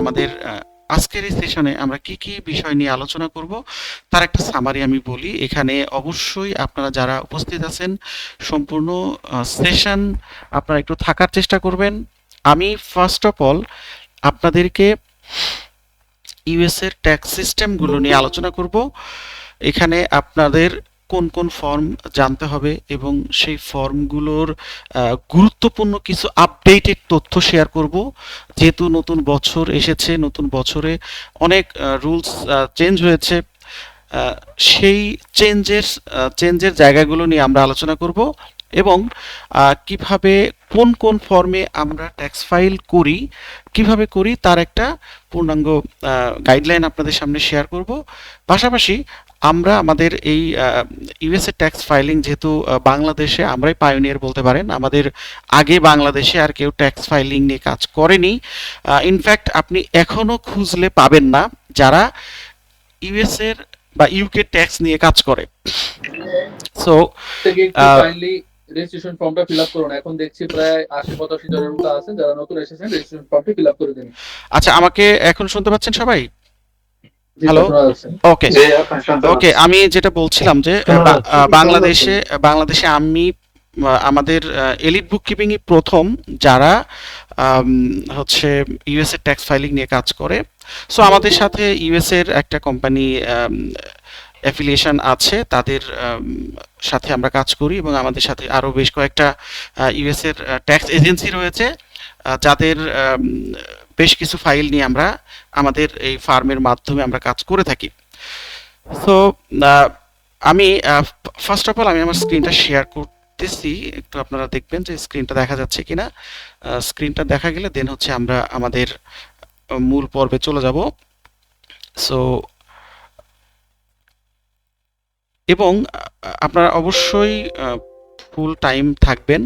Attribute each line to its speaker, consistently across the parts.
Speaker 1: আমাদের আজকের এই সেশনে আমরা কি কি বিষয় নিয়ে আলোচনা করব তার একটা সামারি আমি বলি। এখানে অবশ্যই আপনারা যারা উপস্থিত আছেন সম্পূর্ণ সেশন আপনারা একটু থাকার চেষ্টা করবেন। আমি ফার্স্ট অফ অল আপনাদেরকে ইউএস এর ট্যাক্স সিস্টেমগুলো নিয়ে আলোচনা করব। এখানে আপনাদের কোন কোন ফর্ম জানতে হবে এবং সেই ফর্মগুলোর গুরুত্বপূর্ণ কিছু আপডেটেড তথ্য শেয়ার করব। যেহেতু নতুন বছর এসেছে, নতুন বছরে অনেক রুলস চেঞ্জ হয়েছে। আহ, সেই চেঞ্জের জায়গাগুলো নিয়ে আমরা আলোচনা করব এবং কিভাবে কোন কোন ফর্মে আমরা ট্যাক্স ফাইল করি, কিভাবে করি তার একটা পূর্ণাঙ্গ গাইডলাইন আপনাদের সামনে শেয়ার করব। পাশাপাশি আমরা আমাদের এই ইউএসএ ট্যাক্স ফাইলিং, যেহেতু বাংলাদেশে আমরাই পায়োনিয়ার বলতে পারেন, আমাদের আগে বাংলাদেশে আর কেউ ট্যাক্স ফাইলিং নিয়ে কাজ করেনি। ইনফ্যাক্ট আপনি এখনো খুঁজলে পাবেন না যারা ইউএস এর বা ইউকে ট্যাক্স নিয়ে কাজ করে। সো
Speaker 2: থেকে একটু কাইন্ডলি রেজিস্ট্রেশন ফর্মটা ফিল আপ করুন। এখন দেখছি প্রায় ৮০-৮৫ জনের মতো আছেন যারা নতুন এসেছেন। রেজিস্ট্রেশন ফর্মটি ফিল আপ করে দিন।
Speaker 1: আচ্ছা, আমাকে এখন শুনতে পাচ্ছেন সবাই?
Speaker 2: জি
Speaker 1: হ্যালো,
Speaker 2: স্যার, শোনা যাচ্ছে।
Speaker 1: ওকে ওকে। আমি যেটা বলছিলাম যে বাংলাদেশে আমি আমাদের এলিট বুক কিপিংই প্রথম যারা হচ্ছে ইউএস এর ট্যাক্স ফাইলিং নিয়ে কাজ করে। সো আমাদের সাথে ইউএস এর একটা কোম্পানি অ্যাফিলিয়েশন আছে, তাদের সাথে আমরা কাজ করি এবং আমাদের সাথে আরও বেশ কয়েকটা ইউএস এর ট্যাক্স এজেন্সি রয়েছে যাদের বেশ কিছু ফাইল নিয়ে আমরা আমাদের এই ফার্মের মাধ্যমে আমরা কাজ করে থাকি। সো আমি ফার্স্ট অফ অল আমি আমার স্ক্রিনটা শেয়ার করতেছি, একটু আপনারা দেখবেন যে স্ক্রিনটা দেখা যাচ্ছে কিনা। স্ক্রিনটা দেখা গেলে দেন হচ্ছে আমরা আমাদের মূল পর্বে চলে যাব। সো এবং আপনারা অবশ্যই ফুল টাইম থাকবেন,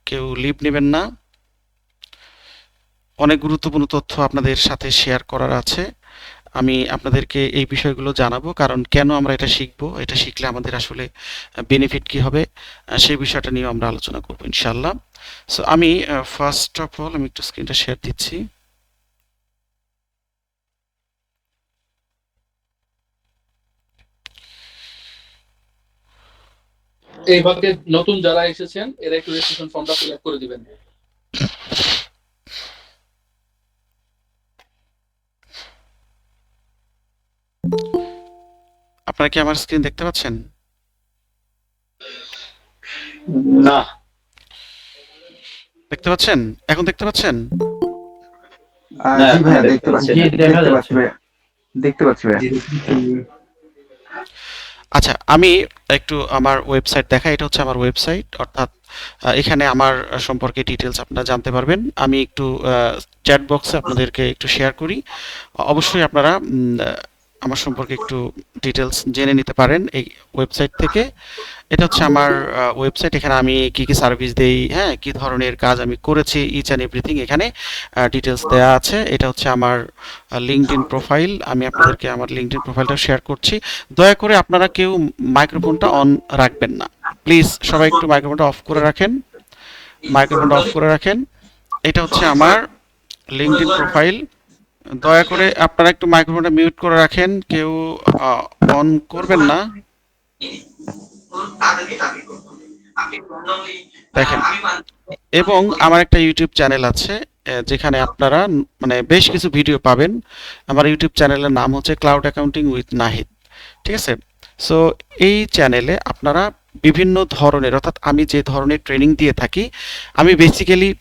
Speaker 1: কেউ লিভ নেবেন না। অনেক গুরুত্বপূর্ণ তথ্য আপনাদের সাথে শেয়ার করার আছে। আমি আপনাদেরকে এই বিষয়গুলো জানাবো, কারণ কেন আমরা এটা শিখবো, এটা শিখলে আমাদের আসলে বেনিফিট কি হবে, সেই বিষয়টা নিয়ে আমরা আলোচনা করবো ইনশাল্লাহ। সো আমি ফার্স্ট অফ অল আমি একটু স্ক্রিনটা শেয়ার দিচ্ছি।
Speaker 2: এই ভাগে নতুন যারা এসেছেন এরা একটু রেজিস্ট্রেশন ফর্মটা ফিল আপ করে দিবেন।
Speaker 1: আপনারা কি আমার স্ক্রিন দেখতে পাচ্ছেন?
Speaker 3: না,
Speaker 1: দেখতে পাচ্ছেন? এখন দেখতে পাচ্ছেন?
Speaker 3: জি ভাইয়া দেখতে পাচ্ছি, দেখতে পাচ্ছি ভাইয়া, দেখতে পাচ্ছি ভাইয়া।
Speaker 1: আচ্ছা, আমি একটু আমার ওয়েবসাইট দেখাই। এটা হচ্ছে আমার ওয়েবসাইট, অর্থাৎ এখানে আমার সম্পর্কে ডিটেলস আপনারা জানতে পারবেন। আমি একটু চ্যাট বক্সে আপনাদেরকে একটু শেয়ার করি। অবশ্যই আপনারা আমার সম্পর্কে একটু ডিটেলস জেনে নিতে পারেন এই ওয়েবসাইট থেকে। এটা হচ্ছে আমার ওয়েবসাইট। এখানে আমি কি কি সার্ভিস দেই, হ্যাঁ, কি ধরনের কাজ আমি করেছি, ইচ অ্যান্ড এভরিথিং এখানে ডিটেলস দেওয়া আছে। এটা হচ্ছে আমার লিঙ্কডইন প্রোফাইল। আমি আপনাদেরকে আমার লিঙ্কডইন প্রোফাইলটা শেয়ার করছি। দয়া করে আপনারা কেউ মাইক্রোফোনটা অন রাখবেন না, প্লিজ। সবাই একটু মাইক্রোফোনটা অফ করে রাখেন, মাইক্রোফোনটা অফ করে রাখেন। এটা হচ্ছে আমার লিঙ্কডইন প্রোফাইল। দয়া করে আপনারা একটু মাইক্রোফোনটা মিউট করে রাখেন, কেউ অন করবেন না। দেখেন, এবং আমার একটা ইউটিউব চ্যানেল আছে যেখানে আপনারা মানে বেশ কিছু ভিডিও পাবেন। আমার ইউটিউব চ্যানেলের নাম হচ্ছে ক্লাউড অ্যাকাউন্টিং উইথ নাহিদ, ঠিক আছে? সো এই চ্যানেলে আপনারা বিভিন্ন ধরনের, অর্থাৎ আমি যে ধরনের ট্রেনিং দিয়ে থাকি, আমি বেসিক্যালি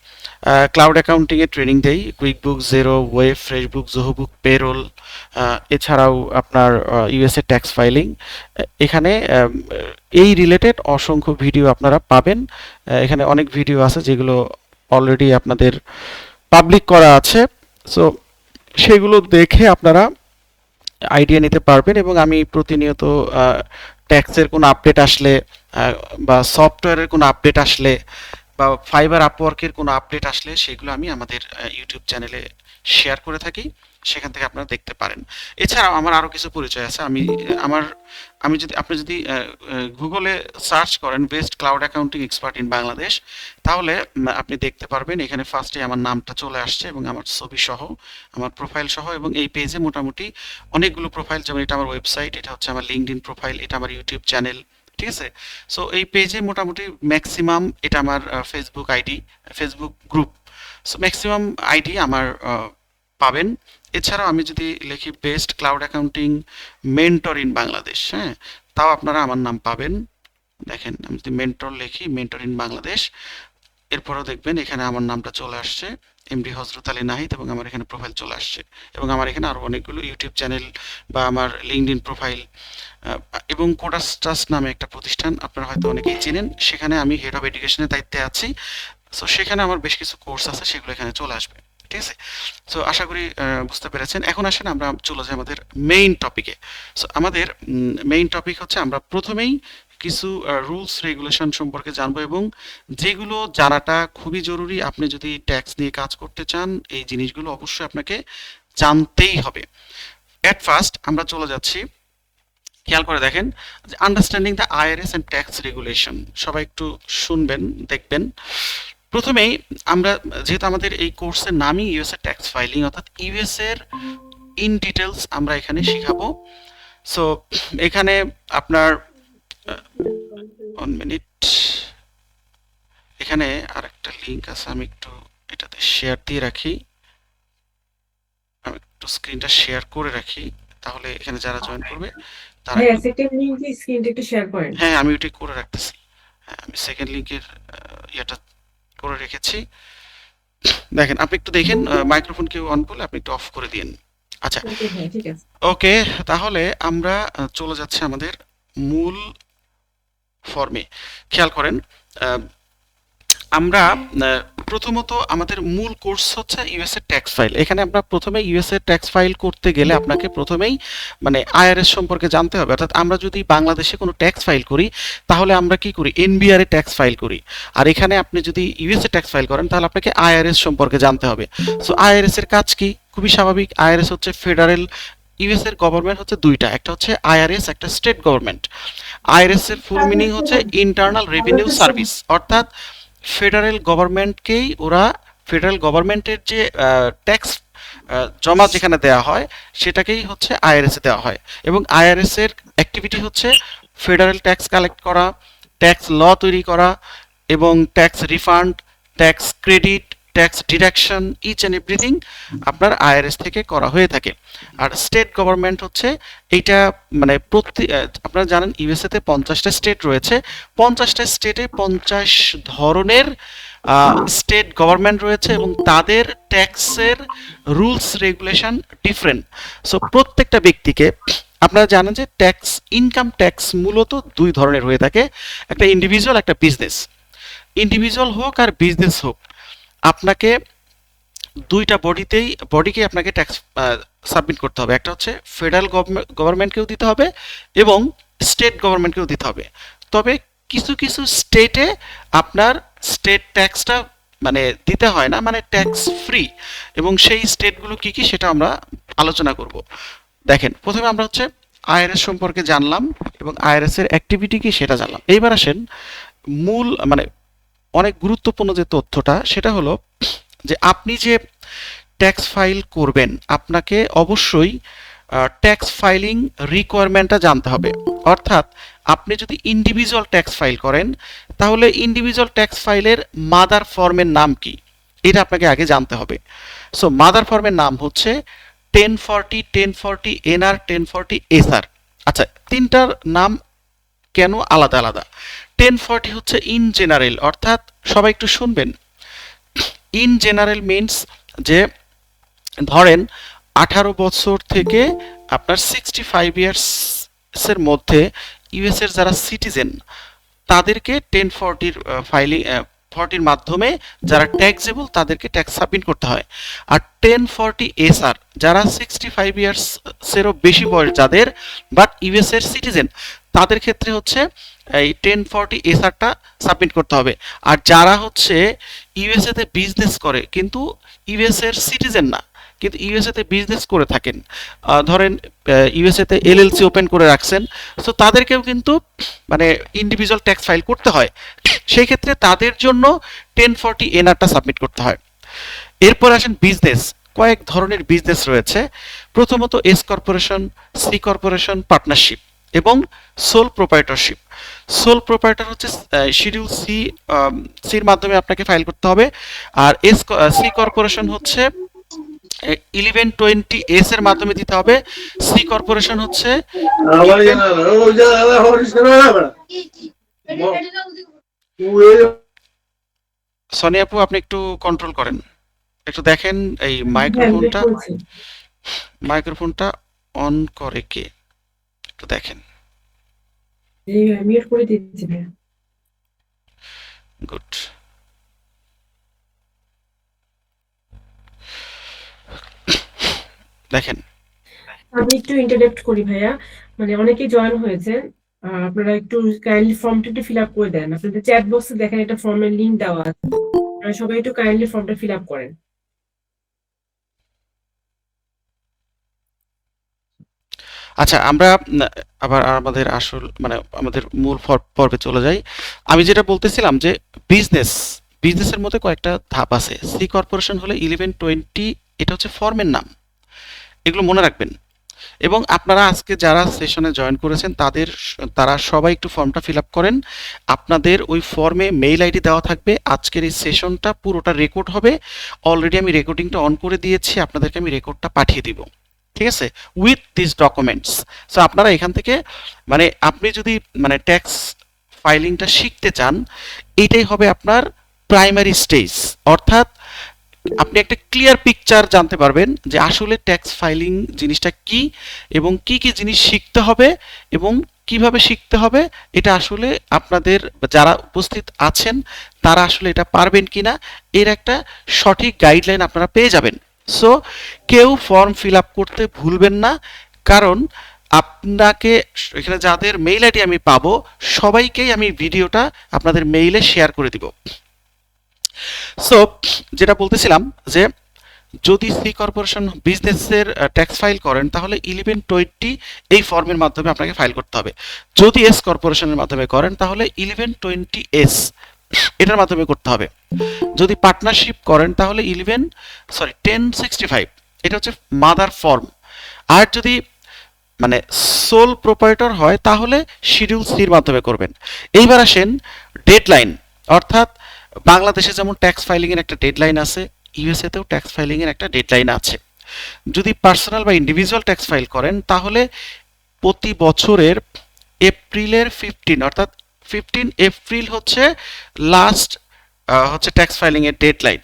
Speaker 1: ক্লাউড অ্যাকাউন্টিংয়ের ট্রেনিং দেই। কুইকবুক, জেরো, ওয়েব, ফ্রেশবুক, জোহোবুক, পেরোল, এছাড়াও আপনার ইউএসএ ট্যাক্স ফাইলিং। এখানে এই রিলেটেড অসংখ্য ভিডিও আপনারা পাবেন। এখানে অনেক ভিডিও আছে যেগুলো অলরেডি আপনাদের পাবলিক করা আছে। সো সেগুলো দেখে আপনারা আইডিয়া নিতে পারবেন। এবং আমি প্রতিনিয়ত ট্যাক্সের কোনো আপডেট আসলে বা সফটওয়্যারের কোনো আপডেট আসলে বা ফাইবার আপওয়ার্কের কোনো আপডেট আসলে সেগুলো আমি আমাদের ইউটিউব চ্যানেলে শেয়ার করে থাকি, সেখান থেকে আপনারা দেখতে পারেন। এছাড়াও আমার আরও কিছু পরিচয় আছে। আমি যদি আপনি যদি গুগলে সার্চ করেন best cloud accounting expert in Bangladesh, তাহলে আপনি দেখতে পারবেন এখানে ফার্স্টে আমার নামটা চলে আসছে এবং আমার ছবি সহ, আমার প্রোফাইল সহ, এবং এই পেজে মোটামুটি অনেকগুলো প্রোফাইল, যেমন এটা আমার ওয়েবসাইট, এটা হচ্ছে আমার লিঙ্কডইন প্রোফাইল, এটা আমার ইউটিউব চ্যানেল, ঠিক আছে। সো এই পেজে মোটামুটি ম্যাক্সিমাম, এটা আমার Facebook ID, Facebook group, so maximum ID আমার পাবেন। এছাড়াও আমি যদি লিখি best cloud accounting mentor in Bangladesh, হ্যাঁ, তাও আপনারা আমার নাম পাবেন। দেখেন আমি যদি মেন্টর লিখি, মেন্টর ইন বাংলাদেশ, এরপরেও দেখবেন এখানে আমার নামটা চলে আসছে, এমডি হজরত আলী নাহিদ, এবং আমার এখানে প্রোফাইল চলে আসছে, এবং আমার এখানে আরও অনেকগুলো ইউটিউব চ্যানেল বা আমার লিঙ্কডইন প্রোফাইল, এবং কোডাস ট্রাস্ট নামে একটা প্রতিষ্ঠান আপনারা হয়তো অনেকেই চেনেন, সেখানে আমি হেড অফ এডুকেশনের দায়িত্বে আছি। সো সেখানে আমার বেশ কিছু কোর্স আছে, সেগুলো এখানে চলে আসবে, ঠিক আছে। সো আশা করি বুঝতে পেরেছেন। এখন আসেন আমরা চলে যাই আমাদের মেইন টপিকে। সো আমাদের মেইন টপিক হচ্ছে আমরা প্রথমেই কিছু রুলস রেগুলেশন সম্পর্কে জানবো, এবং যেগুলো জানাটা খুবই জরুরি। আপনি যদি ট্যাক্স নিয়ে কাজ করতে চান, এই জিনিসগুলো অবশ্যই আপনাকে জানতেই হবে। এট ফার্স্ট আমরা চলে যাচ্ছি, খেয়াল করে দেখেন, যে understanding the IRS and tax regulation. সবাই একটু শুনবেন, দেখবেন। প্রথমেই আমরা, যেহেতু আমাদের এই কোর্সের নামই ইউএসএ ট্যাক্স ফাইলিং, অর্থাৎ ইউএস এর ইন ডিটেলস আমরা এখানে শিখাবো। সো এখানে আপনার 1 মিনিট, এখানে আরেকটা লিংক আছে, আমি একটু এটাতে শেয়ার দিয়ে রাখি, আমি একটু স্ক্রিনটা শেয়ার করে রাখি, তাহলে এখানে যারা জয়েন করবে তারা
Speaker 4: হ্যাঁ, সেকেন্ড লিংকে স্ক্রিনটা একটু শেয়ার করেন।
Speaker 1: হ্যাঁ, আমি ওইটাই করে রাখতেছি। হ্যাঁ, আমি সেকেন্ড লিংকের ইয়েটা করে রেখেছি। দেখেন, আপনি একটু দেখেন, মাইক্রোফোন কেউ অন করলে আপনি একটু অফ করে দিন। আচ্ছা,
Speaker 4: ওকে, হ্যাঁ, ঠিক আছে।
Speaker 1: ওকে, তাহলে আমরা চলে যাচ্ছি আমাদের মূল ফর্মে। খেয়াল করেন, আমরা প্রথমত আমাদের মূল কোর্স হচ্ছে ইউএসএ ট্যাক্স ফাইল। এখানে আমরা প্রথমে ইউএসএ ট্যাক্স ফাইল করতে গেলে আপনাকে প্রথমেই মানে আইআরএস সম্পর্কে জানতে হবে। অর্থাৎ আমরা যদি বাংলাদেশে কোনো ট্যাক্স ফাইল করি, তাহলে আমরা কি করি, এনবিআর এ ট্যাক্স ফাইল করি। আর এখানে আপনি যদি ইউএসএ ট্যাক্স ফাইল করেন, তাহলে আপনাকে আইআরএস সম্পর্কে জানতে হবে। সো আইআরএস এর কাজ কি? খুবই স্বাভাবিক। আইআরএস হচ্ছে ফেডারেল, ইউএস এর গভর্নমেন্ট হচ্ছে দুইটা, একটা হচ্ছে আইআরএস, একটা স্টেট গভর্নমেন্ট। আইআরএস এর ফুল মিনিং হচ্ছে ইন্টারনাল রেভিনিউ সার্ভিস, অর্থাৎ ফেডারেল গভর্নমেন্টকেই ওরা, ফেডারেল গভর্নমেন্টের যে ট্যাক্স জমা যেখানে দেওয়া হয়, সেটাকেই হচ্ছে আইআরএস এ দেওয়া হয়। এবং আইআরএস এর অ্যাক্টিভিটি হচ্ছে ফেডারেল ট্যাক্স কালেক্ট করা, ট্যাক্স ল তৈরি করা, এবং tax refund, tax credit, tax deduction, each and everything আপনার আইআরএস থেকে করা হয়ে থাকে। আর স্টেট গভর্নমেন্ট হচ্ছে এইটা, মানে আপনারা জানেন ইউএসএ তে 50টা স্টেট রয়েছে, 50টা স্টেটে 50 ধরনের স্টেট গভর্নমেন্ট রয়েছে, এবং তাদের ট্যাক্সের রুলস রেগুলেশন ডিফারেন্ট। সো প্রত্যেকটা ব্যক্তিকে, আপনারা জানেন যে ট্যাক্স, ইনকাম ট্যাক্স মূলত দুই ধরনের হয়ে থাকে, একটা ইন্ডিভিজুয়াল, একটা বিজনেস। ইন্ডিভিজুয়াল হোক আর বিজনেস হোক, আপনাকে দুইটা বডিকে আপনাকে ট্যাক্স সাবমিট করতে হবে। একটা হচ্ছে ফেডারেল গভর্নমেন্টকেও দিতে হবে এবং স্টেট গভর্নমেন্টকেও দিতে হবে। তবে কিছু কিছু স্টেটে আপনার স্টেট ট্যাক্সটা মানে দিতে হয় না, মানে ট্যাক্স ফ্রি, এবং সেই স্টেটগুলো কি কি সেটা আমরা আলোচনা করব। দেখেন, প্রথমে আমরা হচ্ছে আইআরএস সম্পর্কে জানলাম এবং আইআরএস এর অ্যাক্টিভিটি কি সেটা জানলাম। এইবার আসেন মূল, মানে অনেক গুরুত্বপূর্ণ যে তথ্যটা, সেটা হলো যে আপনি যে ট্যাক্স ফাইল করবেন, আপনাকে অবশ্যই ট্যাক্স ফাইলিং রিকোয়ারমেন্টটা জানতে হবে। অর্থাৎ আপনি যদি ইন্ডিভিজুয়াল ট্যাক্স ফাইল করেন, তাহলে ইন্ডিভিজুয়াল ট্যাক্স ফাইলের মাদার ফর্মের নাম কি, এটা আপনাকে আগে জানতে হবে। সো মাদার ফর্মের নাম হচ্ছে 1040, 1040 এনআর, 1040 এসআর। আচ্ছা, তিনটার নাম কেন আলাদা আলাদা? 1040 হচ্ছে ইন জেনারেল, অর্থাৎ সবাই একটু শুনবেন। ইন জেনারেল মিনস যে ধরেন 18 বছর থেকে আপনার 65 ইয়ার্সের মধ্যে ইউএস এর যারা সিটিজেন, তাদেরকে 1040 ফাইলিং 40 মাধ্যমে যারা ট্যাক্সেবল, তাদেরকে ট্যাক্স সাবমিট করতে হয়। আর 1040 এসআর যারা 65 ইয়ার্সেরও বেশি বয়স যাদের, বাট ইউএস এর সিটিজেন, তাদের ক্ষেত্রে হচ্ছে এই 1040 এসআরটা সাবমিট করতে হবে। আর যারা হচ্ছে ইউএসএ তে বিজনেস করে কিন্তু ইউএস এর সিটিজেন না, কিন্তু ইউএসএ তে বিজনেস করে থাকেন, ধরেন ইউএসএ তে এলএলসি ওপেন করে রাখছেন, সো তাদেরকেও কিন্তু মানে ইন্ডিভিজুয়াল ট্যাক্স ফাইল করতে হয়। সেই ক্ষেত্রে তাদের জন্য 1040 এনআরটা সাবমিট করতে হয়। এরপর আসেন বিজনেস। কয়েক ধরনের বিজনেস রয়েছে। প্রথমত S corporation, C corporation, partnership এবং সোল প্রোপাইটরশিপ। সোল প্রোপাইটর হচ্ছে শিডিউল সির মাধ্যমে আপনাকে ফাইল করতে হবে, আর সি কর্পোরেশন হচ্ছে 1120 এস এর মাধ্যমে দিতে হবে। সি কর্পোরেশন হচ্ছে সনি আপু, আপনি একটু কন্ট্রোল করেন, একটু দেখেন এই মাইক্রোফোনটা অন করে কে, একটু দেখেন।
Speaker 4: মিউট করে দিচ্ছি ভাইয়া।
Speaker 1: গুড। দেখেন
Speaker 4: আমি একটু ইন্টারেক্ট করি ভাইয়া, মানে অনেকে জয়েন হয়েছে, আপনারা একটু কাইন্ডলি ফর্মটা একটু ফিল আপ করে দেন। আপনাদের চ্যাট বক্সে দেখেন একটা ফর্মের লিংক দেওয়া আছে, আপনারা সবাই একটু কাইন্ডলি ফর্মটা ফিল আপ করেন।
Speaker 1: আচ্ছা, আমরা আবার আমাদের আসল মানে আমাদের মূল পর্বে চলে যাই। আমি যেটা বলতেছিলাম যে বিজনেসের মধ্যে কয়েকটা ধাপ আছে। সি কর্পোরেশন হলে 1120, এটা হচ্ছে ফর্মের নাম, এগুলো মনে রাখবেন। এবং আপনারা আজকে যারা সেশনে জয়েন করেছেন তারা সবাই একটু ফর্মটা ফিল আপ করেন। আপনাদের ওই ফর্মে মেইল আইডি দেওয়া থাকবে। আজকের এই সেশনটা পুরোটা রেকর্ড হবে, অলরেডি আমি রেকর্ডিংটা অন করে দিয়েছি, আপনাদেরকে আমি রেকর্ডটা পাঠিয়ে দিব, ঠিক আছে, উইথ দিস ডকুমেন্টস। সো আপনারা এখান থেকে মানে আপনি যদি মানে ট্যাক্স ফাইলিংটা শিখতে চান, এইটাই হবে আপনার প্রাইমারি স্টেজ। অর্থাৎ আপনি একটা ক্লিয়ার পিকচার জানতে পারবেন যে আসলে ট্যাক্স ফাইলিং জিনিসটা কি এবং কি কি জিনিস শিখতে হবে এবং কিভাবে শিখতে হবে। এটা আসলে আপনাদের যারা উপস্থিত আছেন তারা আসলে এটা পারবেন কিনা এর একটা সঠিক গাইডলাইন আপনারা পেয়ে যাবেন। সো কেউ ফর্ম ফিল আপ করতে ভুলবেন না, কারণ আপনাকে এখানে যাদের মেইল আইডি আমি পাবো সবাইকেই আমি ভিডিওটা আপনাদের মেইলে শেয়ার করে দিব। সো যেটা বলতেছিলাম যে যদি সি কর্পোরেশন বিজনেসের ট্যাক্স ফাইল করেন তাহলে 1120 এই ফর্মের মাধ্যমে আপনাকে ফাইল করতে হবে। যদি এস কর্পোরেশনের মাধ্যমে করেন তাহলে 1120 এস এটার মাধ্যমে করতে হবে। যদি পার্টনারশিপ করেন তাহলে 1065 এটা হচ্ছে মাদার ফর্ম। আর যদি মানে সোল প্রোপাইটর হয় তাহলে শিডিউল সির মাধ্যমে করবেন। এইবার আসেন ডেডলাইন, অর্থাৎ বাংলাদেশে যেমন ট্যাক্স ফাইলিং এর একটা ডেডলাইন আছে, ইউএসএ তেও ট্যাক্স ফাইলিং এর একটা ডেডলাইন আছে। যদি পার্সোনাল বা ইন্ডিভিজুয়াল ট্যাক্স ফাইল করেন তাহলে প্রতি বছরের এপ্রিলের 15 অর্থাৎ 15 এপ্রিল হচ্ছে লাস্ট হচ্ছে ট্যাক্স ফাইলিং এর ডেডলাইন।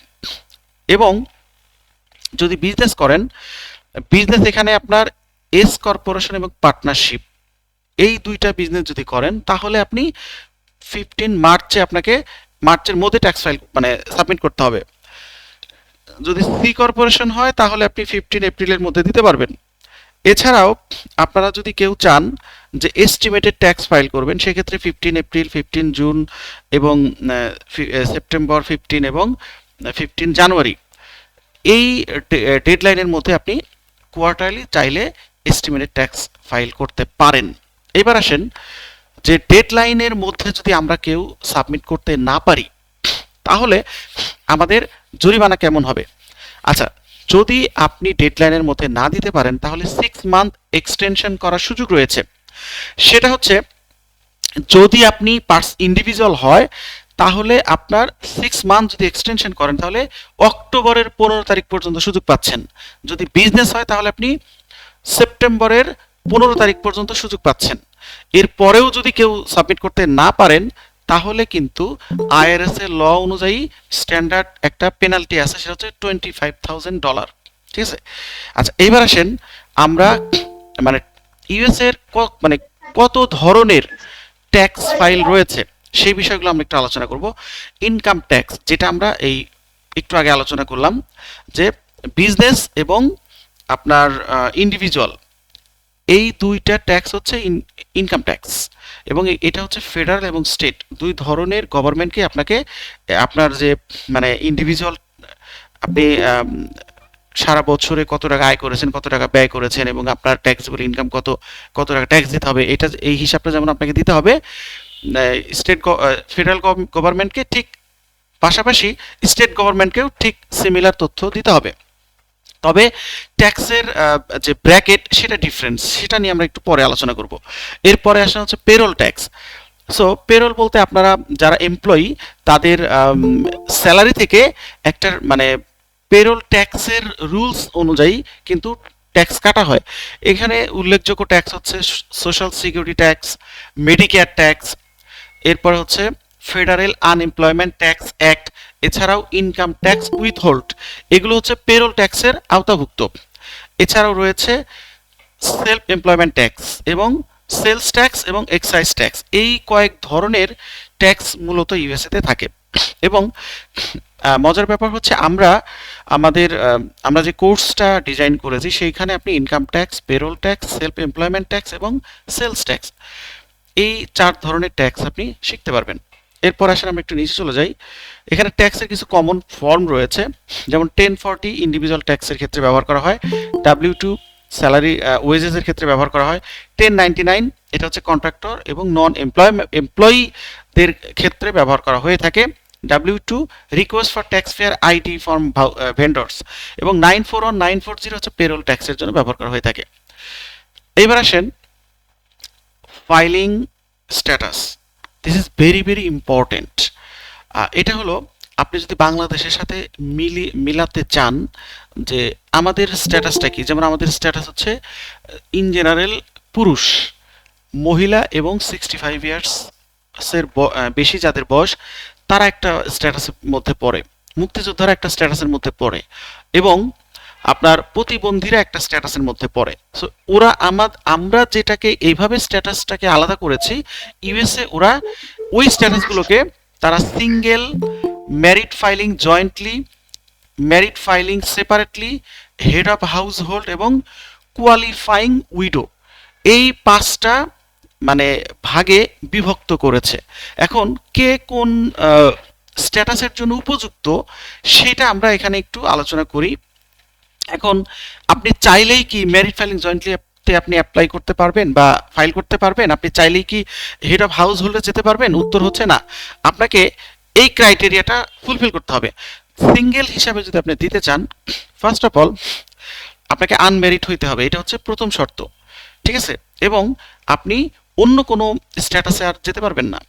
Speaker 1: এবং যদি বিজনেস করেন, বিজনেস এখানে আপনার এস কর্পোরেশন এবং পার্টনারশিপ এই দুইটা বিজনেস যদি করেন তাহলে আপনি 15 মার্চে আপনাকে মার্চের মধ্যে ট্যাক্স ফাইল মানে সাবমিট করতে হবে। যদি সি কর্পোরেশন হয় তাহলে আপনি 15 এপ্রিলের মধ্যে দিতে পারবেন। এছাড়াও আপনারা যদি কেউ চান যে এস্টিমেটেড ট্যাক্স ফাইল করবেন সেক্ষেত্রে 15 এপ্রিল, 15 জুন এবং সেপ্টেম্বর 15 এবং 15 জানুয়ারি এই ডেডলাইনের মধ্যে আপনি কোয়ার্টারলি চাইলে এস্টিমেটেড ট্যাক্স ফাইল করতে পারেন। এবার আসেন যে ডেডলাইনের মধ্যে যদি আমরা কেউ সাবমিট করতে না পারি তাহলে আমাদের জরিমানা কেমন হবে। আচ্ছা, যদি আপনি ডেডলাইনের মধ্যে না দিতে পারেন তাহলে 6 মান্থ এক্সটেনশন করার সুযোগ রয়েছে। সেটা হচ্ছে যদি আপনি ইন্ডিভিজুয়াল হয় তাহলে আপনার 6 মান্থ যদি এক্সটেনশন করেন তাহলে অক্টোবরের 15 তারিখ পর্যন্ত সুযোগ পাচ্ছেন। যদি বিজনেস হয় তাহলে আপনি সেপ্টেম্বরের 15 তারিখ পর্যন্ত সুযোগ পাচ্ছেন। এরপরেও যদি কেউ সাবমিট করতে না পারেন তাহলে কিন্তু আইআরএস এর ল অনুযায়ী স্ট্যান্ডার্ড একটা পেনাল্টি আছে, সেটা হচ্ছে $25,000, ঠিক আছে। আচ্ছা, এইবার আসেন আমরা মানে ইউএস এর মানে কত ধরনের ট্যাক্স ফাইল রয়েছে সেই বিষয়গুলো আমরা একটু আলোচনা করব। ইনকাম ট্যাক্স, যেটা আমরা এই একটু আগে আলোচনা করলাম যে বিজনেস এবং আপনার ইন্ডিভিজুয়াল এই দুইটা ট্যাক্স হচ্ছে ইনকাম ট্যাক্স, এবং এটা হচ্ছে ফেডারেল এবং স্টেট দুই ধরনের গভর্নমেন্টকে আপনাকে আপনার যে মানে ইন্ডিভিজুয়াল আপনি সারা বছরে কত টাকা আয় করেছেন, কত টাকা ব্যয় করেছেন এবং আপনার ট্যাক্সেবল ইনকাম কত, কত টাকা ট্যাক্স দিতে হবে, এই হিসাবটা যেমন আপনাকে দিতে হবে ফেডারেল গভর্নমেন্টকে, ঠিক পাশাপাশি স্টেট গভর্নমেন্টকেও ঠিক সিমিলার তথ্য দিতে হবে। তবে ট্যাক্সের যে ব্র্যাকেট সেটা ডিফারেন্স, সেটা নিয়ে আমরা একটু পরে আলোচনা করব। এরপরে আসা হচ্ছে পেরোল ট্যাক্স। সো পেরোল বলতে আপনারা যারা এমপ্লয়ি তাদের স্যালারি থেকে একটা মানে পেরোল ট্যাক্সের রুলস অনুযায়ী কিন্তু ট্যাক্স কাটা হয়। এখানে উল্লেখযোগ্য ট্যাক্স হচ্ছে social security tax, Medicare tax, এরপর হচ্ছে ফেডারেল আনএমপ্লয়মেন্ট ট্যাক্স অ্যাক্ট, এছাড়াও ইনকাম ট্যাক্স উইথহোল্ড, এগুলো হচ্ছে পেরোল ট্যাক্সের আওতাভুক্ত। এছাড়াও রয়েছে সেলফ এমপ্লয়মেন্ট ট্যাক্স এবং সেলস ট্যাক্স এবং এক্সাইজ ট্যাক্স। এই কয়েক ধরনের ট্যাক্স মূলত ইউএসএতে থাকে। এবং মজার ব্যাপার হচ্ছে আমরা যে কোর্সটা ডিজাইন করেছি সেইখানে আপনি income tax, payroll tax, self employment tax এবং সেলস ট্যাক্স, এই 4 ধরনের ট্যাক্স আপনি শিখতে পারবেন। এরপর আসলে আমরা একটু নিচে চলে যাই। এখানে ট্যাক্সের কিছু কমন ফর্ম রয়েছে, যেমন 1040 ইন্ডিভিজুয়াল ট্যাক্সের ক্ষেত্রে ব্যবহার করা হয়, W2 স্যালারি ওয়েজেসের ক্ষেত্রে ব্যবহার করা হয়, 1099 এটা হচ্ছে কন্ট্রাক্টর এবং নন এমপ্লয়ীদের ক্ষেত্রে ব্যবহার করা হয়ে থাকে, W2 request for tax payer ID form vendors, এবং 941 940 হচ্ছে পেরোল ট্যাক্সের জন্য ব্যবহার করা হয়ে থাকে। এইবার আসেন filing status. This is very very important. এটা হলো আপনি যদি বাংলাদেশের সাথে মিলাতে চান যে আমাদের স্ট্যাটাসটা কি, যেমন আমাদের স্ট্যাটাস হচ্ছে ইন জেনারেল পুরুষ, মহিলা এবং 65 ইয়ার্সের বেশি যাদের বয়স তারা একটা স্ট্যাটাসের মধ্যে পড়ে, মুক্তিযোদ্ধারা একটা স্ট্যাটাসের মধ্যে পড়ে, এবং আপনার প্রতিবন্ধীরা একটা স্ট্যাটাসের মধ্যে পড়ে। সো আমরা যেটাকে এইভাবে স্ট্যাটাসটাকে আলাদা করেছি, ইউএসএ ওরা ওই স্ট্যাটাসগুলোকে তারা single, married filing jointly, married filing separately, head of house hold এবং কোয়ালিফাইং উইডো, এই 5টা মানে ভাগে বিভক্ত করেছে। এখন কে কোন স্ট্যাটাসের জন্য উপযুক্ত সেটা আমরা এখানে একটু আলোচনা করি। এখন আপনি চাইলেই কি ম্যারিড ফাইলিং জয়েন্টলি আপনি অ্যাপ্লাই করতে পারবেন বা ফাইল করতে পারবেন? আপনি চাইলেই কি হেড অফ হাউস হোল্ডে যেতে পারবেন? উত্তর হচ্ছে না। আপনাকে এই ক্রাইটেরিয়াটা ফুলফিল করতে হবে। সিঙ্গেল হিসাবে যদি আপনি দিতে চান, ফার্স্ট অফ অল আপনাকে আনমেরিড হইতে হবে, এটা হচ্ছে প্রথম শর্ত, ঠিক আছে? এবং আপনি অন্য কোনো স্ট্যাটাসে আর যেতে পারবেন না,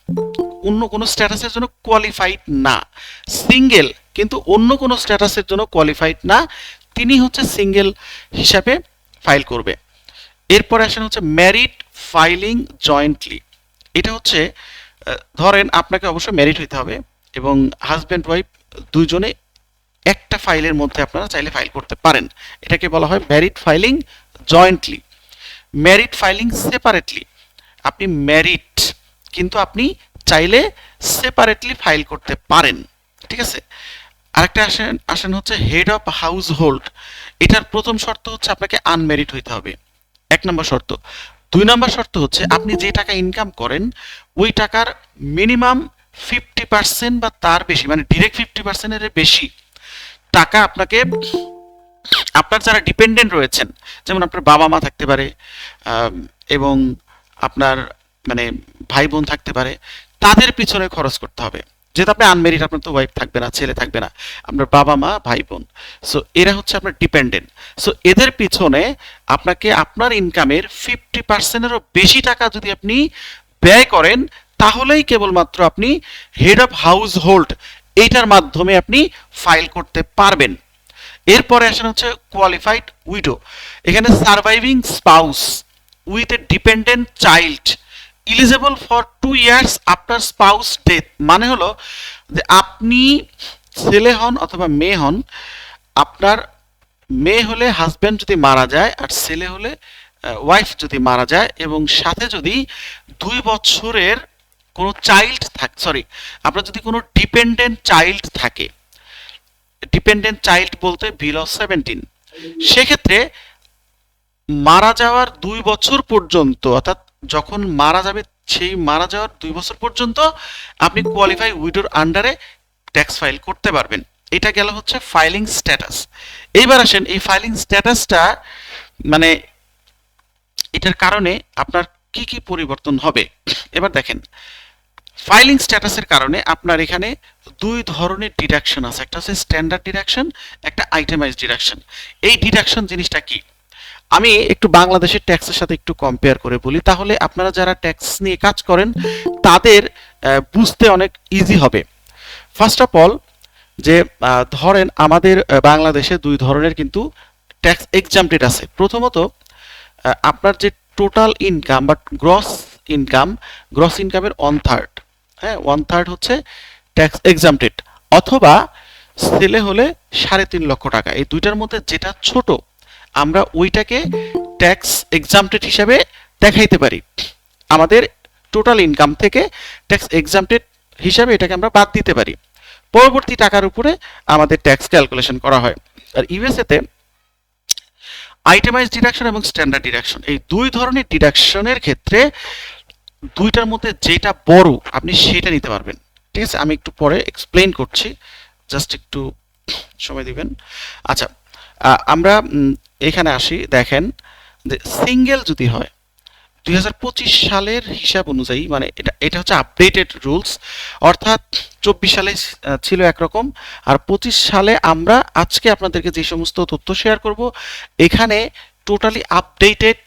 Speaker 1: অন্য কোনো স্ট্যাটাসের জন্য কোয়ালিফাইড না। সিঙ্গেল কিন্তু অন্য কোনো স্ট্যাটাসের জন্য কোয়ালিফাইড না, তিনি হচ্ছে সিঙ্গেল হিসাবে ফাইল করবে। এরপরে আসেন হচ্ছে ম্যারিড ফাইলিং জয়েন্টলি। এটা হচ্ছে ধরেন আপনাকে অবশ্যই ম্যারিড হইতে হবে এবং হাজব্যান্ড ওয়াইফ দুইজনে একটা ফাইলের মধ্যে আপনারা চাইলে ফাইল করতে পারেন, এটাকে বলা হয় married filing jointly. Married filing separately, আপনি ম্যারিড কিন্তু আপনি চাইলে সেপারেটলি ফাইল করতে পারেন, ঠিক আছে? আরেকটা আসেন হচ্ছে হেড অফ হাউস হোল্ড। এটার প্রথম শর্ত হচ্ছে আপনাকে আনমেরিড হইতে হবে, 1 নম্বর শর্ত। 2 নম্বর শর্ত হচ্ছে আপনি যে টাকা ইনকাম করেন ওই টাকার মিনিমাম 50% বা তার বেশি, মানে ডিরেক্ট 50%-এর বেশি টাকা আপনাকে আপনার যারা ডিপেন্ডেন্ট রয়েছেন, যেমন আপনার বাবা মা থাকতে পারে এবং আপনার মানে ভাই বোন থাকতে পারে, তাদের পিছনে খরচ করতে হবে। যেহেতু আপনি আনমেরিড, আপনার তো ওয়াইফ থাকবে না, ছেলে থাকবে না, আপনার বাবা মা ভাই বোন, সো এরা হচ্ছে আপনার ডিপেন্ডেন্ট। সো এদের পিছনে আপনাকে আপনার ইনকামের 50%-এরও বেশি টাকা যদি আপনি ব্যয় করেন তাহলেই কেবলমাত্র আপনি হেড অফ হাউস হোল্ড এইটার মাধ্যমে আপনি ফাইল করতে পারবেন। এরপরে আসেন হচ্ছে কোয়ালিফাইড উইডো। এখানে surviving spouse with a dependent child eligible for 2 years after spouse death, মানে হলো যে আপনি ছেলে হন অথবা মেয়ে হন, আপনার মেয়ে হলে হাজব্যান্ড যদি মারা যায় আর ছেলে হলে ওয়াইফ যদি মারা যায় এবং সাথে যদি 2 বছরের কোনো চাইল্ড থাকে, আপনার যদি কোনো ডিপেন্ডেন্ট চাইল্ড থাকে, ডিপেন্ডেন্ট চাইল্ড বলতে বিলো 17, সেক্ষেত্রে মারা যাওয়ার 2 বছর পর্যন্ত, অর্থাৎ যখন মারা যাবে সেই মারা যাওয়ার 2 বছর পর্যন্ত আপনি কোয়ালিফাই উইডোর আন্ডারে ট্যাক্স ফাইল করতে পারবেন। এটা গেল হচ্ছে ফাইলিং স্ট্যাটাস। এইবার আসেন এই ফাইলিং স্ট্যাটাসটা মানে এটার কারণে আপনার কি কি পরিবর্তন হবে। এবার দেখেন ফাইলিং স্ট্যাটাসের কারণে আপনার এখানে দুই ধরনের ডিডাকশন আছে, একটা হচ্ছে স্ট্যান্ডার্ড ডিডাকশন, একটা আইটেমাইজ ডিডাকশন। এই ডিডাকশন জিনিসটা কি আমি একটু বাংলাদেশের ট্যাক্সের সাথে একটু কম্পেয়ার করে বলি, তাহলে আপনারা যারা ট্যাক্স নিয়ে কাজ করেন তাদের বুঝতে অনেক ইজি হবে। ফার্স্ট অফ অল যে ধরেন আমাদের বাংলাদেশে দুই ধরনের কিন্তু ট্যাক্স এক্সাম্পটেড আছে। প্রথমত আপনার যে টোটাল ইনকাম বা ইনকাম গ্রস ইনকামের 1/3, হ্যাঁ 1/3 হচ্ছে ট্যাক্স এক্সাম্পটেড, অথবা সেলে হলে 3.5 লক্ষ টাকা। এই দুইটার মধ্যে যেটা ছোট আমরা ওইটাকে ট্যাক্স এক্সাম্পটেড হিসাবে দেখাইতে পারি। আমাদের টোটাল ইনকাম থেকে ট্যাক্স এক্সাম্পটেড হিসাবে এটাকে আমরা বাদ দিতে পারি। পরবর্তী টাকার উপরে আমাদের ট্যাক্স ক্যালকুলেশন করা হয়। আর ইউএসএতে আইটেমাইজ ডিডাকশন এবং স্ট্যান্ডার্ড ডিডাকশন, এই দুই ধরনের ডিডাকশনের ক্ষেত্রে দুইটার মধ্যে যেটা বড় আপনি সেটা নিতে পারবেন। ঠিক আছে, আমি একটু পরে এক্সপ্লেইন করছি, জাস্ট একটু সময় দিবেন। আচ্ছা, আমরা এখানে আসি। দেখেন যে সিঙ্গেল যদি হয় 2025 সালের হিসাব অনুযায়ী, মানে এটা হচ্ছে আপডেটেড রুলস, অর্থাৎ 24 সালে ছিল একরকম, আর 25 সালে আমরা আজকে আপনাদেরকে যে সমস্ত তথ্য শেয়ার করব এখানে টোটালি আপডেটেড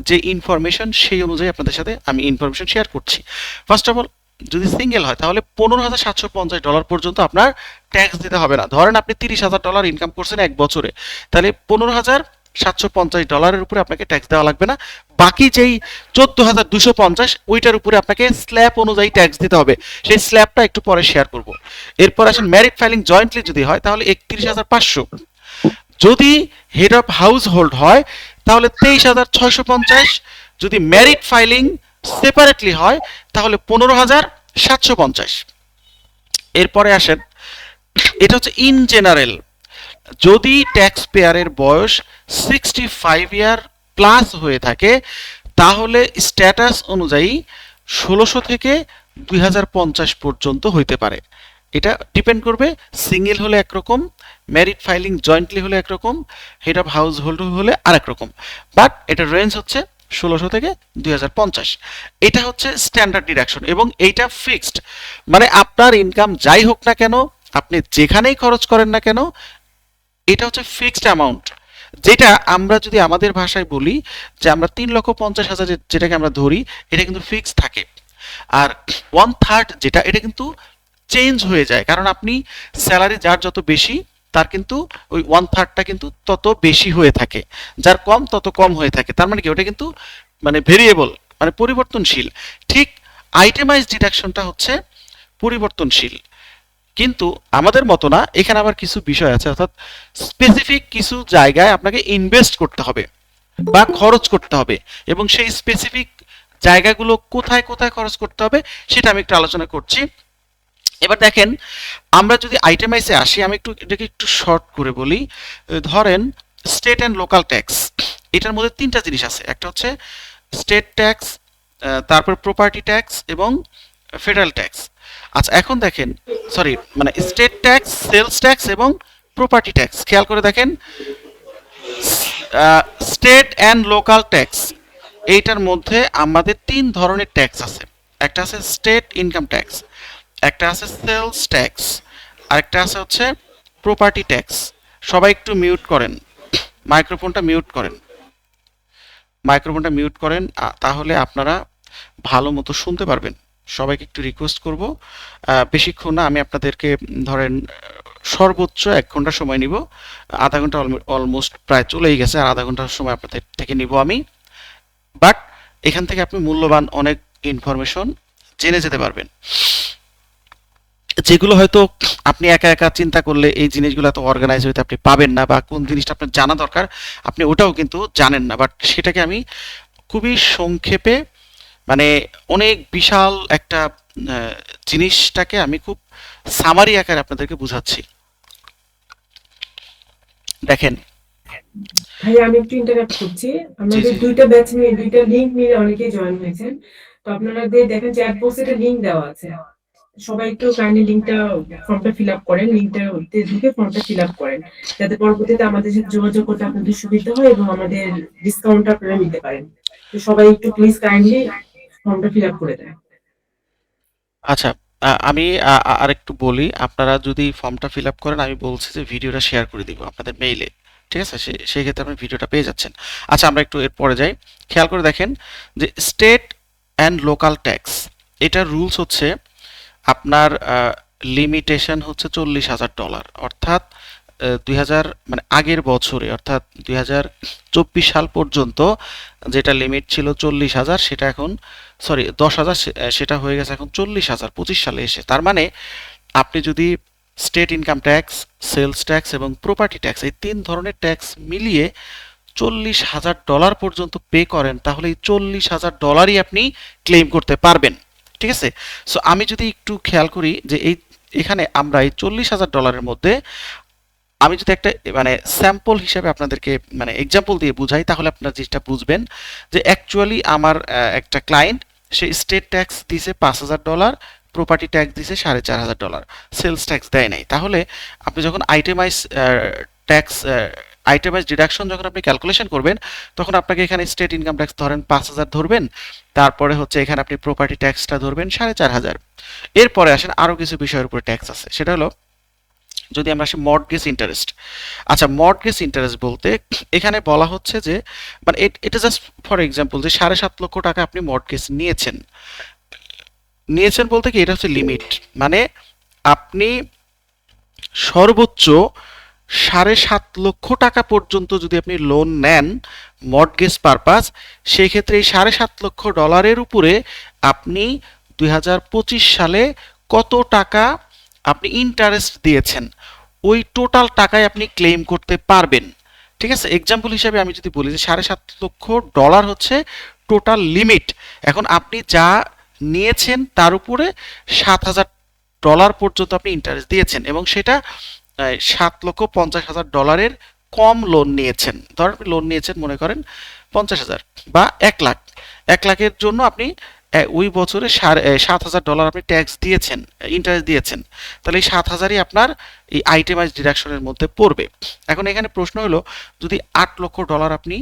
Speaker 1: যে ইনফরমেশন সেই অনুযায়ী আপনাদের সাথে আমি ইনফরমেশন শেয়ার করছি। ফার্স্ট অফ অল যদি সিঙ্গেল হয় তাহলে $15,750 পর্যন্ত আপনার ট্যাক্স দিতে হবে না। ধরেন আপনি $30,000 ইনকাম করছেন এক বছরে, তাহলে $15,750 উপরে আপনাকে ট্যাক্স দেওয়া লাগবে না। বাকি যেই 14,250 ওইটার উপরে আপনাকে স্ল্যাব অনুযায়ী ট্যাক্স দিতে হবে। সেই স্ল্যাবটা একটু পরে শেয়ার করব। এরপর আসেন ম্যারিড ফাইলিং জয়েন্টলি যদি হয় তাহলে 31,500। যদি হেড অফ হাউস হোল্ড হয় তাহলে 23,650। যদি ম্যারিড ফাইলিং সেপারেটলি হয় তাহলে 15,750। এরপরে আসেন এটা হচ্ছে ইন জেনারেল, যদি ট্যাক্স পেয়ারের বয়স 65 ইয়ার প্লাস হয়ে থাকে তাহলে স্ট্যাটাস অনুযায়ী 1600 থেকে 2050 পর্যন্ত হইতে পারে। এটা ডিপেন্ড করবে, সিঙ্গেল হলে একরকম, ম্যারিড ফাইলিং জয়েন্টলি হলে একরকম, হেড অফ হাউস হোল্ড হলে আরেক রকম, বাট এটা রেঞ্জ হচ্ছে 1600 থেকে 2050। এটা হচ্ছে স্ট্যান্ডার্ড ডিডাকশন এবং এইটা ফিক্সড, মানে আপনার ইনকাম যাই হোক না কেন, আপনি যেখানেই খরচ করেন না কেন, এটা হচ্ছে ফিক্সড অ্যামাউন্ট। যেটা আমরা যদি আমাদের ভাষায় বলি যে আমরা 3,50,000 যেটাকে আমরা ধরি, এটা কিন্তু ফিক্সড থাকে। আর 1/3 যেটা, এটা কিন্তু চেঞ্জ হয়ে যায়, কারণ আপনি স্যালারি যার যত বেশি তার কিন্তু ওই 1/3টা কিন্তু তত বেশি হয়ে থাকে, যার কম তত কম হয়ে থাকে। তার মানে কি ওটা কিন্তু মানে ভেরিয়েবল, মানে পরিবর্তনশীল। ঠিক আইটেমাইজ ডিডাকশনটা হচ্ছে পরিবর্তনশীল, কিন্তু আমাদের মতো না। এখানে আবার কিছু বিষয় আছে, অর্থাৎ স্পেসিফিক কিছু জায়গায় আপনাকে ইনভেস্ট করতে হবে বা খরচ করতে হবে, এবং সেই স্পেসিফিক জায়গাগুলো কোথায় কোথায় খরচ করতে হবে সেটা আমি একটু আলোচনা করছি। এবার দেখেন আমরা যদি আইটেমাইজে আসি, আমি একটু এটাকে একটু শর্ট করে বলি। ধরেন স্টেট অ্যান্ড লোকাল ট্যাক্স, এটার মধ্যে তিনটা জিনিস আছে, একটা হচ্ছে স্টেট ট্যাক্স, তারপর প্রপার্টি ট্যাক্স এবং ফেডারেল ট্যাক্স। আচ্ছা এখন দেখেন, সরি মানে স্টেট ট্যাক্স, সেলস ট্যাক্স এবং প্রপার্টি ট্যাক্স। খেয়াল করে দেখেন স্টেট অ্যান্ড লোকাল ট্যাক্স, এইটার মধ্যে আমাদের তিন ধরনের ট্যাক্স আছে। একটা আছে স্টেট ইনকাম ট্যাক্স, একটা আছে সেলস ট্যাক্স, আরেকটা আছে হচ্ছে প্রপার্টি ট্যাক্স। সবাই একটু মিউট করেন, মাইক্রোফোনটা মিউট করেন, মাইক্রোফোনটা মিউট করেন, তাহলে আপনারা ভালো মতো শুনতে পারবেন। সবাইকে একটু রিকোয়েস্ট করব, বেশিক্ষণ না, আমি আপনাদেরকে ধরেন সর্বোচ্চ 1 ঘন্টা সময় নিব। আধা ঘন্টা অলমোস্ট প্রায় চলেই গেছে, আর আধা ঘন্টার সময় আপনাদের থেকে নিব আমি। বাট এখান থেকে আপনি মূল্যবান অনেক ইনফরমেশন জেনে যেতে পারবেন, যেগুলো হয়তো আপনি একা একা চিন্তা করলে এই জিনিসগুলো এত অর্গানাইজ হইতে আপনি পাবেন না, বা কোন জিনিসটা আপনার জানা দরকার আপনি ওটাও কিন্তু জানেন না। বাট সেটাকে আমি খুবই সংক্ষেপে, মানে অনেক বিশাল একটা জিনিসটাকে আমি খুব সামারি আকারে আপনাদেরকে বুঝাচ্ছি। দেখেন
Speaker 4: ভাইয়া আমি একটু ইন্টারাপ্ট করছি। আমাদের দুইটা ব্যাচ নিয়ে দুইটা লিংক নিয়ে অনেকেই জয়েন হয়েছেন, তো আপনারা দেখেন চ্যাট বক্সে একটা লিংক দেওয়া আছে। সবাই একটু কাইন্ডলি ফর্মটা ফিল আপ করেন, লিঙ্কটাতে ঢুকে ফর্মটা ফিল আপ করেন, যাতে পরবর্তীতে আমাদের সাথে যোগাযোগ করতে আপনাদের সুবিধা হয় এবং আমাদের ডিসকাউন্টটা আপনারা নিতে পারেন। তো সবাই একটু প্লিজ কাইন্ডলি ফর্মটা ফিল আপ করে দেন।
Speaker 1: আচ্ছা, আমি আরেকটু বলি, আপনারা যদি ফর্মটা ফিল আপ করেন, আমি বলছি যে ভিডিওটা শেয়ার করে দিব আপনাদের মেইলে, ঠিক আছে? সেই ক্ষেত্রে আপনি ভিডিওটা পেয়ে যাচ্ছেন। আচ্ছা, আমরা একটু এরপরে যাই। খেয়াল করে দেখেন যে স্টেট অ্যান্ড লোকাল ট্যাক্স, এটার রুলস হচ্ছে আপনার লিমিটেশন হচ্ছে $40,000, অর্থাৎ 2000 মানে আগের বছরে, অর্থাৎ 2024 সাল পর্যন্ত যেটা লিমিট ছিল 40,000, সেটা এখন, সরি 10,000, সেটা হয়ে গেছে এখন 40,000 25 সালে এসে। তার মানে আপনি যদি state income tax, sales tax এবং প্রপার্টি ট্যাক্স, এই 3 ধরনের ট্যাক্স মিলিয়ে $40,000 পর্যন্ত পে করেন, তাহলে এই $40,000ই আপনি ক্লেম করতে পারবেন, ঠিক আছে? সো আমি যদি একটু খেয়াল করি যে এখানে আমরা এই $40,000 মধ্যে আমি যদি একটা মানে স্যাম্পল হিসেবে আপনাদেরকে মানে এক্সাম্পল দিয়ে বুঝাই, তাহলে আপনারা যেটা বুঝবেন যে অ্যাকচুয়ালি আমার একটা ক্লায়েন্ট, সে স্টেট ট্যাক্স দিছে $5,000, প্রপার্টি ট্যাক্স দিছে $4,500, সেলস ট্যাক্স দেয় নাই। তাহলে আপনি যখন ট্যাক্স আইটেমাইজ ডিডাকশন যখন আপনি ক্যালকুলেশন করবেন, তখন আপনাকে এখানে স্টেট ইনকাম ট্যাক্স ধরেন 5,000 ধরবেন, তারপরে হচ্ছে এখানে আপনি প্রপার্টি ট্যাক্সটা ধরবেন 4,500। এরপরে আসেন আরও কিছু বিষয়ের উপরে ট্যাক্স আছে, সেটা হলো যদি আমরা আসি মর্টগেজ ইন্টারেস্ট। আচ্ছা, মর্টগেজ ইন্টারেস্ট বলতে এখানে বলা হচ্ছে যে মানে এটা জাস্ট ফর এক্সাম্পল যে 7.5 লক্ষ টাকা আপনি মর্টগেজ নিয়েছেন। নিয়েছেন বলতে কি, এটা হচ্ছে লিমিট, মানে আপনি সর্বোচ্চ 7.5 লক্ষ টাকা পর্যন্ত যদি আপনি লোন নেন মর্টগেজ পারপাস, সেই ক্ষেত্রে এই $7.5 লক্ষ উপরে আপনি 2025 সালে কত টাকা আপনি ইন্টারেস্ট দিয়েছেন, ওই টোটাল টাকায় আপনি ক্লেম করতে পারবেন, ঠিক আছে? এক্সাম্পল হিসাবে আমি যদি বলি যে $7.5 লক্ষ হচ্ছে টোটাল লিমিট। এখন আপনি যা নিয়েছেন তার উপরে $7,000 পর্যন্ত আপনি ইন্টারেস্ট দিয়েছেন, এবং সেটা $7,50,000 কম লোন নিয়েছেন। ধরেন আপনি লোন নিয়েছেন মনে করেন 50,000 বা 1 লাখ। 1 লাখের জন্য আপনি ওই বছরে $7,000 আপনি ট্যাক্স দিয়েছেন, ইন্টারেস্ট দিয়েছেন, তাহলে এই 7,000ই আপনার এই আইটেমাইজ ডিডাকশনের মধ্যে পড়বে। এখন এখানে প্রশ্ন হলো, যদি $8 লক্ষ আপনি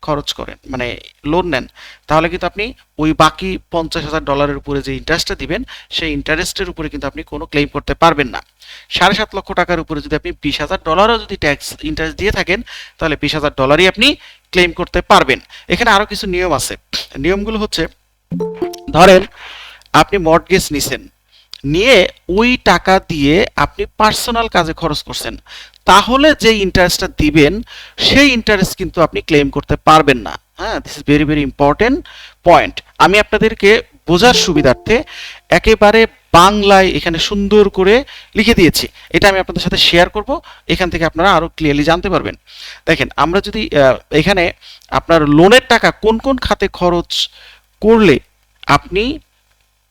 Speaker 1: খরচ করেন মানে লোন নেন, তাহলে কিন্তু আপনি ওই বাকি $50,000 উপরে যে ইন্টারেস্টটা দিবেন, সেই ইন্টারেস্টের উপরে কিন্তু আপনি কোনো ক্লেম করতে পারবেন না। 7.5 লক্ষ টাকার উপরে যদি আপনি $20,000 যদি ট্যাক্স ইন্টারেস্ট দিয়ে থাকেন, তাহলে $20,000ই আপনি ক্লেম করতে পারবেন। এখানে আরো কিছু নিয়ম আছে। নিয়মগুলো হচ্ছে, ধরেন আপনি মর্টগেজ নিছেন, নিয়ে ওই টাকা দিয়ে আপনি পার্সোনাল কাজে খরচ করছেন, তাহলে যে ইন্টারেস্টটা দিবেন সেই ইন্টারেস্ট কিন্তু আপনি ক্লেম করতে পারবেন না। হ্যাঁ, this is very very important point. আমি আপনাদেরকে বোঝার সুবিধার্থে একেবারে বাংলায় এখানে সুন্দর করে লিখে দিয়েছি, এটা আমি আপনাদের সাথে শেয়ার করব, এখান থেকে আপনারা আরো ক্লিয়ারলি জানতে পারবেন। দেখেন, আমরা যদি এখানে আপনার লোনের টাকা কোন কোন খাতে খরচ করলে আপনি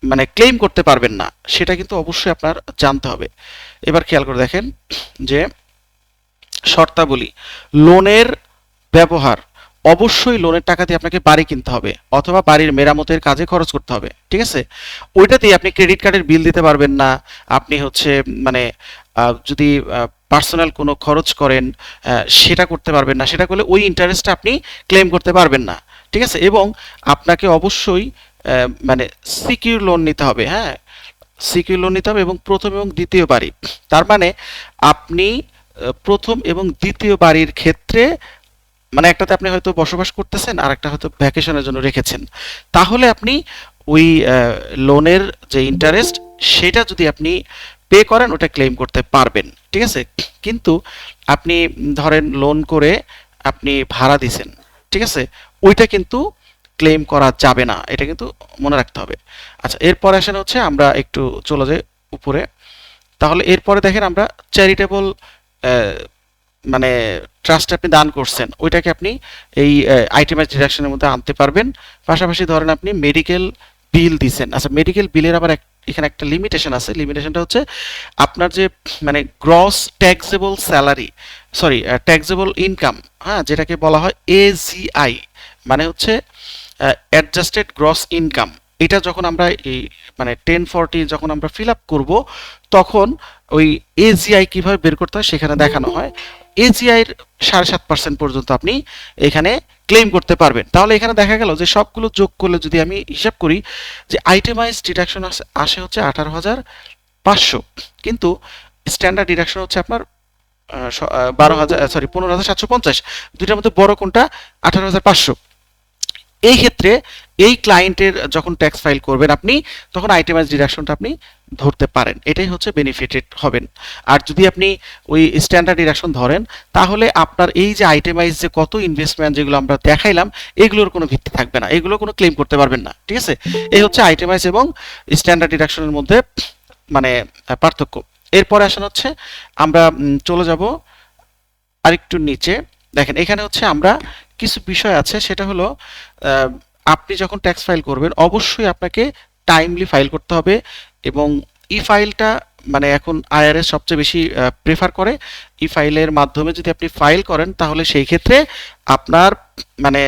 Speaker 1: মানে ক্লেম করতে পারবেন না, সেটা কিন্তু অবশ্যই আপনার জানতে হবে। এবার খেয়াল করে দেখেন যে শর্তাবলী, লোনের ব্যবহার, অবশ্যই লোনের টাকা দিয়ে আপনাকে বাড়ি কিনতে হবে অথবা বাড়ির মেরামতের কাজে খরচ করতে হবে, ঠিক আছে? ওইটা দিয়ে আপনি ক্রেডিট কার্ডের বিল দিতে পারবেন না। আপনি হচ্ছে মানে যদি পার্সোনাল কোনো খরচ করেন সেটা করতে পারবেন না, সেটা করলে ওই ইন্টারেস্টটা আপনি ক্লেম করতে পারবেন না, ঠিক আছে? এবং আপনাকে অবশ্যই মানে সিকিউর লোন নিতে হবে। হ্যাঁ, সিকিউর লোন নিতে হবে, এবং প্রথম এবং দ্বিতীয় বাড়ি, তার মানে আপনি প্রথম এবং দ্বিতীয় বাড়ির ক্ষেত্রে মানে একটাতে আপনি হয়তো বসবাস করতেছেন আর একটা হয়তো ভ্যাকেশনের জন্য রেখেছেন, তাহলে আপনি ওই লোনের যে ইন্টারেস্ট সেটা যদি আপনি পে করেন ওটা ক্লেম করতে পারবেন, ঠিক আছে? কিন্তু আপনি ধরেন লোন করে আপনি ভাড়া দিছেন, ঠিক আছে, ওইটা কিন্তু ক্লেম করা যাবে না, এটা কিন্তু মনে রাখতে হবে। আচ্ছা, এরপরে আসেন হচ্ছে আমরা একটু চলে যাই উপরে। তাহলে এরপরে দেখেন আমরা চ্যারিটেবল মানে ট্রাস্টে আপনি দান করছেন, ওইটাকে আপনি এই আইটেমাইজ ডিডাকশনের মধ্যে আনতে পারবেন। পাশাপাশি ধরেন আপনি মেডিকেল বিল দিছেন। আচ্ছা, মেডিকেল বিলের আবার এখানে একটা লিমিটেশন আছে। লিমিটেশনটা হচ্ছে আপনার যে মানে gross taxable salary, sorry taxable income, হ্যাঁ, যেটাকে বলা হয় এজিআই, মানে হচ্ছে অ্যাডজাস্টেড গ্রস ইনকাম, এটা যখন আমরা এই মানে 1040 যখন আমরা ফিল আপ করবো, তখন ওই এজিআই কিভাবে বের করতে হয় সেখানে দেখানো হয়। এজিআই এর 7.5% পর্যন্ত আপনি এখানে ক্লেম করতে পারবেন। তাহলে এখানে দেখা গেল যে সবগুলো যোগ করলে যদি আমি হিসাব করি যে আইটেমাইজ ডিডাকশন আসে হচ্ছে 18,500, কিন্তু স্ট্যান্ডার্ড ডিডাকশন হচ্ছে আপনার 15,750। দুইটার মধ্যে বড় কোনটা? 18,500। এই ক্ষেত্রে এই ক্লায়েন্টের যখন ট্যাক্স ফাইল করবেন আপনি, তখন আইটেমাইজ ডিডাকশনটা আপনি ধরতে পারেন, এটাই হচ্ছে বেনিফিটেড হবেন। আর যদি আপনি ওই স্ট্যান্ডার্ড ডিডাকশন ধরেন, তাহলে আপনার এই যে আইটেমাইজ যে কত ইনভেস্টমেন্ট যেগুলো আমরা দেখাইলাম, এগুলোর কোনো ভিত্তি থাকবে না, এগুলো কোনো ক্লেম করতে পারবেন না। ঠিক আছে, এই হচ্ছে আইটেমাইজ এবং স্ট্যান্ডার্ড ডিডাকশনের মধ্যে মানে পার্থক্য। এরপরে আসেন হচ্ছে আমরা চলে যাব আরেকটু নিচে। দেখেন এখানে হচ্ছে আমরা কিছু বিষয় আছে, সেটা হলো আপনি যখন ট্যাক্স ফাইল করবেন অবশ্যই আপনাকে টাইমলি ফাইল করতে হবে, এবং ই ফাইলটা মানে এখন আইআরএস সবচেয়ে বেশি প্রেফার করে। ই ফাইলের মাধ্যমে যদি আপনি ফাইল করেন তাহলে সেই ক্ষেত্রে আপনার মানে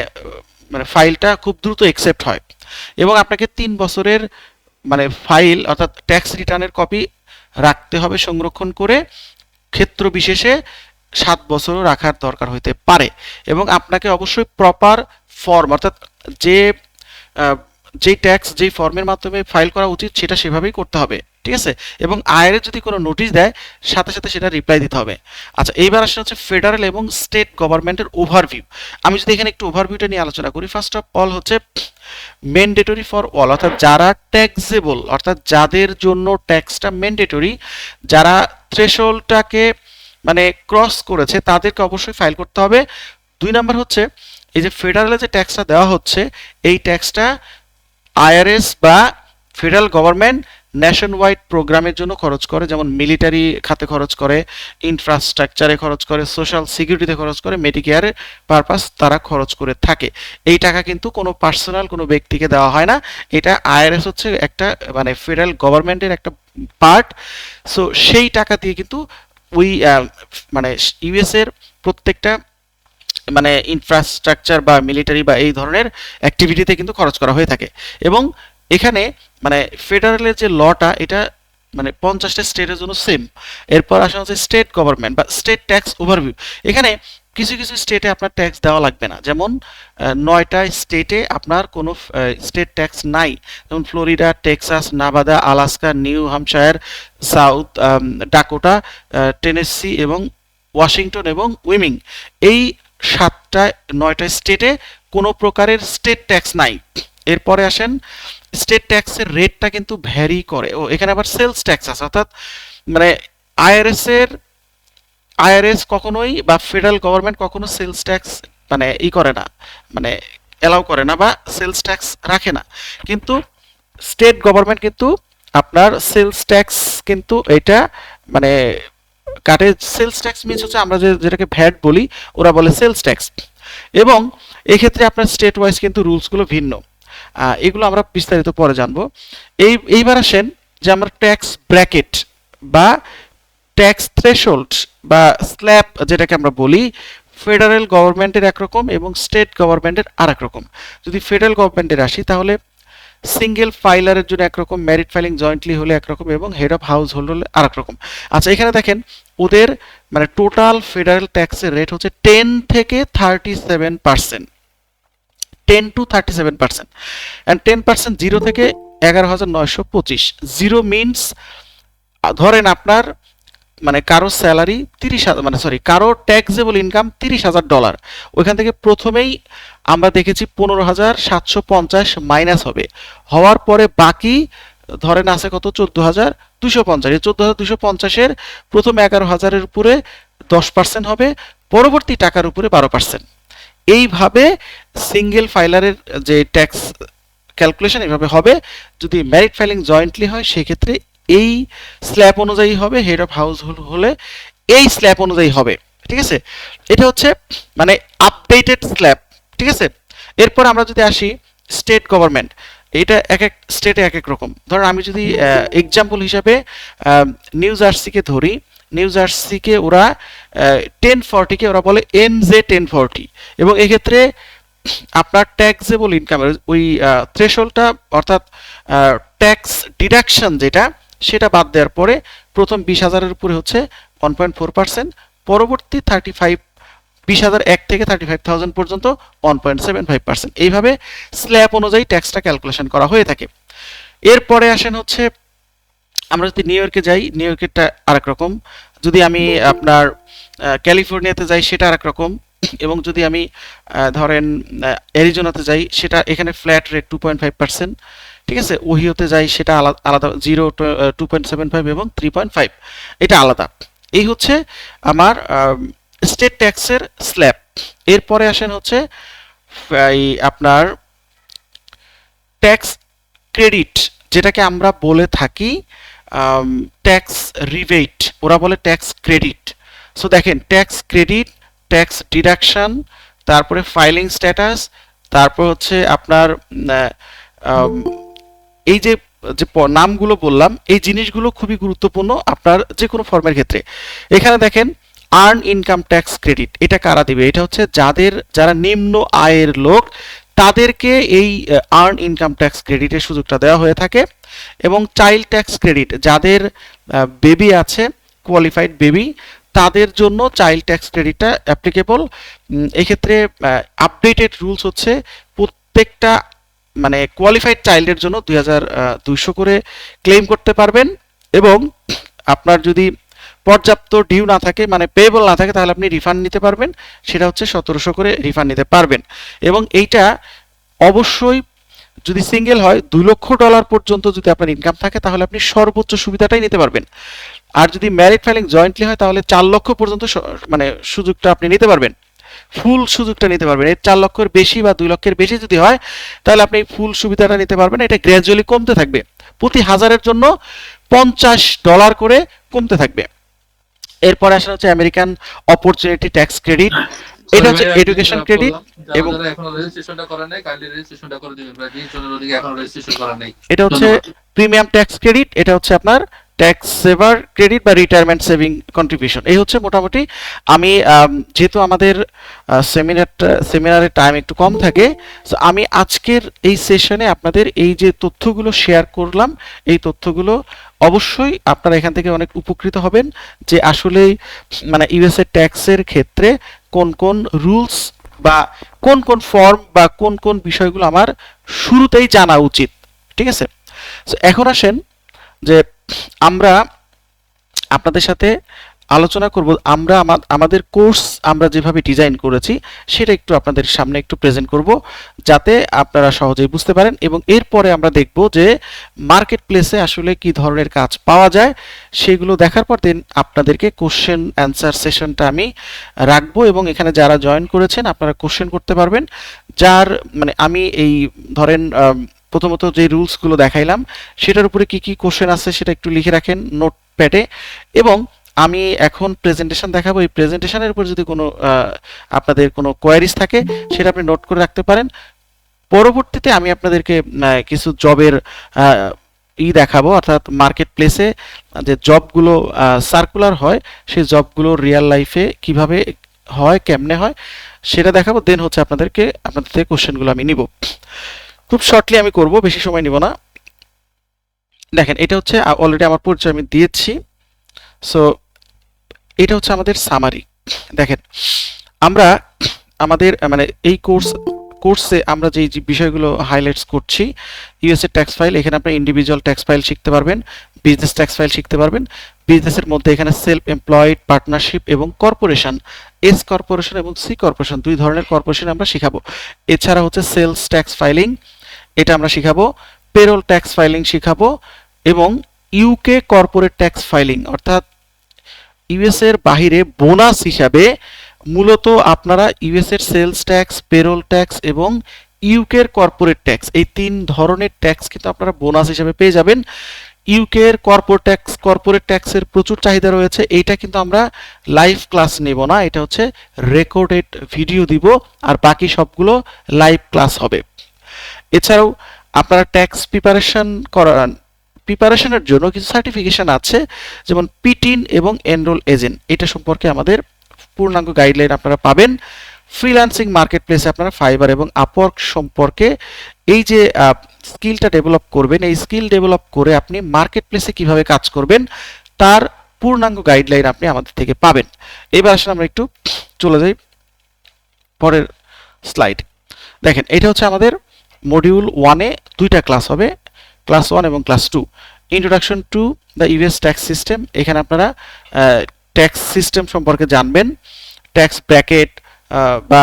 Speaker 1: মানে ফাইলটা খুব দ্রুত অ্যাকসেপ্ট হয়, এবং আপনাকে 3 বছরের মানে ফাইল অর্থাৎ ট্যাক্স রিটার্নের কপি রাখতে হবে সংরক্ষণ করে, ক্ষেত্র বিশেষে 7 বছরও রাখার দরকার হইতে পারে। এবং আপনাকে অবশ্যই প্রপার ফর্ম অর্থাৎ যে যেই ট্যাক্স যেই ফর্মের মাধ্যমে ফাইল করা উচিত সেটা সেভাবেই করতে হবে। ঠিক আছে, এবং আইআরএস যদি কোনো নোটিশ দেয় সাথে সাথে সেটা রিপ্লাই দিতে হবে। আচ্ছা, এইবার আসলে হচ্ছে ফেডারেল এবং স্টেট গভর্নমেন্টের ওভারভিউ। আমি যদি এখানে একটু ওভারভিউটা নিয়ে আলোচনা করি, ফার্স্ট অফ অল হচ্ছে ম্যান্ডেটরি ফর অল, অর্থাৎ যারা ট্যাক্সেবল, অর্থাৎ যাদের জন্য ট্যাক্সটা ম্যান্ডেটরি, যারা থ্রেশহোল্ডটাকে মানে ক্রস করেছে তাদেরকে অবশ্যই ফাইল করতে হবে। 2 নাম্বার হচ্ছে এই যে ফেডারেলে যে ট্যাক্সটা দেওয়া হচ্ছে, এই ট্যাক্সটা আইআরএস বা ফেডারেল গভর্নমেন্ট ন্যাশন ওয়াইড প্রোগ্রামের জন্য খরচ করে, যেমন মিলিটারি খাতে খরচ করে, ইনফ্রাস্ট্রাকচারে খরচ করে, সোশ্যাল সিকিউরিটিতে খরচ করে, মেডিকেয়ারের পারপাস তারা খরচ করে থাকে। এই টাকা কিন্তু কোনো পার্সোনাল কোনো ব্যক্তিকে দেওয়া হয় না, এটা আইআরএস হচ্ছে একটা মানে ফেডারেল গভর্নমেন্টের একটা পার্ট। সো সেই টাকা দিয়ে কিন্তু ওই মানে ইউএস এর প্রত্যেকটা মানে ইনফ্রাস্ট্রাকচার বা মিলিটারি বা এই ধরনের অ্যাক্টিভিটিতে কিন্তু খরচ করা হয়ে থাকে। এবং এখানে মানে ফেডারেলের যে লটা এটা মানে 50টা স্টেটের জন্য সেম। এরপর আসা হচ্ছে স্টেট গভর্নমেন্ট বা স্টেট ট্যাক্স ওভারভিউ। এখানে কিছু কিছু স্টেটে আপনার ট্যাক্স দেওয়া লাগবে না, যেমন 9টা স্টেটে আপনার কোনো স্টেট ট্যাক্স নাই, যেমন Florida, Texas, Nevada, Alaska, New Hampshire, South Dakota, Tennessee এবং ওয়াশিংটন এবং উইমিং। এই 9টা স্টেটে কোনো প্রকারের স্টেট ট্যাক্স নাই। এরপরে আসেন স্টেট ট্যাক্সের রেটটা কিন্তু ভ্যারি করে। ও এখানে আবার সেলস ট্যাক্স আছে, অর্থাৎ মানে আইআরএস কখনোই বা ফেডারেল গভর্নমেন্ট কখনো সেলস ট্যাক্স মানে করে না, মানে অ্যালাউ করে না বা সেলস ট্যাক্স রাখে না। কিন্তু স্টেট গভর্নমেন্ট কিন্তু আপনার সেলস ট্যাক্স কিন্তু এটা মানে কাটে। সেলস ট্যাক্স মিনস হচ্ছে আমরা যেটাকে ভ্যাট বলি, ওরা বলে সেলস ট্যাক্স। এবং এক্ষেত্রে আপনার স্টেট ওয়াইজ কিন্তু রুলসগুলো ভিন্ন, এগুলো আমরা বিস্তারিত পরে জানবো। এইবার আসেন যে আমরা ট্যাক্স ব্র্যাকেট বা ট্যাক্স থ্রেশহোল্ড বা স্ল্যাব যেটাকে আমরা বলি, ফেডারেল গভর্নমেন্টের একরকম এবং স্টেট গভর্নমেন্টের আর এক রকম। যদি ফেডারেল গভর্নমেন্টের আসি তাহলে সিঙ্গেল ফাইলারের জন্য একরকম, ম্যারিড ফাইলিং জয়েন্টলি হলে একরকম এবং হেড অফ হাউস হোল্ড হলে আর এক রকম। আচ্ছা, এখানে দেখেন ওদের মানে টোটাল ফেডারেল ট্যাক্সের রেট হচ্ছে 10 থেকে 37%, 10 to 37%, অ্যান্ড 10% 0 থেকে 11,925। 0 মিনস ধরেন আপনার মানে কারো স্যালারি 30,000 মানে সরি কারো ট্যাক্সেবল ইনকাম $30,000, ওইখান থেকে প্রথমেই আমরা দেখেছি 15,750 মাইনাস হবে, হওয়ার পরে বাকি ধরেন আছে কত 14,250। এই 14,250-এর প্রথম 11,000-এর উপরে 10% হবে, পরবর্তী টাকার উপরে 12%। এইভাবে সিঙ্গেল ফাইলারের যে ট্যাক্স ক্যালকুলেশন এভাবে হবে। যদি ম্যারিড ফাইলিং জয়েন্টলি হয় সেক্ষেত্রে এই স্ল্যাব অনুযায়ী হবে, হেড অফ হাউস হোল্ড হলে এই স্ল্যাব অনুযায়ী হবে। ঠিক আছে, এটা হচ্ছে মানে আপডেটেড স্ল্যাব। ঠিক আছে, এরপর আমরা যদি আসি স্টেট গভর্নমেন্ট, এটা এক এক স্টেটে এক এক রকম। ধরেন আমি যদি এক্সাম্পল হিসাবে নিউ জার্সিকে ধরি, নিউ জার্সিকে ওরা 1040-কে ওরা বলে NJ 1040, এবং এক্ষেত্রে আপনার ট্যাক্সেবল ইনকামের ওই থ্রেশহোল্ডটা অর্থাৎ ট্যাক্স ডিডাকশন যেটা সেটা বাদ দেওয়ার পরে প্রথম 20,000-এর উপরে হচ্ছে 1.4%, পরবর্তী 20,000 এক থেকে 35,000 পর্যন্ত 1.75%। এইভাবে স্ল্যাব অনুযায়ী ট্যাক্সটা ক্যালকুলেশন করা হয়ে থাকে। এরপরে আসেন হচ্ছে আমরা যদি নিউ ইয়র্কে যাই, নিউ ইয়র্কেরটা আরেক রকম, যদি আমি আপনার ক্যালিফোর্নিয়াতে যাই সেটা আরেক রকম, এবং যদি আমি ধরেন অ্যারিজোনাতে যাই সেটা এখানে ফ্ল্যাট রেট 2.5%, ঠিক আছে। ওহিওতে যাই সেটা আলাদা 2.75 এবং 3.5, এটা আলাদা। এই হচ্ছে আমার স্টেট ট্যাক্সের স্ল্যাব। এরপরে আসেন হচ্ছে এই আপনার ট্যাক্স ক্রেডিট, যেটাকে আমরা বলে থাকি ট্যাক্স রিবেট, ওরা বলে ট্যাক্স ক্রেডিট। সো দেখেন ট্যাক্স ক্রেডিট, ট্যাক্স ডিডাকশন, তারপরে ফাইলিং স্ট্যাটাস, তারপর হচ্ছে আপনার এই যে যে নামগুলো বললাম এই জিনিসগুলো খুবই গুরুত্বপূর্ণ আপনার যে কোনো ফর্মের ক্ষেত্রে। এখানে দেখেন আর্ন ইনকাম ট্যাক্স ক্রেডিট, এটা কারা দিবে? এটা হচ্ছে যারা নিম্ন আয়ের লোক তাদেরকে এই আর্ন ইনকাম ট্যাক্স ক্রেডিটের সুযোগটা দেওয়া হয়ে থাকে। এবং চাইল্ড ট্যাক্স ক্রেডিট, যাদের বেবি আছে, কোয়ালিফাইড বেবি, তাদের জন্য চাইল্ড ট্যাক্স ক্রেডিটটা অ্যাপ্লিকেবল। এক্ষেত্রে আপডেটেড রুলস হচ্ছে প্রত্যেকটা মানে কোয়ালিফাইড চাইল্ডের জন্য 2,200 করে ক্লেম করতে পারবেন, এবং আপনার যদি পর্যাপ্ত ডিউ না থাকে মানে পেয়েবল না থাকে তাহলে আপনি রিফান্ড নিতে পারবেন, সেটা হচ্ছে 1,700 করে রিফান্ড নিতে পারবেন। এবং এইটা অবশ্যই যদি সিঙ্গেল হয় $2 লক্ষ পর্যন্ত যদি আপনার ইনকাম থাকে তাহলে আপনি সর্বোচ্চ সুবিধাটাই নিতে পারবেন। আর যদি ম্যারিড ফাইলিং জয়েন্টলি হয় তাহলে 4 লক্ষ পর্যন্ত মানে সুযোগটা আপনি নিতে পারবেন, ফুল সুযোগটা নিতে পারবেন। এর 4 লক্ষের বেশি বা 2 লক্ষের বেশি যদি হয় তাহলে আপনি ফুল সুবিধাটা নিতে পারবেন। এটা গ্র্যাজুয়ালি কমতে থাকবে, প্রতি 1000-এর জন্য $50 করে কমতে থাকবে। এরপরে আসা হচ্ছে আমেরিকান অপরচুনিটি ট্যাক্স ক্রেডিট, এটা হচ্ছে এডুকেশন ক্রেডিট। এবং
Speaker 2: এখনো রেজিস্ট্রেশনটা করেন নাই, কাইন্ডলি রেজিস্ট্রেশনটা করে দিবেন, প্রায় 20 জনের ওদিকে এখনো রেজিস্ট্রেশন করেন নাই।
Speaker 1: এটা হচ্ছে প্রিমিয়াম ট্যাক্স ক্রেডিট, এটা হচ্ছে আপনার ট্যাক্স সেভার ক্রেডিট বা রিটায়ারমেন্ট সেভিং কন্ট্রিবিউশন। এই হচ্ছে মোটামুটি আমি যেহেতু আমাদের সেমিনারের টাইম একটু কম থাকে, সো আমি আজকের এই সেশনে আপনাদের এই যে তথ্যগুলো শেয়ার করলাম এই তথ্যগুলো অবশ্যই আপনারা এখান থেকে অনেক উপকৃত হবেন যে আসলে মানে ইউএসএ ট্যাক্সের ক্ষেত্রে কোন কোন রুলস বা কোন কোন ফর্ম বা কোন কোন বিষয়গুলো আমার শুরুতেই জানা উচিত, ঠিক আছে। সো এখন আসেন যে আমরা আপনাদের সাথে আলোচনা করব আমরা আমাদের কোর্স আমরা যেভাবে ডিজাইন করেছি সেটা একটু আপনাদের সামনে একটু প্রেজেন্ট করব যাতে আপনারা সহজেই বুঝতে পারেন। এবং এরপরে আমরা দেখব যে মার্কেট প্লেসে আসলে কি ধরনের কাজ পাওয়া যায় সেগুলো দেখার পর দেন আপনাদেরকে কোশ্চেন অ্যান্সার সেশনটা আমি রাখবো, এবং এখানে যারা জয়েন করেছেন আপনারা কোশ্চেন করতে পারবেন। যার মানে আমি এই ধরেন প্রথমত যে রুলসগুলো দেখাইলাম সেটার উপরে কি কি কোশ্চেন আছে সেটা একটু লিখে রাখেন নোটপ্যাডে, এবং আমি এখন প্রেজেন্টেশন দেখাবো। এই প্রেজেন্টেশনের উপর যদি কোনো আপনাদের কোনো কোয়ারিজ থাকে সেটা আপনি নোট করে রাখতে পারেন। পরবর্তীতে আমি আপনাদেরকে কিছু জবের দেখাবো, অর্থাৎ মার্কেট প্লেসে যে জবগুলো সার্কুলার হয় সেই জবগুলো রিয়েল লাইফে কিভাবে হয়, কেমনে হয় সেটা দেখাবো। দেন হচ্ছে আপনাদের থেকে কোশ্চেনগুলো আমি নিব। খুব শর্টলি আমি করব, বেশি সময় নিব না। দেখেন এটা হচ্ছে অলরেডি আমার পরিচয় আমি দিয়েছি। সো এটা হচ্ছে আমাদের সামারি। দেখেন আমরা আমাদের মানে এই কোর্সে আমরা যে বিষয়গুলো হাইলাইটস করছি, ইউএসএ ট্যাক্স ফাইল, এখানে আপনি ইন্ডিভিজুয়াল ট্যাক্স ফাইল শিখতে পারবেন, বিজনেস ট্যাক্স ফাইল শিখতে পারবেন। বিজনেসের মধ্যে এখানে সেলফ এমপ্লয়েড, পার্টনারশিপ এবং কর্পোরেশন, এস কর্পোরেশন এবং সি কর্পোরেশন, দুই ধরনের কর্পোরেশন আমরা শিখাবো। এছাড়া হচ্ছে সেলস ট্যাক্স ফাইলিং, এটা আমরা শিখাবো। পেরোল ট্যাক্স ফাইলিং শিখাবো, এবং ইউকে কর্পোরেট ট্যাক্স ফাইলিং, অর্থাৎ ইউএস এর বাহিরে বোনাস হিসাবে মূলত আপনারা ইউএস এর সেলস ট্যাক্স, পেরোল ট্যাক্স এবং ইউকের কর্পোরেট ট্যাক্স, এই 3 ধরনের ট্যাক্স কিন্তু আপনারা বোনাস হিসাবে পেয়ে যাবেন। ইউকের কর্পোরেট ট্যাক্সের প্রচুর চাহিদা রয়েছে। এইটা কিন্তু আমরা লাইভ ক্লাস নেব না, এটা হচ্ছে রেকর্ডেড ভিডিও দিব, আর বাকি সবগুলো লাইভ ক্লাস হবে। এছাড়াও আপনারা ট্যাক্স প্রিপারেশনের জন্য কিছু সার্টিফিকেশন আছে, যেমন পিটিন এবং এনরোল এজেন্ট, এটা সম্পর্কে আমাদের পূর্ণাঙ্গ গাইডলাইন আপনারা পাবেন। ফ্রিল্যান্সিং মার্কেটপ্লেসে আপনারা ফাইবার এবং আপওয়ার্ক সম্পর্কে এই যে স্কিলটা ডেভেলপ করবেন, এই স্কিল ডেভেলপ করে আপনি মার্কেটপ্লেসে কিভাবে কাজ করবেন তার পূর্ণাঙ্গ গাইডলাইন আপনি আমাদের থেকে পাবেন। এবার আসলে আমরা একটু চলে যাই পরের স্লাইড। দেখেন, এটা হচ্ছে আমাদের মডিউল 1-এ 2টা ক্লাস হবে, ক্লাস 1 এবং class 2। Introduction to the US tax system, এখানে আপনারা ট্যাক্স সিস্টেম সম্পর্কে জানবেন, ট্যাক্স ব্র্যাকেট বা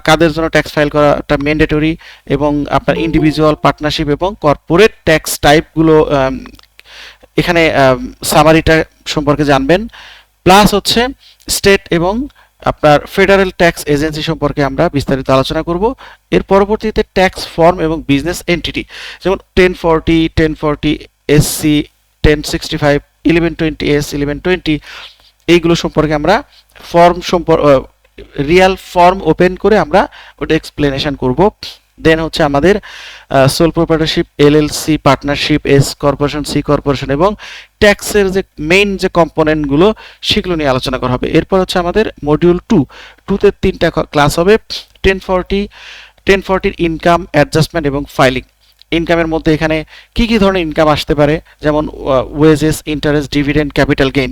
Speaker 1: কাদের জন্য ট্যাক্স ফাইল করাটা ম্যান্ডেটরি, এবং আপনার ইন্ডিভিজুয়াল, পার্টনারশিপ এবং কর্পোরেট ট্যাক্স টাইপগুলো এখানে সামারিটা সম্পর্কে জানবেন। প্লাস হচ্ছে স্টেট এবং আপনার ফেডারেল ট্যাক্স এজেন্সি সম্পর্কে আমরা বিস্তারিত আলোচনা করব। এর পরবর্তীতে ট্যাক্স ফর্ম এবং বিজনেস এন্টিটি, যেমন 1040, 1040 এসসি, 1065, 1120 এস, 1120, এইগুলো সম্পর্কে আমরা ফর্ম রিয়াল ফর্ম ওপেন করে আমরা ওটা এক্সপ্লেনেশন করব। দেন হচ্ছে আমাদের sole proprietorship, LLC, partnership, S corporation, C corporation এবং ট্যাক্সের যে মেইন যে কম্পোনেন্টগুলো সেগুলো নিয়ে আলোচনা করা হবে। এরপর হচ্ছে আমাদের মডিউল 2-তে 3টা ক্লাস হবে। 1040 ইনকাম, অ্যাডজাস্টমেন্ট এবং ফাইলিং। ইনকামের মধ্যে এখানে কি কি ধরনের ইনকাম আসতে পারে, যেমন wages, interest, dividend, capital gain,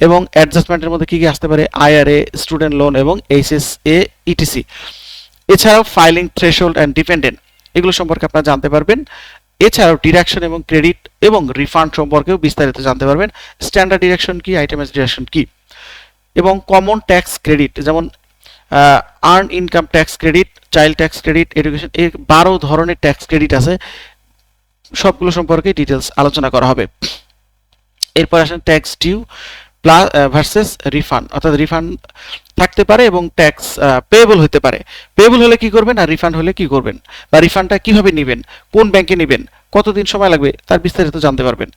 Speaker 1: এবং অ্যাডজাস্টমেন্টের মধ্যে কি কি আসতে পারে, আইআরএ, স্টুডেন্ট লোন এবং এইচএসএ, ইটিসি। এছাড়াও ফাইলিং থ্রেশহোল্ড অ্যান্ড ডিপেন্ডেন্ট, এগুলো সম্পর্কে আপনারা জানতে পারবেন। এছাড়াও ডিডাকশন এবং ক্রেডিট এবং রিফান্ড সম্পর্কেও বিস্তারিত জানতে পারবেন। স্ট্যান্ডার্ড ডিডাকশন কি, আইটেমাইজ ডিডাকশন কি, এবং কমন ট্যাক্স ক্রেডিট, যেমন earn income tax credit, child tax credit, education, এর 12 ধরনের ট্যাক্স ক্রেডিট আছে, সবগুলো সম্পর্কে ডিটেলস আলোচনা করা হবে। এরপর আসেন ট্যাক্স ডিউ ভার্সেস রিফান্ড, অর্থাৎ রিফান্ড থাকতে পারে এবং ট্যাক্স পেয়েবল হতে পারে। পেয়েবল হলে কি করবেন আর রিফান্ড হলে কি করবেন, বা রিফান্ডটা কিভাবে নেবেন, কোন ব্যাংকে নেবেন, কতদিন সময় লাগবে, তার বিস্তারিত জানতে পারবেন।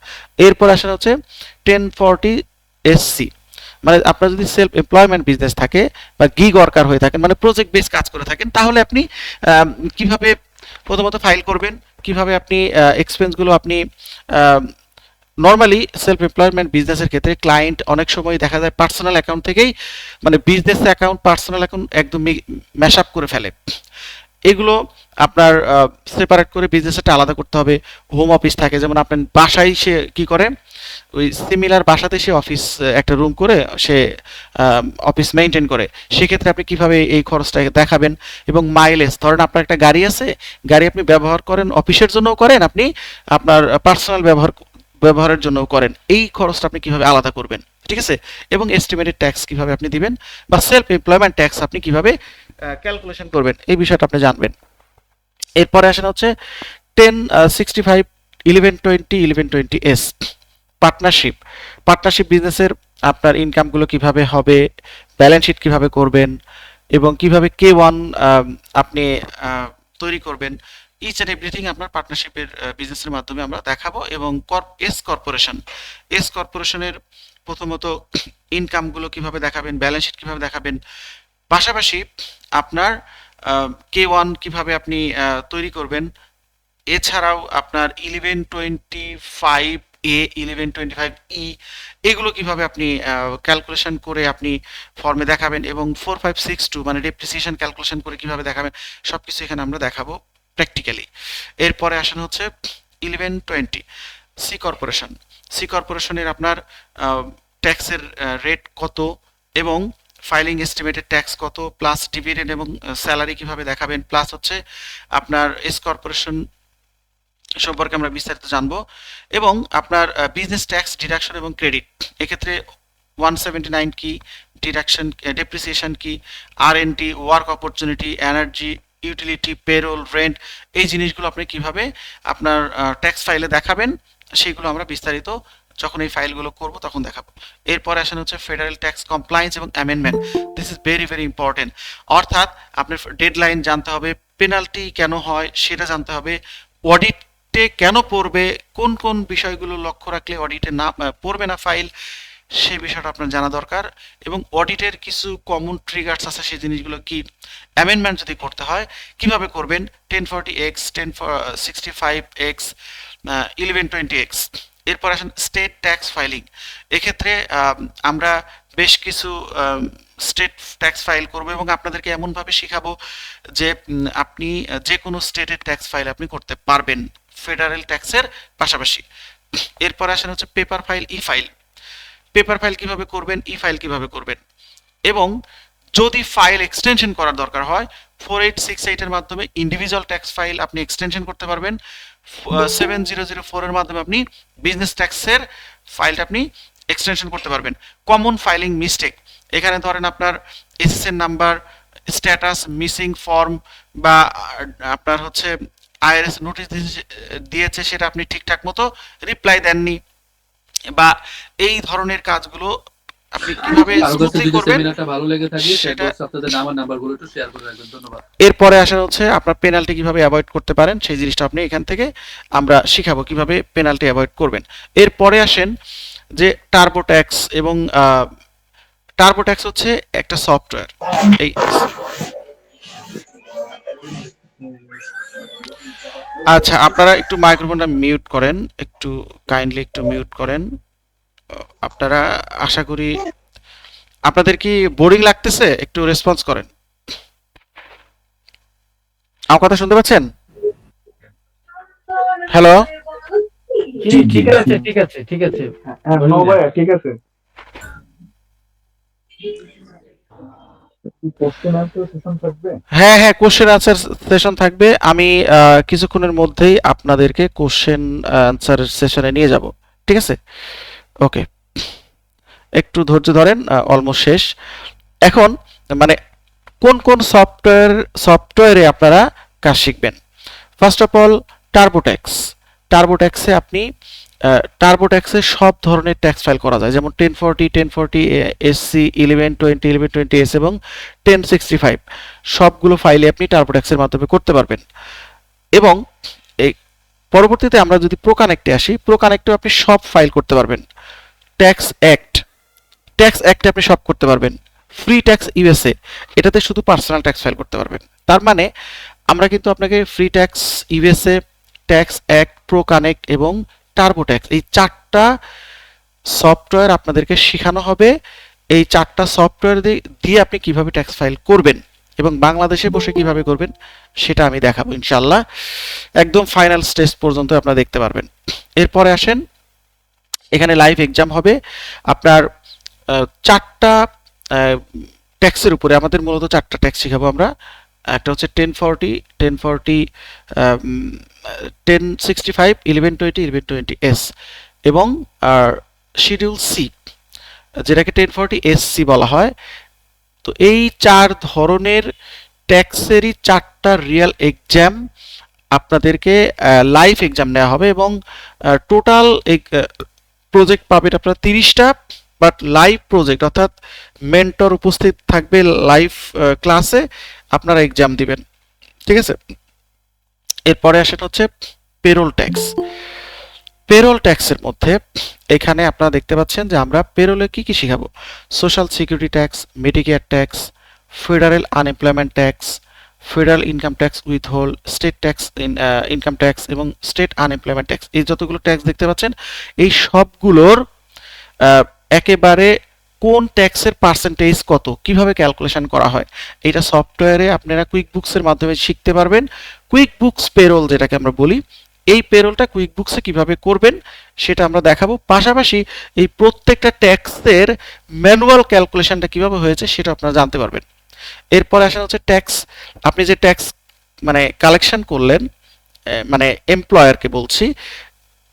Speaker 1: এরপর আসেন হচ্ছে 1040 এসসি, মানে আপনার যদি সেলফ এমপ্লয়মেন্ট বিজনেস থাকে বা গিগ ওয়ার্কার হয়ে থাকেন, মানে প্রজেক্ট বেস কাজ করে থাকেন, তাহলে আপনি কিভাবে প্রথমত ফাইল করবেন, কিভাবে আপনি এক্সপেন্সগুলো আপনি নর্মালি সেলফ এমপ্লয়মেন্ট বিজনেসের ক্ষেত্রে ক্লায়েন্ট অনেক সময় দেখা যায় পার্সোনাল অ্যাকাউন্ট থেকেই, মানে বিজনেস অ্যাকাউন্ট পার্সোনাল অ্যাকাউন্ট একদম ম্যাশ আপ করে ফেলে। এগুলো আপনার সেপারেট করে বিজনেসটা আলাদা করতে হবে। হোম অফিস থাকে, যেমন আপনার বাসায় সে কি করে, ওই সিমিলার বাসাতে সে অফিস একটা রুম করে সে অফিস মেনটেন করে, সেক্ষেত্রে আপনি কিভাবে এই খরচটা দেখাবেন। এবং মাইলেজ, ধরেন আপনার একটা গাড়ি আছে, গাড়ি আপনি ব্যবহার করেন, অফিসের জন্যও করেন, আপনি আপনার পার্সোনাল ব্যবহারের জন্যও করেন, এই খরচটা আপনি কিভাবে আলাদা করবেন, ঠিক আছে। এবং এস্টিমেটেড ট্যাক্স কিভাবে আপনি দিবেন, বা সেলফ এমপ্লয়মেন্ট ট্যাক্স আপনি কিভাবে ক্যালকুলেশন করবেন, এই বিষয়টা আপনি জানবেন। এরপরে আসেন হচ্ছে 1065, 1120, 1120 এস, পার্টনারশিপ বিজনেসের আপনার ইনকামগুলো কিভাবে হবে, ব্যালেন্স শিট কিভাবে করবেন, এবং কিভাবে K1 আপনি তৈরি করবেন, ইচ অ্যান্ড এভরিথিং আপনার পার্টনারশিপের বিজনেসের মাধ্যমে আমরা দেখাবো। এবং এস কর্পোরেশনের প্রথমত ইনকামগুলো কিভাবে দেখাবেন, ব্যালেন্স শিট কিভাবে দেখাবেন, পাশাপাশি আপনার K1 কিভাবে আপনি তৈরি করবেন, এছাড়াও আপনার 1125A, 1125E, এগুলো কিভাবে আপনি ক্যালকুলেশন করে আপনি ফর্মে দেখাবেন, এবং 4562 মানে ডেপ্রিসিয়েশন ক্যালকুলেশন করে কিভাবে দেখাবেন, সবকিছু এখানে আমরা দেখাবো প্র্যাকটিক্যালি। এরপরে আসেন হচ্ছে 1120 সি কর্পোরেশনের আপনার ট্যাক্সের রেট কত, এবং ফাইলিং এস্টিমেটেড ট্যাক্স কত, প্লাস ডিভিডেন্ড এবং স্যালারি কিভাবে দেখাবেন, প্লাস হচ্ছে আপনার এস কর্পোরেশন সম্পর্কে আমরা বিস্তারিত জানবো। এবং আপনার বিজনেস ট্যাক্স ডিডাকশন এবং ক্রেডিট, এক্ষেত্রে 179 কি, ডিডাকশন ডেপ্রিসিয়েশন কি, R and D, work opportunity, energy, utility, payroll, rent, এই জিনিসগুলো আপনি কিভাবে আপনার ট্যাক্স ফাইলে দেখাবেন, সেইগুলো আমরা বিস্তারিত যখন এই ফাইলগুলো করব তখন দেখাবো। এরপরে আসেন হচ্ছে ফেডারেল ট্যাক্স কমপ্লায়েন্স এবং amendment, this is very very important. অর্থাৎ আপনার ডেডলাইন জানতে হবে, পেনাল্টি কেন হয় সেটা জানতে হবে, অডিটে কেন পড়বে, কোন কোন বিষয়গুলো লক্ষ্য রাখলে অডিটে না পড়বে না ফাইল, সেই বিষয়টা আপনার জানা দরকার। এবং অডিটের কিছু কমন ট্রিগার্স আছে, সেই জিনিসগুলো কি, অ্যামেন্ডমেন্ট যদি করতে হয় কিভাবে করবেন, 1040X, 1065X, 1120X। এরপর আসেন স্টেট ট্যাক্স ফাইলিং, এক্ষেত্রে আমরা বেশ কিছু স্টেট ট্যাক্স ফাইল করব এবং আপনাদেরকে এমনভাবে শেখাবো যে আপনি যে কোনো স্টেটের ট্যাক্স ফাইল আপনি করতে পারবেন ফেডারেল ট্যাক্সের পাশাপাশি। এরপরে আসেন হচ্ছে পেপার ফাইল, ই ফাইল। পেপার ফাইল কিভাবে করবেন, ই ফাইল কিভাবে করবেন, এবং যদি ফাইল এক্সটেনশন করার দরকার হয় 4868 এর মাধ্যমে ইন্ডিভিজুয়াল ট্যাক্স ফাইল আপনি এক্সটেনশন করতে পারবেন। 7004 এর মাধ্যমে আপনি বিজনেস ট্যাক্সের ফাইলটা আপনি এক্সটেনশন করতে পারবেন। কমন ফাইলিং মিস্টেক, এখানে ধরেন আপনার SSN number, status missing form, বা আপনার হচ্ছে আইআরএস নোটিশ দিয়েছে সেটা আপনি ঠিকঠাক মতো রিপ্লাই দেননি, বা এই ধরনের কাজগুলো আপনি কিভাবে
Speaker 2: কারো কাছে
Speaker 1: স্মুথলি
Speaker 2: যদি
Speaker 1: করবেন
Speaker 2: সেমিনারটা ভালো লেগে থাকে
Speaker 1: সেটা।
Speaker 2: সেটা আপনাদের নাম আর নাম্বারগুলো একটু শেয়ার করে রাখবেন। ধন্যবাদ।
Speaker 1: এরপরে আসা হচ্ছে আপনার পেনাল্টি কিভাবে অ্যাভয়েড করতে পারেন সেই জিনিসটা আপনি এখান থেকে আমরা শিখাবো কিভাবে পেনাল্টি অ্যাভয়েড করবেন। এরপরে আসেন যে টার্বো ট্যাক্স, এবং টার্বো ট্যাক্স হচ্ছে একটা সফটওয়্যার। এই আচ্ছা, আপনারা একটু মাইক্রোফোনটা মিউট করেন, একটু কাইন্ডলি একটু মিউট করেন। আপনারা, আশা করি আপনাদের কি বোরিং লাগতেছে, একটু রেসপন্স করেন। আমার কথা শুনতে পাচ্ছেন? হ্যালো,
Speaker 5: ঠিক আছে ঠিক আছে ঠিক আছে।
Speaker 3: ঠিক আছে।
Speaker 1: হ্যাঁ হ্যাঁ, কোশ্চেন আনসার সেশন থাকবে। আমি কিছুক্ষণের মধ্যেই আপনাদেরকে কোশ্চেন আনসার সেশনে নিয়ে যাব, ঠিক আছে? ওকে, একটু ধৈর্য ধরেন, অলমোস্ট শেষ। এখন মানে কোন কোন সফটওয়্যারে আপনারা কাজ শিখবেন। First of all TurboTax. টার্বোট্যাক্সে আপনি টার্বোট্যাক্সে সব ধরনের ট্যাক্স ফাইল করা যায়, যেমন 1040, 1040 এসসি, 1120, 1120 এবং 1065 সবগুলো ফাইলে আপনি টার্বোট্যাক্সের মাধ্যমে করতে পারবেন। এবং এই পরবর্তীতে আমরা যদি প্রো কানেক্টে আসি, প্রো কানেক্টেও আপনি সব ফাইল করতে পারবেন। ট্যাক্স অ্যাক্টে আপনি সব করতে পারবেন। ফ্রি ট্যাক্স ইউএসএ, এটাতে শুধু পার্সোনাল ট্যাক্স ফাইল করতে পারবেন। তার মানে আমরা কিন্তু আপনাকে free tax USA, tax act, pro connect এবং টার্বোট্যাক্স, এই 4টা সফটওয়্যার আপনাদেরকে শেখানো হবে। এই 4টা সফটওয়্যার দিয়ে আপনি কিভাবে ট্যাক্স ফাইল করবেন এবং বাংলাদেশে বসে কিভাবে করবেন সেটা আমি দেখাবো ইনশাল্লাহ। একদম ফাইনাল স্টেজ পর্যন্ত আপনারা দেখতে পারবেন। এরপরে আসেন, এখানে লাইভ এক্সাম হবে আপনার 4টা ট্যাক্সের উপরে। আমাদের মূলত 4টা ট্যাক্স শেখাবো আমরা। একটা হচ্ছে 1040, 1065, 1120, 1120S এবং শিডিউল সি, যেটাকে 1040 এসসি বলা হয়। তো এই 4 ধরনের ট্যাক্সেরই 4টা রিয়েল এক্সাম আপনাদেরকে লাইভ এক্সাম নেওয়া হবে, এবং টোটাল প্রজেক্ট পাবেন আপনারা 30টা, বাট লাইভ প্রজেক্ট অর্থাৎ মেন্টর উপস্থিত থাকবে লাইভ ক্লাসে, আপনারা এক্সাম দিবেন, ঠিক আছে? এরপরে আসেন হচ্ছে পেরোল ট্যাক্স। পেরোল ট্যাক্সের মধ্যে এখানে আপনারা দেখতে পাচ্ছেন যে আমরা পেরোলে কি কি শিখাবো। Social security tax, Medicare tax, federal unemployment tax, federal income tax withhold, state tax income tax এবং স্টেট আনএমপ্লয়মেন্ট ট্যাক্স। এই যতগুলো ট্যাক্স দেখতে পাচ্ছেন এই সবগুলোর একেবারে কোন ট্যাক্সের পার্সেন্টেজ কত, কিভাবে ক্যালকুলেশন করা হয়, এটা সফটওয়্যারে আপনারা কুইক বুকসের মাধ্যমে শিখতে পারবেন। কুইক বুকস পেরোল যেটাকে আমরা বলি, এই পেরোলটা কুইক বুকসে কিভাবে করবেন সেটা আমরা দেখাবো। পাশাপাশি এই প্রত্যেকটা ট্যাক্সের ম্যানুয়াল ক্যালকুলেশনটা কিভাবে হয়েছে সেটা আপনারা জানতে পারবেন। এরপর আসা হচ্ছে ট্যাক্স। আপনি যে ট্যাক্স মানে কালেকশন করলেন, মানে এমপ্লয়ারকে বলছি,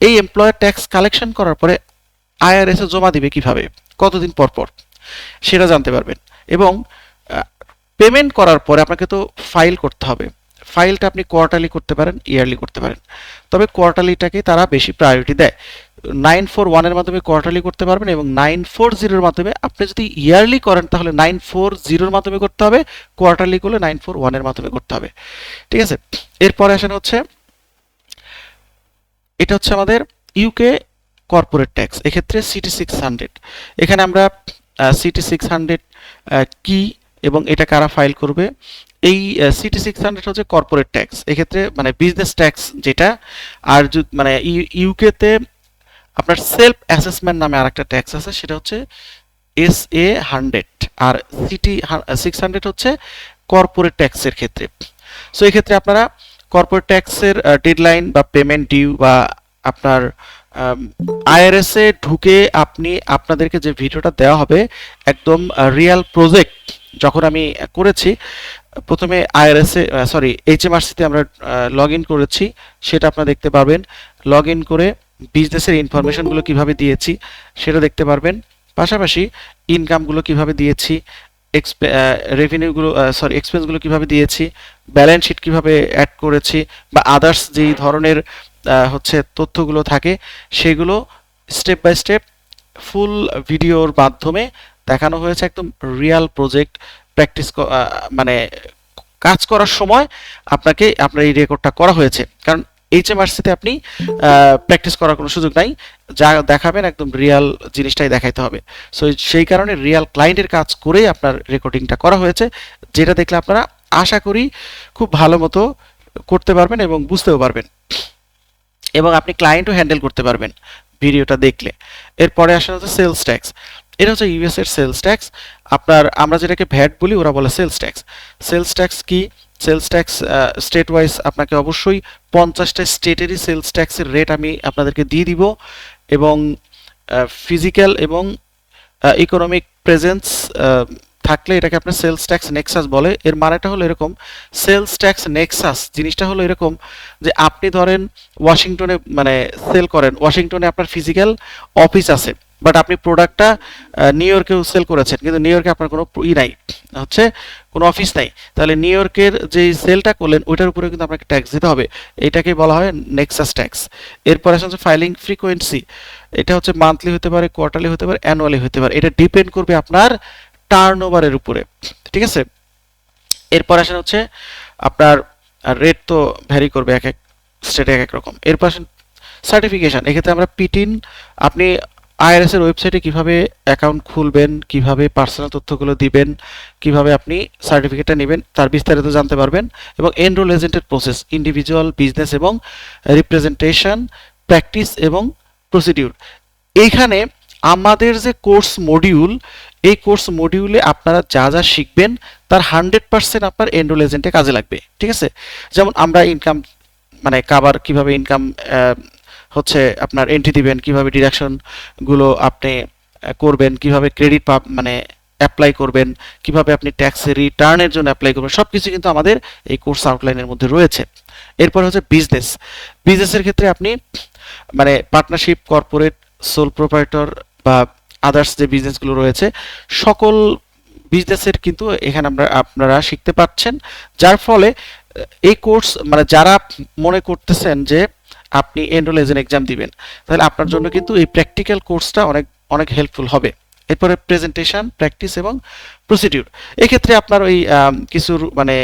Speaker 1: এই এমপ্লয়ার ট্যাক্স কালেকশন করার পরে আইআরএস এ জমা দিবে কিভাবে, কতদিন পর পর, সেটা জানতে পারবেন। এবং পেমেন্ট করার পরে আপনাকে তো ফাইল করতে হবে। ফাইলটা আপনি কোয়ার্টারলি করতে পারেন, ইয়ারলি করতে পারেন, তবে কোয়ার্টারলিটাকে তারা বেশি প্রায়োরিটি দেয়। 941 এর মাধ্যমে কোয়ার্টারলি করতে পারবেন, এবং 940 এর মাধ্যমে, আপনি যদি ইয়ারলি করেন তাহলে 940 এর মাধ্যমে করতে হবে, কোয়ার্টারলি করলে 941 এর মাধ্যমে করতে হবে, ঠিক আছে? এরপরে আসেন হচ্ছে, এটা হচ্ছে আমাদের ইউকে কর্পোরেট ট্যাক্স। এক্ষেত্রে সিটি 600, এখানে আমরা সিটি 600 কি এবং এটা কারা ফাইল করবে। এই সিটি 600 হচ্ছে কর্পোরেট ট্যাক্স, এক্ষেত্রে মানে বিজনেস ট্যাক্স যেটা। আর মানে ইউকেতে আপনার সেলফ অ্যাসেসমেন্ট নামে আরেকটা ট্যাক্স আছে, সেটা হচ্ছে SA 100 আর CT 600 হচ্ছে কর্পোরেট ট্যাক্সের ক্ষেত্রে। সো এই ক্ষেত্রে আপনারা কর্পোরেট ট্যাক্সের ডেডলাইন বা পেমেন্ট ডিউ বা আপনার IRS এ ঢুকে আপনি আপনাদেরকে যে ভিডিওটা দেওয়া হবে একদম রিয়েল প্রজেক্ট যখন আমি করেছি, প্রথমে IRS এ HMRC তে আমরা লগ ইন করেছি, সেটা আপনারা দেখতে পারবেন। লগ ইন করে বিজনেসের ইনফরমেশনগুলো কিভাবে দিয়েছি সেটা দেখতে পারবেন। পাশাপাশি ইনকামগুলো কিভাবে দিয়েছি, রেভিনিউগুলো এক্সপেন্সগুলো কিভাবে দিয়েছি, ব্যালেন্স শিট কিভাবে অ্যাড করেছি বা আদার্স যেই ধরনের হচ্ছে তথ্যগুলো থাকে সেগুলো স্টেপ বাই স্টেপ ফুল ভিডিওর মাধ্যমে দেখানো হয়েছে। একদম রিয়েল প্রজেক্ট প্র্যাকটিস মানে কাজ করার সময় আপনার এই রেকর্ডটা করা হয়েছে, কারণ HMRC তে আপনি প্র্যাকটিস করার কোনো সুযোগ নাই, যা দেখাবেন একদম রিয়েল জিনিসটাই দেখাইতে হবে। সো সেই কারণে রিয়েল ক্লায়েন্টের কাজ করেই আপনার রেকর্ডিংটা করা হয়েছে, যেটা দেখলে আপনারা আশা করি খুব ভালো মতো করতে পারবেন এবং বুঝতেও পারবেন এবং আপনি ক্লায়েন্টও হ্যান্ডেল করতে পারবেন ভিডিওটা দেখলে। এরপরে আসা হচ্ছে সেলস ট্যাক্স। এটা হচ্ছে ইউএস এর সেলস ট্যাক্স। আমরা যেটাকে ভ্যাট বলি, ওরা বলে সেলস ট্যাক্স। সেলস ট্যাক্স কি? সেলস ট্যাক্স স্টেট ওয়াইজ আপনাকে অবশ্যই 50টা স্টেটেরই সেলস ট্যাক্সের রেট আমি আপনাদেরকে দিয়ে দিব এবং ফিজিক্যাল এবং ইকোনমিক প্রেজেন্স থাকলে এটাকে আপনার সেলস ট্যাক্স নেক্সাস বলে। এর মানেটা হলো এরকম, সেলস ট্যাক্স নেক্সাস জিনিসটা হলো এরকম যে আপনি ধরেন ওয়াশিংটনে মানে সেল করেন, ওয়াশিংটনে আপনার ফিজিক্যাল অফিস আছে, বাট আপনি প্রোডাক্টটা নিউ ইয়র্কেও সেল করেছেন, কিন্তু নিউ ইয়র্কে আপনার কোনো নাই, হচ্ছে কোনো অফিস নাই, তাহলে নিউ ইয়র্কের যে সেলটা করলেন ওইটার উপরে কিন্তু আপনাকে ট্যাক্স দিতে হবে। এটাকে বলা হয় নেক্সাস ট্যাক্স। এরপর আসলে হচ্ছে ফাইলিং ফ্রিকোয়েন্সি। এটা হচ্ছে মান্থলি হতে পারে, কোয়ার্টারলি হতে পারে, অ্যানুয়ালি হতে পারে। এটা ডিপেন্ড করবে আপনার টার্নওভারের উপরে, ঠিক আছে। এরপর আসেন হচ্ছে আপনার রেট তো ভ্যারি করবে এক এক স্টেটে এক এক রকম। এরপর আসেন সার্টিফিকেশন। এক্ষেত্রে আমরা পিটিন, আপনি IRS এর ওয়েবসাইটে কিভাবে অ্যাকাউন্ট খুলবেন, কিভাবে পার্সোনাল তথ্যগুলো দিবেন, কিভাবে আপনি সার্টিফিকেটটা নেবেন তার বিস্তারিত জানতে পারবেন। এবং এনরোল এজেন্টের প্রসেস, ইন্ডিভিজুয়াল, বিজনেস এবং রিপ্রেজেন্টেশন, প্র্যাকটিস এবং প্রসিডিউর। এইখানে আমাদের যে কোর্স মডিউল, এই কোর্স মডিউলে আপনারা যা যা শিখবেন তার 100% আপনার এনরোল এজেন্টে কাজে লাগবে, ঠিক আছে। যেমন আমরা ইনকাম মানে কিভাবে ইনকাম হচ্ছে আপনার এন্ট্রি দিবেন, কিভাবে ডিডাকশনগুলো আপনি করবেন, কিভাবে ক্রেডিট মানে অ্যাপ্লাই করবেন, কিভাবে আপনি ট্যাক্স রিটার্নের জন্য অ্যাপ্লাই করবেন, সব কিছু কিন্তু আমাদের এই কোর্স আউটলাইনের মধ্যে রয়েছে। এরপর হচ্ছে বিজনেসের ক্ষেত্রে আপনি মানে পার্টনারশিপ, কর্পোরেট, সোল প্রোপ্রাইটর বা আদার্স যে বিজনেসগুলো রয়েছে সকল বিজনেসের কিন্তু এখানে আপনারা শিখতে পাচ্ছেন। যার ফলে এই কোর্স মানে যারা মনে করতেছেন যে আপনি এনরোল এজেন্ট এক্সাম দিবেন, তাহলে আপনার জন্য কিন্তু এই প্র্যাকটিক্যাল কোর্সটা অনেক অনেক হেল্পফুল হবে। এরপরে প্রেজেন্টেশন, প্র্যাকটিস এবং প্রসিডিউর। এক্ষেত্রে আপনার ওই কিছু মানে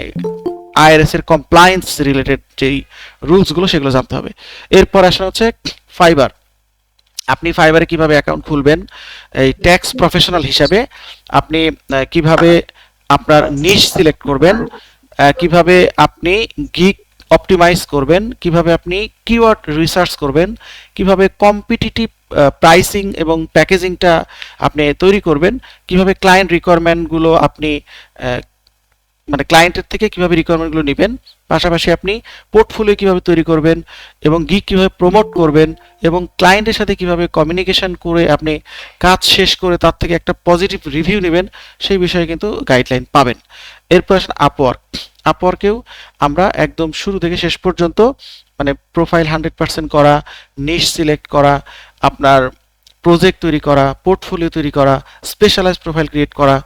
Speaker 1: IRS এর কমপ্লায়েন্স রিলেটেড যেই রুলসগুলো সেগুলো জানতে হবে। এরপর আসা হচ্ছে ফাইবার। আপনি ফাইবারে কিভাবে অ্যাকাউন্ট খুলবেন, এই ট্যাক্স প্রফেশনাল হিসাবে আপনি কিভাবে আপনার নিশ সিলেক্ট করবেন, কিভাবে আপনি গিগ অপটিমাইজ করবেন, কিভাবে আপনি কিওয়ার্ড রিসার্চ করবেন, কিভাবে কম্পিটিটিভ প্রাইসিং এবং প্যাকেজিংটা আপনি তৈরি করবেন, কিভাবে ক্লায়েন্ট রিকোয়ারমেন্টগুলো আপনি মানে ক্লায়েন্টের থেকে কিভাবে রিকোয়ারমেন্টগুলো নেবেন, পাশাপাশি আপনি পোর্টফোলিও কিভাবে তৈরি করবেন এবং গিগ কিভাবে প্রমোট করবেন এবং ক্লায়েন্টের সাথে কিভাবে কমিউনিকেশন করে আপনি কাজ শেষ করে তার থেকে একটা পজিটিভ রিভিউ নেবেন, সেই বিষয়ে কিন্তু গাইডলাইন পাবেন। এরপর আসেন আপওয়ার্কেও আমরা একদম শুরু থেকে শেষ পর্যন্ত মানে প্রোফাইল 100% করা, নিশ সিলেক্ট করা, আপনার প্রজেক্ট তৈরি করা, পোর্টফোলিও তৈরি করা, স্পেশালাইজ প্রোফাইল ক্রিয়েট করা,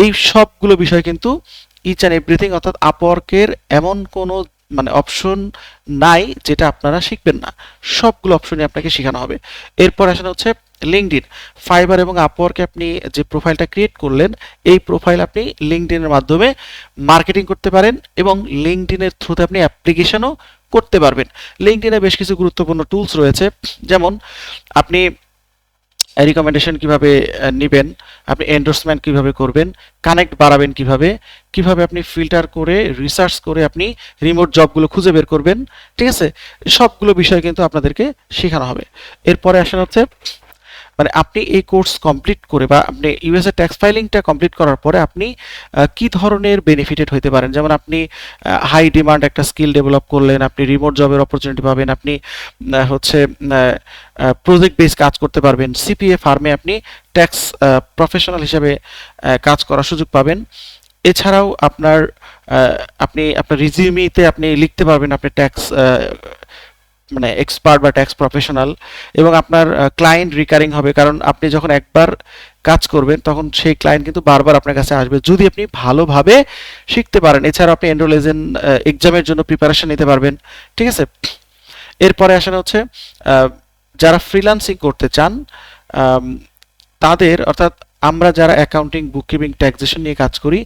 Speaker 1: এই সবগুলো বিষয় কিন্তু ইচ অ্যান্ড এভরিথিং, অর্থাৎ আপওয়ার্কের এমন কোনো মানে অপশন নাই যেটা আপনারা শিখবেন না, সবগুলো অপশনই আপনাকে শেখানো হবে। এরপর আসলে হচ্ছে লিঙ্কডইন। ফাইবার এবং আপওয়ার্কে আপনি যে প্রোফাইলটা ক্রিয়েট করলেন, এই প্রোফাইল আপনি লিঙ্কডইনের মাধ্যমে মার্কেটিং করতে পারেন এবং লিঙ্কডইনের থ্রুতে আপনি অ্যাপ্লিকেশনও করতে পারবেন। লিঙ্কডইনে বেশ কিছু গুরুত্বপূর্ণ টুলস রয়েছে, যেমন আপনি রিকমেন্ডেশন কিভাবে নেবেন, আপনি এন্ডোর্সমেন্ট কিভাবে করবেন, কানেক্ট বাড়াবেন কিভাবে, কিভাবে আপনি ফিল্টার করে রিসার্চ করে আপনি রিমোট জবগুলো খুঁজে বের করবেন, ঠিক আছে। সবগুলো বিষয় কিন্তু আপনাদেরকে শেখানো হবে। এরপরে আসা হচ্ছে মানে আপনি এই কোর্স কমপ্লিট করে বা আপনি ইউএসএ ট্যাক্স ফাইলিংটা কমপ্লিট করার পরে আপনি কি ধরনের বেনিফিটেড হতে পারেন, যেমন আপনি হাই ডিমান্ড একটা স্কিল ডেভেলপ করলেন, আপনি রিমোট জবের অপরচুনিটি পাবেন, আপনি হচ্ছে প্রজেক্ট বেস কাজ করতে পারবেন, সিপিএ ফার্মে আপনি ট্যাক্স প্রফেশনাল হিসেবে কাজ করার সুযোগ পাবেন। এছাড়াও আপনি আপনার রিজিউমিতে আপনি লিখতে পারবেন আপনি ট্যাক্স মানে এক্সপার্ট বা ট্যাক্স প্রফেশনাল, এবং আপনার ক্লায়েন্ট রিকারিং হবে, কারণ আপনি যখন একবার কাজ করবেন তখন সেই ক্লায়েন্ট কিন্তু বারবার আপনার কাছে আসবে যদি আপনি ভালোভাবে শিখতে পারেন। এছাড়াও আপনি এনরোল এক্সামের জন্য প্রিপারেশন নিতে পারবেন, ঠিক আছে। এরপরে আসেন হচ্ছে যারা ফ্রিল্যান্সিং করতে চান তাদের, অর্থাৎ আমরা যারা অ্যাকাউন্টিং, বুককিপিং, ট্যাক্সেশন নিয়ে কাজ করি,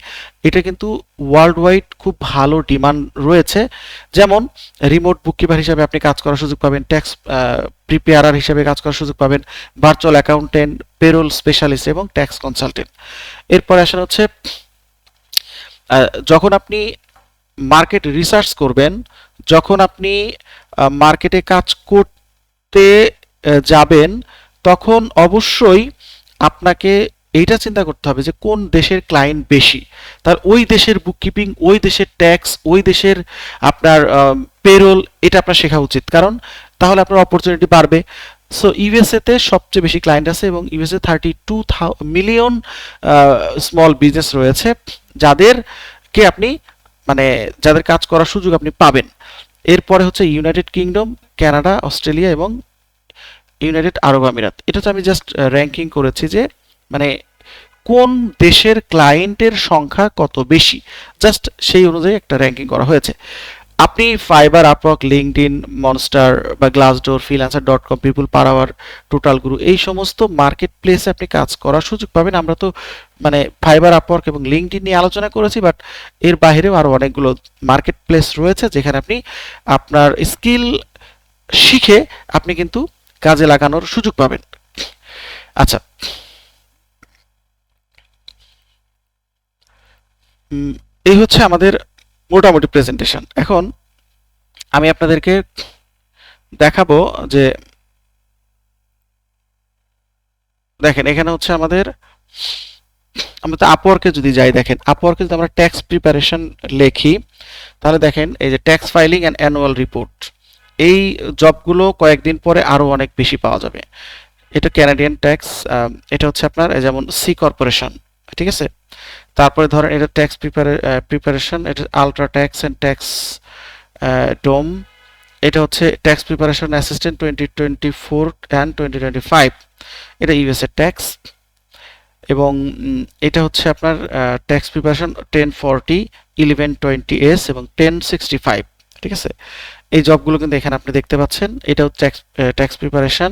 Speaker 1: এটা কিন্তু ওয়ার্ল্ড ওয়াইড খুব ভালো ডিমান্ড রয়েছে। যেমন রিমোট বুককিপার হিসাবে আপনি কাজ করার সুযোগ পাবেন, ট্যাক্স প্রিপেয়ারার হিসেবে কাজ করার সুযোগ পাবেন, ভার্চুয়াল অ্যাকাউন্টেন্ট, পেরোল স্পেশালিস্ট এবং ট্যাক্স কনসালটেন্ট। এরপরে আসেন হচ্ছে যখন আপনি মার্কেট রিসার্চ করবেন, যখন আপনি মার্কেটে কাজ করতে যাবেন, তখন অবশ্যই আপনাকে এইটা চিন্তা করতে হবে যে কোন দেশের ক্লায়েন্ট বেশি, তার ওই দেশের বুককিপিং, ওই দেশের ট্যাক্স, ওই দেশের আপনার পেরোল, এটা আপনার শেখা উচিত, কারণ তাহলে আপনার অপরচুনিটি বাড়বে। সো ইউএসএতে সবচেয়ে বেশি ক্লায়েন্ট আছে এবং ইউএসএ 32 মিলিয়ন স্মল বিজনেস রয়েছে যাদেরকে আপনি মানে যাদের কাজ করার সুযোগ আপনি পাবেন। এরপরে হচ্ছে ইউনাইটেড কিংডম, কানাডা, অস্ট্রেলিয়া এবং ইউনাইটেড আরব আমিরাত। এটা তো আমি জাস্ট র্যাঙ্কিং করেছি যে মানে কোন দেশের ক্লায়েন্টের সংখ্যা কত বেশি, জাস্ট সেই অনুযায়ী একটা র্যাঙ্কিং করা হয়েছে। আপনি ফাইবার, আপওয়ার্ক, লিঙ্কডইন, মনস্টার বা Glassdoor, Freelancer, People Per Hour, Total Guru, এই সমস্ত মার্কেট প্লেসে আপনি কাজ করার সুযোগ পাবেন। আমরা তো মানে ফাইবার, আপওয়ার্ক এবং লিঙ্কডইন নিয়ে আলোচনা করেছি, বাট এর বাইরেও আরও অনেকগুলো মার্কেট প্লেস রয়েছে যেখানে আপনি আপনার স্কিল শিখে আপনি কিন্তু কাজে লাগানোর সুযোগ পাবেন। আচ্ছা, এই হচ্ছে আমাদের মোটামুটি প্রেজেন্টেশন। এখন আমি আপনাদেরকে দেখাবো যে দেখেন এখানে হচ্ছে আমরা তো আপওয়ার্কে যদি যাই, দেখেন আপওয়ার্কে যদি আমরা ট্যাক্স প্রিপারেশন লিখি তাহলে দেখেন এই যে tax filing and annual report, এই জবগুলো কয়েকদিন পরে আরো অনেক বেশি পাওয়া যাবে। এটা ক্যানাডিয়ান ট্যাক্স, এটা হচ্ছে আপনার যেমন সি কর্পোরেশন, ঠিক আছে। তারপরে ধরেন এটা ট্যাক্স প্রিপারেশন, এটা আলট্রা ট্যাক্স অ্যান্ড ট্যাক্স ডোম, এটা হচ্ছে ট্যাক্স প্রিপারেশন অ্যাসিস্ট্যান্ট 2024 অ্যান্ড 2025, এটা ইউএসএ ট্যাক্স। এবং এটা হচ্ছে আপনার ট্যাক্স প্রিপারেশন 1040, 1120S এবং 1065, ঠিক আছে। এই জবগুলো কিন্তু এখানে আপনি দেখতে পাচ্ছেন। এটাও ট্যাক্স প্রিপারেশন,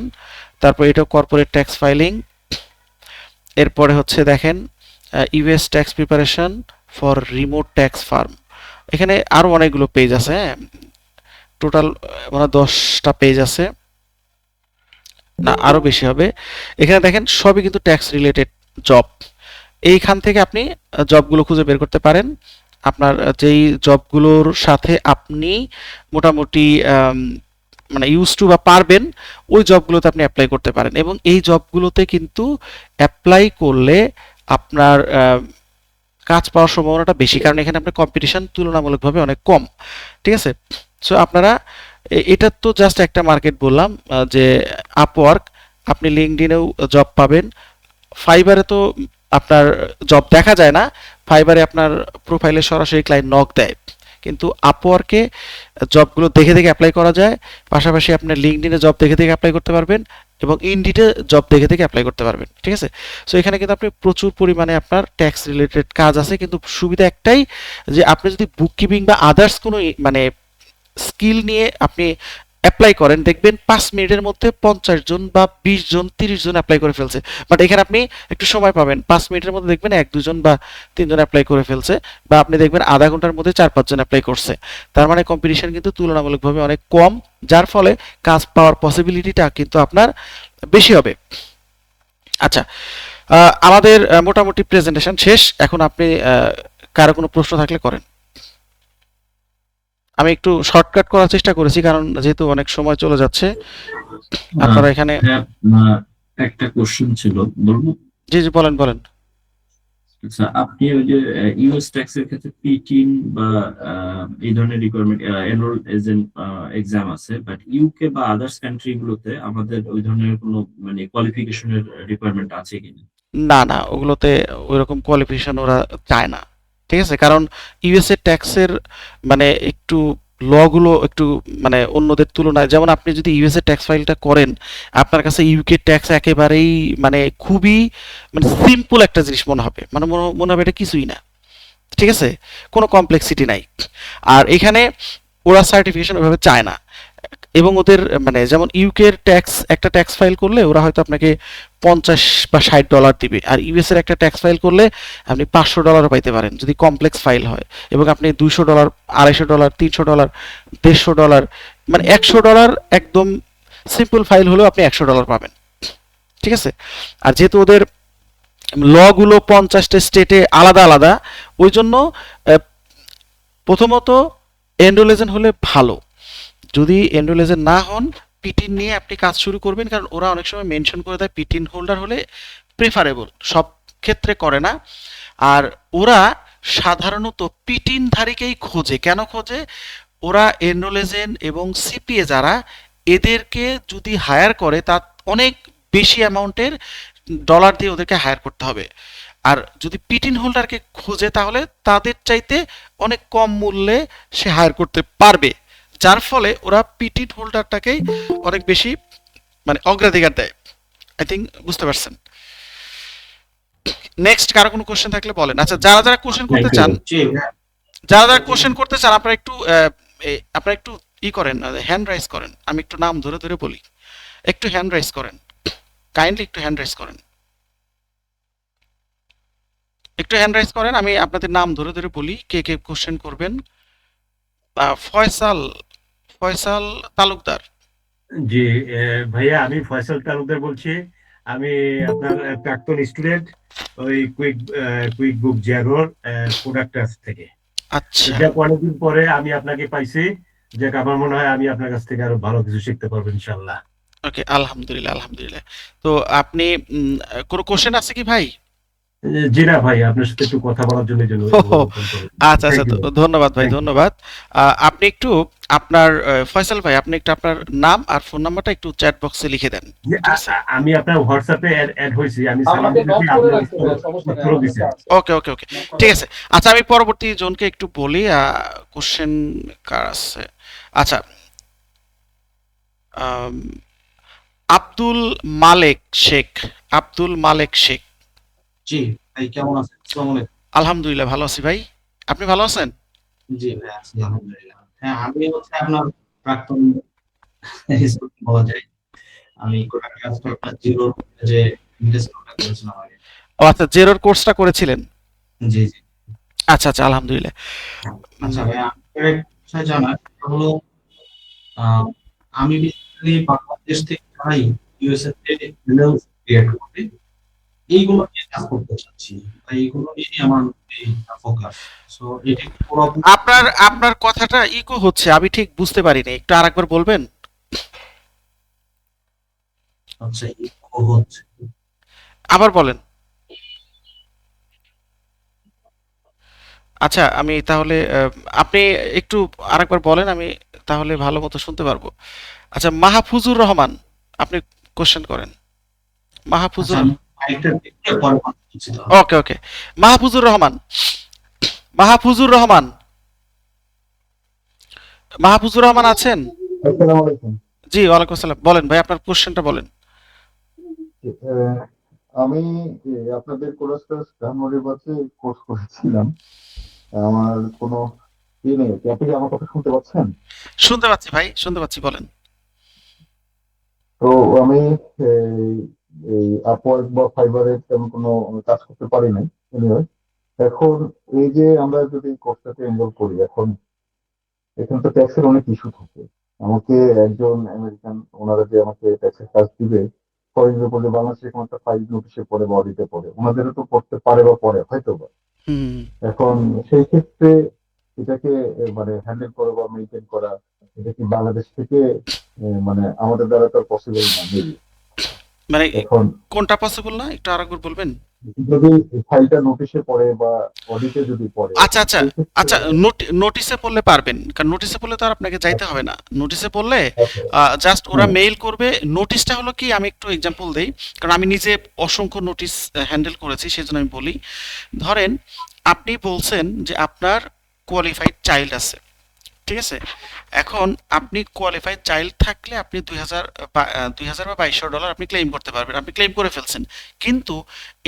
Speaker 1: তারপর এটাও কর্পোরেট ট্যাক্স ফাইলিং। এরপরে হচ্ছে দেখেন US tax preparation for remote tax farm, এখানে আরও অনেকগুলো পেজ আছে, হ্যাঁ টোটাল মানে 10টা পেজ আছে, না আরও বেশি হবে। এখানে দেখেন সবই কিন্তু ট্যাক্স রিলেটেড জব। এইখান থেকে আপনি জবগুলো খুঁজে বের করতে পারেন, আপনার যেই জবগুলোর সাথে আপনি মোটামুটি মানে ইউজ টু বা পারবেন, ওই জবগুলোতে আপনি অ্যাপ্লাই করতে পারেন। এবং এই জবগুলোতে কিন্তু অ্যাপ্লাই করলে আপনার কাজ পাওয়ার সম্ভাবনাটা বেশি, কারণ এখানে আপনার কম্পিটিশন তুলনামূলকভাবে অনেক কম, ঠিক আছে। সো আপনারা এটা তো জাস্ট একটা মার্কেট বললাম যে আপওয়ার্ক, আপনি লিঙ্কডইনেও জব পাবেন। ফাইবারে তো আপনার জব দেখা যায় না, ফাইবারে আপনার প্রোফাইলে সরাসরি ক্লায়েন্ট নক দেয়, কিন্তু আপওয়ার্কে জবগুলো দেখে দেখে অ্যাপ্লাই করা যায়। পাশাপাশি আপনার লিঙ্কডইনে জব দেখে দেখে অ্যাপ্লাই করতে পারবেন এবং ইনডিডে জব দেখে দেখে অ্যাপ্লাই করতে পারবেন, ঠিক আছে। সো এখানে কিন্তু আপনি প্রচুর পরিমাণে আপনার ট্যাক্স রিলেটেড কাজ আছে, কিন্তু সুবিধা একটাই যে আপনি যদি বুককিপিং বা আদার্স কোনো মানে স্কিল নিয়ে আপনি অ্যাপ্লাই করেন, দেখবেন 5 মিনিটের মধ্যে 50 জন বা 20 জন 30 জন অ্যাপ্লাই করে ফেলছে। বাট এখানে আপনি একটু সময় পাবেন, 5 মিনিটের মধ্যে দেখবেন 1-2 জন বা 3 জন অ্যাপ্লাই করে ফেলছে, বা আপনি দেখবেন আধা ঘন্টার মধ্যে 4-5 জন অ্যাপ্লাই করছে। তার মানে কম্পিটিশন কিন্তু তুলনামূলকভাবে অনেক কম, যার ফলে কাজ পাওয়ার পসিবিলিটিটা কিন্তু আপনার বেশি হবে। আচ্ছা, আমাদের মোটামুটি প্রেজেন্টেশন শেষ। এখন আপনি কারো কোনো প্রশ্ন থাকলে করেন। আমি একটু শর্টকাট করার চেষ্টা করেছি, কারণ যেহেতু অনেক সময় চলে যাচ্ছে, আপনারা এখানে
Speaker 6: একটা কোশ্চেন ছিল, বলবো?
Speaker 1: জি জি, বলেন বলেন।
Speaker 6: আচ্ছা, আপনি ওই যে ইউএস ট্যাক্স এর ক্ষেত্রে পিটিন বা এই ধরনের রিকোয়ারমেন্ট এনরোল এজেন্ট এক্সাম আছে, বাট ইউকে বা আদার্স কান্ট্রি গুলোতে আমাদের ওই ধরনের কোনো মানে কোয়ালিফিকেশনের রিকোয়ারমেন্ট আছে কিনা?
Speaker 1: না না, ওগুলোতে ওইরকম কোয়ালিফিকেশন ওরা চায় না, ঠিক আছে? কারণ ইউএসএ ট্যাক্সের মানে একটু লগুলো একটু মানে অন্যদের তুলনায়, যেমন আপনি যদি ইউএসএ ট্যাক্স ফাইলটা করেন, আপনার কাছে ইউকে ট্যাক্স একেবারেই মানে খুবই মানে সিম্পল একটা জিনিস মনে হবে, মানে মনে হবে এটা কিছুই না, ঠিক আছে? কোনো কমপ্লেক্সিটি নাই। আর এখানে ওরা সার্টিফিকেশন ওইভাবে চায় না। এবং ওদের মানে যেমন ইউকের ট্যাক্স, একটা ট্যাক্স ফাইল করলে ওরা হয়তো আপনাকে 50 বা 60 ডলার দিবে, আর ইউএস এর একটা ট্যাক্স ফাইল করলে আপনি $500 পাইতে পারেন যদি কমপ্লেক্স ফাইল হয়। এবং আপনি $200, $250, $300, $150, মানে $100 একদম সিম্পল ফাইল হলেও আপনি $100 পাবেন, ঠিক আছে? আর যেহেতু ওদের লগুলো 50টা স্টেটে আলাদা আলাদা, ওই জন্য প্রথমত এনরোল এজেন্ট হলে ভালো। যদি এনরোল এজেন্ট না হন, পিটিন নিয়ে আপনি কাজ শুরু করবেন, কারণ ওরা অনেক সময় মেনশন করে দেয় পিটিন হোল্ডার হলে প্রেফারেবল, সব ক্ষেত্রে করে না। আর ওরা সাধারণত পিটিনধারীকেই খোঁজে। কেন খোঁজে? ওরা এনরোল এজেন্ট এবং সিপিএ যারা, এদেরকে যদি হায়ার করে তার অনেক বেশি অ্যামাউন্টের ডলার দিয়ে ওদেরকে হায়ার করতে হবে। আর যদি পিটিন হোল্ডারকে খোঁজে তাহলে তাদের চাইতে অনেক কম মূল্যে সে হায়ার করতে পারবে, যার ফলে ওরা পিটিন হোল্ডারটাকেই অনেক বেশি মানে অগ্রাধিকার দেয়। আই থিঙ্ক বুঝতে পারছেন। নেক্সট কারো কোনো কোশ্চেন থাকলে বলেন। আচ্ছা, যারা যারা কোশ্চেন করতে চান, যারা যারা কোশ্চেন করতে চান, আপনারা একটু ই করেন, হ্যান্ড রাইজ করেন। আমি একটু নাম ধরে ধরে বলি, একটু হ্যান্ড রাইজ করেন, কাইন্ডলি একটু হ্যান্ড রাইজ করেন, একটু হ্যান্ড রাইজ করেন। আমি আপনাদের নাম ধরে ধরে বলি কে কে কোশ্চেন করবেন। ফয়সাল, ফয়সাল তালুকদার।
Speaker 7: জি, ভাইয়া আমি ফয়সাল তালুকদার বলছি। আমি আপনার প্রাক্তন স্টুডেন্ট, ওই কুইক বুক জেরোর প্রোডাক্টার্স থেকে।
Speaker 1: আচ্ছা,
Speaker 7: যাক, অনেকদিন পরে আমি আপনাকে পাইছি। যাক, আমার মনে হয় আমি আপনার কাছ থেকে আরো ভালো কিছু শিখতে পারবো ইনশাল্লাহ।
Speaker 1: ওকে, আলহামদুলিল্লাহ আলহামদুলিল্লাহ। তো আপনি কোনো কোশ্চেন আছে কি ভাই?
Speaker 7: জি না ভাই, আপনার সাথে একটু কথা বলার জন্য এই জন্য
Speaker 1: ওহো,
Speaker 7: ফোন করেছি।
Speaker 1: আচ্ছা আচ্ছা,
Speaker 7: থ্যাংক ইউ।
Speaker 1: ধন্যবাদ ভাই,
Speaker 7: থ্যাংক ইউ।
Speaker 1: ধন্যবাদ। আপনি একটু আপনার ফয়সাল ভাই, আপনি একটু আপনার নাম আর ফোন নাম্বারটা একটু চ্যাট বক্সে লিখে দেন, ঠিক আছে?
Speaker 7: আমি আপনার হোয়াটসঅ্যাপে অ্যাড হয়েছি, আমি সালাম
Speaker 2: আমাকে নক
Speaker 7: দিয়েছি,
Speaker 2: করে
Speaker 7: আপনি
Speaker 2: রাখতে হবে, সমস্যা নেই,
Speaker 7: উত্তরও
Speaker 2: আমার
Speaker 7: দিয়েছেন।
Speaker 2: কাছে আছে।
Speaker 1: ওকে ওকে ওকে, ঠিক আছে। আচ্ছা, আমি পরবর্তী জনকে একটু বলি কোশ্চেন কার আছে। আচ্ছা, আম, আব্দুল মালেক শেখ, আব্দুল মালেক শেখ।
Speaker 8: জি ভাই, কেমন আছেন? আসসালামু আলাইকুম।
Speaker 1: আলহামদুলিল্লাহ ভালো আছি ভাই, আপনি ভালো আছেন?
Speaker 8: জি ভাই, আছি আলহামদুলিল্লাহ। হ্যাঁ, আমি হচ্ছে আপনার প্রাক্তন স্টুডেন্ট বলা যায়। আমি কোটাকে আজকে আপনার জিরো যে ইনভেস্ট করেছিলাম আগে।
Speaker 1: ও আচ্ছা, জেরোর কোর্সটা করেছিলেন?
Speaker 8: জি জি।
Speaker 1: আচ্ছা আচ্ছা, আলহামদুলিল্লাহ।
Speaker 8: আচ্ছা ভাই, আপনার একটা বিষয় জানার, সেটা হলো আহ, আমি বেসিক্যালি বাংলাদেশ থেকে যারাই ইউএসএ তে ফ্রিল্যান্স ক্রিয়েট করবে, এইগুলো নিয়ে কাজ করতে চাচ্ছি। তাই এইগুলো নিয়ে আমার ফোকাস। সো এটা কি পুরোপুরি
Speaker 1: আপনার আপনার কথাটা ইকো হচ্ছে, আমি ঠিক বুঝতে পারিনি, একটু আরেকবার বলবেন?
Speaker 8: হচ্ছে ইকো হচ্ছে?
Speaker 1: আবার বলেন। আচ্ছা, আমি তাহলে আপনি একটু আরেকবার বলেন, আমি তাহলে ভালো মতো শুনতে পারবো। আচ্ছা, মাহফুজুর রহমান, আপনি কোশ্চেন করেন।
Speaker 8: আচ্ছা,
Speaker 1: মাহফুজুর,
Speaker 8: আমি আরেকটা দেখে পরে কথা বলছি তাহলে।
Speaker 1: ওকে ওকে, মাহফুজুর রহমান, মাহফুজুর রহমান, মাহফুজুর রহমান আছেন?
Speaker 9: আসসালামু আলাইকুম।
Speaker 1: জি, ওয়ালাইকুম আসসালাম। বলেন ভাই, আপনার কোশ্চেনটা বলেন।
Speaker 9: আহ, আমি আপনাদের কোরাসটাস ধানমন্ডির বাসে কোর্স করেছিলাম। আমার কোনো নেই কি? আপনি কি আমার কথা শুনতে পাচ্ছেন?
Speaker 1: শুনতে পাচ্ছি ভাই, শুনতে পাচ্ছি, বলেন।
Speaker 9: তো আমি এই এই আপওয়ার্ক বা ফাইবারে তেমন কোনো কাজ করতে পারি নাই। এনিওয়ে, এখন এই যে আমরা যদি কোর্সটাতে এনরোল করি, এখন এখানে তো ট্যাক্সের অনেক ইস্যু থাকে। আমাকে একজন আমেরিকান ওনারা যে আমাকে ট্যাক্সের কাজ দিবে, ফরেনের উপর যে বাংলাদেশের কোনো একটা ফাইল নোটিশে পড়ে বা অডিটে পড়ে, ওনাদেরও তো পড়তে পারে বা পড়ে হয়তো বা।
Speaker 1: হুম।
Speaker 9: এখন সেই ক্ষেত্রে এটাকে মানে হ্যান্ডেল করা বা মেনটেন করা, এটা কি বাংলাদেশ থেকে মানে আমাদের দ্বারা তো পসিবল না মেবি।
Speaker 1: মানে
Speaker 9: এখন
Speaker 1: কোনটা পসিবল না একটু আরেকবার বলবেন?
Speaker 9: যদি ফাইলটা নোটিশে পড়ে বা অডিটে যদি পড়ে,
Speaker 1: আচ্ছা আচ্ছা
Speaker 9: সেক্ষেত্রে
Speaker 1: আচ্ছা, নোটিশে পড়লে পারবেন, কারণ নোটিশে পড়লে তো আর আপনাকে যাইতে হবে না। নোটিশে পড়লে
Speaker 9: আচ্ছা,
Speaker 1: জাস্ট ওরা
Speaker 9: হ্যাঁ,
Speaker 1: মেইল করবে। নোটিশটা হলো কি, আমি একটু এক্সাম্পল দেই, কারণ আমি নিজে অসংখ্য নোটিশ হ্যান্ডেল করেছি, সেজন্য আমি বলি। ধরেন আপনি বলছেন যে আপনার কোয়ালিফাইড চাইল্ড আছে, ঠিক আছে? এখন আপনি কোয়ালিফাইড চাইল্ড থাকলে আপনি 2000 বা $2200 আপনি ক্লেম করতে পারবেন, আপনি ক্লেম করে ফেলছেন। কিন্তু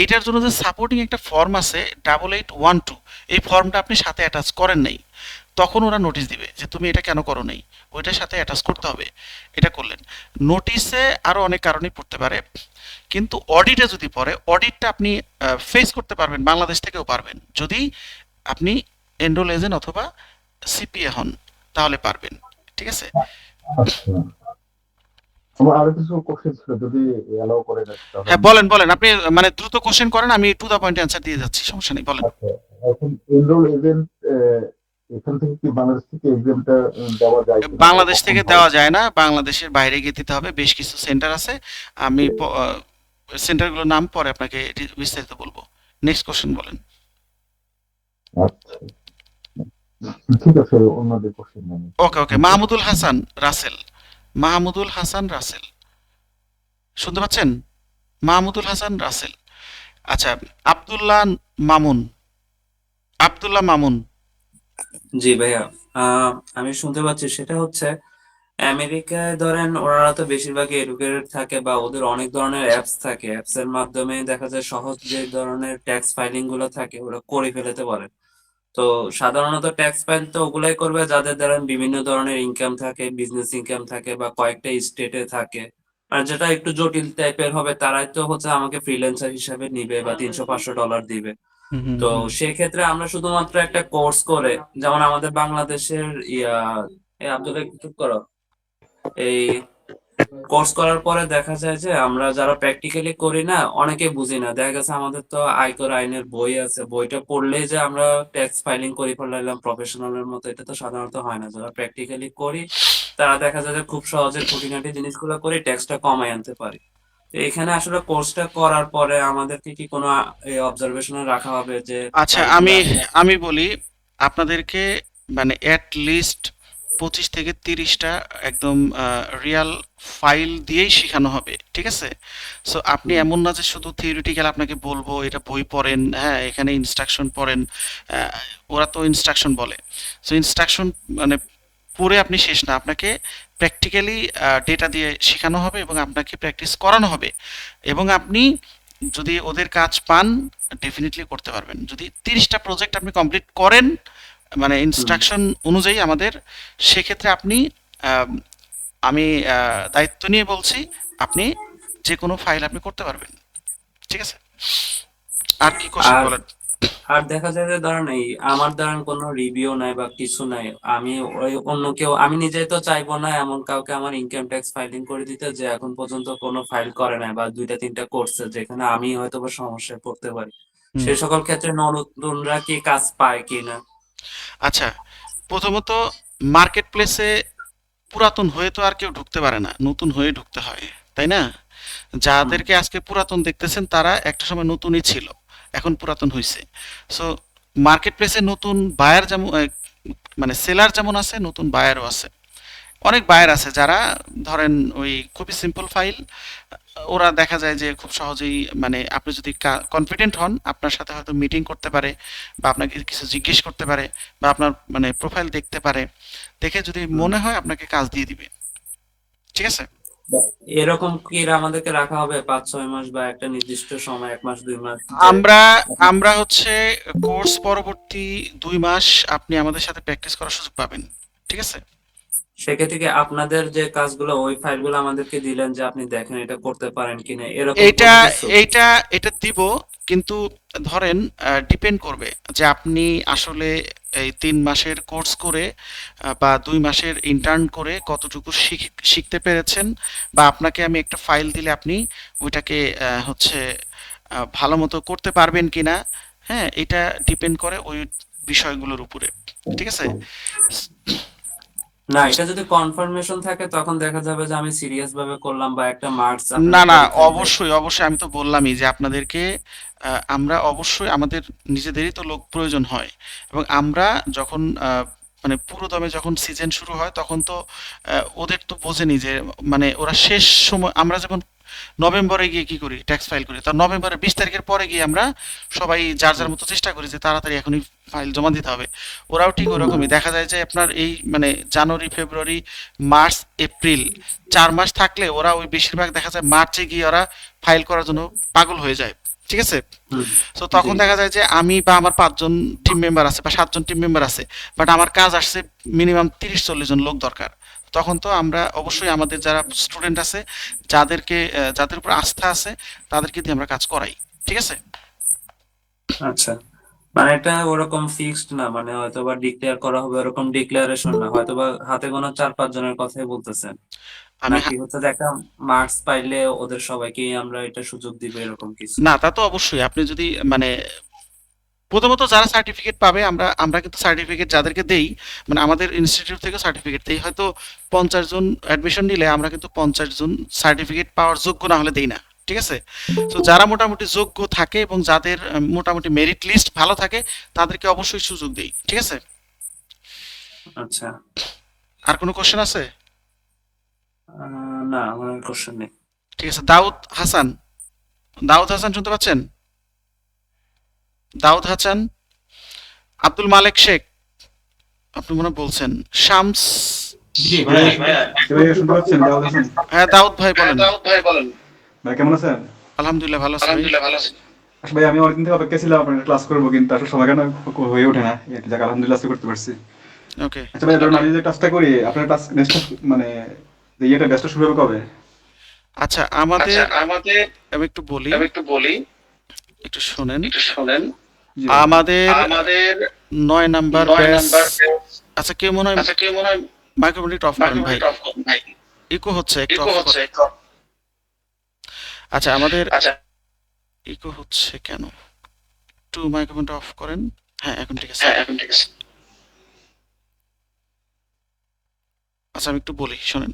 Speaker 1: এটার জন্য যে সাপোর্টিং একটা ফর্ম আছে 8812, এই ফর্মটা আপনি সাথে অ্যাটাচ করেন নাই, তখন ওরা নোটিশ দিবে যে তুমি এটা কেন করো নাই, ওইটার সাথে অ্যাটাচ করতে হবে। এটা করলেন। নোটিশে আরো অনেক কারণেই পড়তে পারে, কিন্তু অডিটে যদি পড়ে, অডিটটা আপনি ফেস করতে পারবেন, বাংলাদেশ থেকেও পারবেন, যদি আপনি এনরোল এজেন্ট অথবা সিপিএ হন, তাহলে পারবেন। ঠিক আছে?
Speaker 9: আচ্ছা। আমার আরো কিছু কোশ্চেন ছিল, যদি অ্যালাউ করেন তাহলে
Speaker 1: হ্যাঁ
Speaker 9: আমি
Speaker 1: বলেন বলেন, আপনি মানে দ্রুত কোশ্চেন করেন, আমি টু দা পয়েন্ট অ্যান্সার দিয়ে যাচ্ছি, সমস্যা নেই, বলেন।
Speaker 9: আচ্ছা, এখন এনরোল এজেন্ট এখান থেকে কি বাংলাদেশ থেকে এক্সামটা দেওয়া যায় কিনা বা
Speaker 1: বাংলাদেশ
Speaker 9: কখন
Speaker 1: থেকে
Speaker 9: হয়?
Speaker 1: দেওয়া যায় না, বাংলাদেশের বাইরে গিয়ে দিতে হবে, বেশ কিছু সেন্টার আছে, আমি সেন্টারগুলোর নাম পরে আপনাকে বিস্তারিত বলবো। নেক্সট কোশ্চেন বলেন।
Speaker 9: আচ্ছা, ঠিক আছে, অন্যদের কোশ্চেন নেই।
Speaker 1: ওকে ওকে,
Speaker 9: থ্যাংক ইউ।
Speaker 1: মাহমুদুল হাসান রাসেল, মাহমুদুল হাসান রাসেল, শুনতে পাচ্ছেন? মাহমুদুল হাসান রাসেল। আচ্ছা, আব্দুল্লাহ মামুন, আব্দুল্লাহ মামুন।
Speaker 10: জি ভাইয়া, আহ, আমি শুনতে পাচ্ছি। সেটা হচ্ছে আমেরিকায় ধরেন ওনারা তো বেশিরভাগই এডুকেটেড থাকে বা ওদের অনেক ধরনের অ্যাপস থাকে, অ্যাপস এর মাধ্যমে দেখা যায় সহজ যে ধরনের ট্যাক্স ফাইলিং গুলো থাকে ওরা করে ফেলতে পারে। তো সাধারণত ট্যাক্স ফাইল তো ওগুলাই করবে যাদের ধরেন বিভিন্ন ধরনের ইনকাম থাকে, বিজনেস ইনকাম থাকে বা কয়েকটা স্টেটে থাকে। আর যেটা একটু জটিল টাইপের হবে তারাই তো হচ্ছে আমাকে ফ্রিল্যান্সার হিসাবে নিবে বা $300-500 দিবে।
Speaker 1: হুম হুম
Speaker 10: তো
Speaker 1: হুম।
Speaker 10: সেক্ষেত্রে আমরা শুধুমাত্র একটা কোর্স করে, যেমন আমাদের বাংলাদেশের আব্দুল চুপ করো, এই কোর্স করার পরে দেখা যায় যে আমরা যারা প্র্যাকটিক্যালি করি না, অনেকে বুঝি না। দেখা গেছে আমাদের তো আয়কর আইনের বই আছে, বইটা পড়লেই যে আমরা ট্যাক্স ফাইলিং করে ফেলাইলাম প্রফেশনালের মতো, এটা তো সাধারণত হয় না। যারা প্র্যাকটিক্যালি করি তারা দেখা যায় যে খুব সহজে খুঁটিনাটি জিনিসগুলো করে ট্যাক্সটা কমায় আনতে পারি। তো এখানে আসলে কোর্সটা করার পরে আমাদেরকে কি কোনো অবজারভেশনে রাখা হবে যে
Speaker 1: আচ্ছা,
Speaker 10: ফাইলগুলো
Speaker 1: আমি
Speaker 10: আসলে?
Speaker 1: আমি বলি আপনাদেরকে, মানে অ্যাট লিস্ট 25 থেকে 30টা একদম রিয়াল ফাইল দিয়েই শেখানো হবে, ঠিক আছে? সো আপনি
Speaker 10: হুম,
Speaker 1: এমন না যে শুধু থিওরিটিক্যাল আপনাকে বলবো এটা বই পড়েন, হ্যাঁ এখানে ইনস্ট্রাকশন পড়েন, আহ, ওরা তো ইনস্ট্রাকশন বলে। সো ইনস্ট্রাকশন মানে পড়ে আপনি শেষ না, আপনাকে প্র্যাকটিক্যালি ডেটা দিয়ে শেখানো হবে এবং আপনাকে প্র্যাকটিস করানো হবে। এবং আপনি যদি ওদের কাজ পান, ডেফিনেটলি করতে পারবেন যদি 30টা প্রজেক্ট আপনি কমপ্লিট করেন, মানে
Speaker 10: হুম।
Speaker 1: ইনস্ট্রাকশন অনুযায়ী আমাদের। সেক্ষেত্রে আপনি আম, আমি দায়িত্ব নিয়ে বলছি, আপনি যে কোনো ফাইল আপনি করতে পারবেন। ঠিক আছে? আর কি কোশ্চেন
Speaker 10: আর
Speaker 1: বলেন?
Speaker 10: আর দেখা যায় যে ধরেন আমার ধরেন কোনো রিভিউ নাই বা কিছু নাই, আমি ওই অন্য কেউ, আমি নিজেই তো চাইবো না এমন কাউকে আমার ইনকাম ট্যাক্স ফাইলিং করে দিতে যে এখন পর্যন্ত কোনো ফাইল করে নাই বা 2-3টা করছে, যেখানে আমি হয়তো বা সমস্যায় পড়তে পারি।
Speaker 1: হুম।
Speaker 10: সে সকল ক্ষেত্রে নতুনরা কি কাজ পায় কিনা?
Speaker 1: আচ্ছা, প্রথমত মার্কেট প্লেসে পুরাতন হয়ে তো আর কেউ ঢুকতে পারে না, নতুন হয়ে ঢুকতে হয়, তাই না?
Speaker 10: হুম,
Speaker 1: যাদেরকে আজকে পুরাতন দেখতেছেন তারা একটা সময় নতুনই ছিল, এখন পুরাতন হয়েছে। সো মার্কেট প্লেসে নতুন বায়ার যেমন মানে সেলার যেমন আছে, নতুন বায়ারও আছে। অনেক বায়ার আছে যারা ধরেন ওই খুবই সিম্পল ফাইল, ওরা দেখা যায় যে খুব সহজেই, মানে আপনি যদি কনফিডেন্ট হন আপনার সাথে হয়তো মিটিং করতে পারে, বা আপনাকে কিছু জিজ্ঞেস করতে পারে, বা আপনার মানে প্রোফাইল দেখতে পারে, দেখে যদি
Speaker 10: হুম।
Speaker 1: মনে হয় আপনাকে কাজ দিয়ে দিবে। ঠিক আছে?
Speaker 10: এরকম কি আমাদেরকে রাখা হবে 5-6 মাস বা একটা নির্দিষ্ট সময়, 1 মাস 2 মাস, যে
Speaker 1: আমরা আমরা হচ্ছে কোর্স পরবর্তী 2 মাস আপনি আমাদের সাথে প্র্যাকটিস করার সুযোগ পাবেন। ঠিক আছে?
Speaker 10: সেক্ষেত্রে কি আপনাদের যে কাজগুলো ওই ফাইলগুলো আমাদেরকে দিলেন যে আপনি দেখেন এটা করতে পারেন কিনা, এরকম
Speaker 1: এইটা
Speaker 10: কোনো কিছু?
Speaker 1: এইটা এটা দিব, কিন্তু ধরেন ডিপেন্ড করবে যে আপনি আসলে এই 3 মাসের কোর্স করে বা 2 মাসের ইন্টার্ন করে কতটুকু শিখতে পেরেছেন, বা আপনাকে আমি একটা ফাইল দিলে আপনি ওইটাকে হচ্ছে ভালো মতো করতে পারবেন কিনা। হ্যাঁ, এটা ডিপেন্ড করে ওই বিষয়গুলোর উপরে। ঠিক আছে?
Speaker 10: না, এটা যদি কনফার্মেশন থাকে তখন দেখা যাবে যে আমি সিরিয়াস ভাবে করলাম বা একটা মার্কস
Speaker 1: না
Speaker 10: আপনার
Speaker 1: না
Speaker 10: পরীক্ষায় দেয়।
Speaker 1: অবশ্যই অবশ্যই আমি তো বললামই যে আপনাদেরকে আমরা অবশ্যই আমাদের নিজেদেরই তো লোক প্রয়োজন হয় এবং আমরা যখন মানে পুরো দমে যখন সিজন শুরু হয় তখন তো ওদের তো বোঝেনি যে মানে ওরা শেষ সময় আমরা যখন নভেম্বরে গিয়ে কি করি ট্যাক্স ফাইল করি তা নভেম্বরের 20 তারিখের পরে গিয়ে আমরা সবাই যার যার মতো চেষ্টা করি যে তাড়াতাড়ি এখনই ফাইল জমা দিতে হবে ওরাও ঠিক ওরকমই দেখা যায় যে আপনার এই মানে জানুয়ারি ফেব্রুয়ারি মার্চ এপ্রিল 4 মাস থাকলে ওরা ওই বেশিরভাগ দেখা যায় মার্চে গিয়ে ওরা ফাইল করার জন্য পাগল হয়ে যায় ঠিক আছে
Speaker 10: হুম,
Speaker 1: তো তখন
Speaker 10: জি।
Speaker 1: দেখা যায় যে আমি বা আমার 5 জন টিম মেম্বার আছে বা 7 জন টিম মেম্বার আছে বাট আমার কাজ আসছে মিনিমাম 30-40 জন লোক দরকার তখন তো আমরা অবশ্যই আমাদের যারা স্টুডেন্ট আছে যাদেরকে যাদের উপর আস্থা আছে তাদেরকে দিয়ে আমরা কাজ করাই ঠিক আছে
Speaker 10: আচ্ছা, মানে এটা ওরকম ফিক্সড না, মানে হয়তোবা ডিক্লেয়ার করা হবে ওরকম ডিক্লারেশন না, হয়তোবা হাতে গোনা 4-5 জনের কথাই বলতেছেন,
Speaker 1: আমি
Speaker 10: নাকি হচ্ছে যে একটা মার্কস পাইলে ওদের সবাইকেই আমরা এটা সুযোগ দিব এরকম কিছু?
Speaker 1: না তা তো অবশ্যই আপনি যদি মানে প্রথমত যারা সার্টিফিকেট পাবে আমরা আমরা কিন্তু সার্টিফিকেট যাদেরকে দেই মানে আমাদের ইনস্টিটিউট থেকে সার্টিফিকেট দেই হয়তো 50 জন অ্যাডমিশন নিলে আমরা কিন্তু 50 জন সার্টিফিকেট পাওয়ার যোগ্য না হলে দেই না ঠিক আছে তো যারা মোটামুটি যোগ্য থাকে এবং যাদের মোটামুটি মেরিট লিস্ট ভালো থাকে তাদেরকে অবশ্যই সুযোগ দেই ঠিক আছে
Speaker 10: আচ্ছা,
Speaker 1: আর কোনো কোশ্চেন আছে
Speaker 10: না আমার কোশ্চেন নেই।
Speaker 1: ঠিক আছে দাউদ হাসান শুনতে পাচ্ছেন দাউদ হাসান আব্দুল মালেক শেখ আপনি মনে হয় বলছেন শামস
Speaker 8: জি ভাইয়া
Speaker 3: ভাইয়া শুনতে পাচ্ছেন দাউদ হাসান?
Speaker 1: হ্যাঁ দাউদ ভাই বলেন
Speaker 3: ভাই কেমন আছেন?
Speaker 1: আলহামদুলিল্লাহ ভালো আছি ভাই।
Speaker 3: আসলে ভাই আমি অনেকদিন থেকে অপেক্ষা ছিলাম আপনার ক্লাস করবো কিন্তু আসলে সময় কেন হয়ে ওঠে না যাক আলহামদুলিল্লাহ আজকে করতে পারছি।
Speaker 1: ওকে
Speaker 3: আচ্ছা ভাই ধরুন আমি যে ক্লাসটা করি আপনার ক্লাস নেক্সট মানে যে ইয়েটা ব্যাচটা শুরু হবে কবে?
Speaker 1: আচ্ছা আমাদের আমি একটু বলি একটু শোনেন
Speaker 3: জি ভাই।
Speaker 1: আমাদের 9 নাম্বার ব্যাচ আচ্ছা কেউ মনে হয় মাইক্রোফোনটা একটু অফ করেন ভাই ইকো হচ্ছে একটু অফ করেন আচ্ছা আমাদের ইকো হচ্ছে কেন একটু মাইক্রোফোনটা অফ করেন হ্যাঁ এখন ঠিক আছে আচ্ছা আমি একটু বলি শোনেন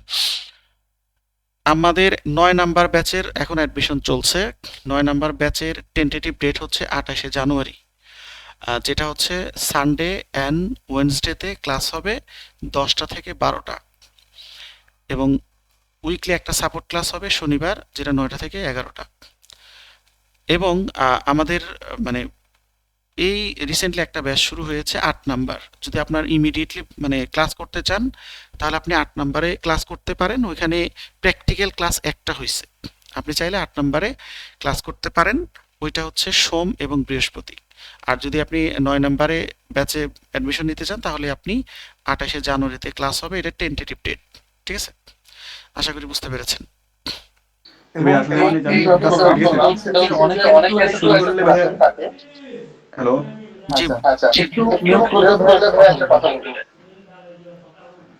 Speaker 1: আমাদের 9 নাম্বার ব্যাচের এখন অ্যাডমিশন চলছে 9 নাম্বার ব্যাচের টেন্টেটিভ ডেট হচ্ছে 28শে জানুয়ারি যেটা হচ্ছে সানডে অ্যান্ড ওয়েডনেসডেতে ক্লাস হবে 10টা থেকে 12টা এবং উইকলি একটা সাপোর্ট ক্লাস হবে শনিবার যেটা 9টা থেকে 11টা এবং আমাদের মানে এই রিসেন্টলি একটা ব্যাচ শুরু হয়েছে 8 নাম্বার যদি আপনার ইমিডিয়েটলি মানে ক্লাস করতে চান তাহলে আপনি 8 নাম্বারে ক্লাস করতে পারেন ওইখানে প্র্যাকটিক্যাল ক্লাস একটা হয়েছে আপনি চাইলে 8 নাম্বারে ক্লাস করতে পারেন ওইটা হচ্ছে সোম এবং বৃহস্পতি আর যদি আপনি 9 নাম্বারে ব্যাচে অ্যাডমিশন নিতে চান তাহলে আপনি 28শে জানুয়ারিতে ক্লাস হবে এটা টেন্টেটিভ ডেট ঠিক আছে আশা করি বুঝতে পেরেছেন
Speaker 3: ভাই আসলে আমি জানি হ্যালো
Speaker 1: জি
Speaker 5: একটু মিউট করে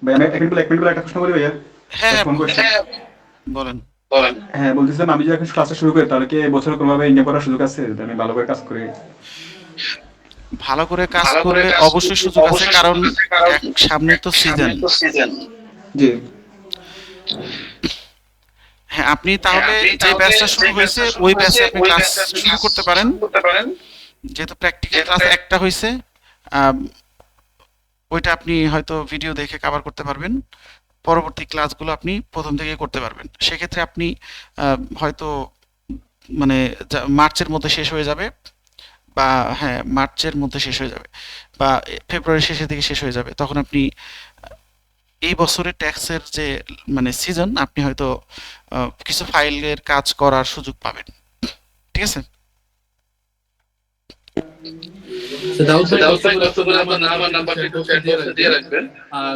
Speaker 3: ভাই আমি এক মিনিট বলে একটা প্রশ্ন করি ভাইয়া
Speaker 1: হ্যাঁ
Speaker 3: ফোন করছি
Speaker 1: বলেন
Speaker 3: হ্যাঁ বলতেছিলাম আমি যদি এখন ক্লাসটা শুরু করি তাহলে কি বছর কোনোভাবে ইনকাম করার সুযোগ আছে যদি আমি ভালো করে কাজ করি?
Speaker 1: ভালো করে কাজ করলে অবশ্যই সুযোগ আছে কারণ সামনে তো সিজন
Speaker 3: জি
Speaker 1: হ্যাঁ আপনি তাহলে যে ব্যাচটা শুরু হয়েছে ওই ব্যাচে আপনি ক্লাস শুরু করতে পারেন যেহেতু প্র্যাকটিক্যাল ক্লাস একটা হয়েছে ওইটা আপনি হয়তো ভিডিও দেখে কভার করতে পারবেন পরবর্তী ক্লাসগুলো আপনি প্রথম থেকে করতে পারবেন সেক্ষেত্রে আপনি হয়তো মানে মার্চের মধ্যে শেষ হয়ে যাবে বা হ্যাঁ মার্চের মধ্যে শেষ হয়ে যাবে বা ফেব্রুয়ারির শেষের দিকে শেষ হয়ে যাবে তখন আপনি এই বছরের ট্যাক্সের যে মানে সিজন আপনি হয়তো কিছু ফাইলের কাজ করার সুযোগ পাবেন ঠিক আছে
Speaker 2: দাউদ ভাই আপনার নাম আর নাম্বারটা একটু চ্যাট বক্সে দিয়ে রাখবেন আর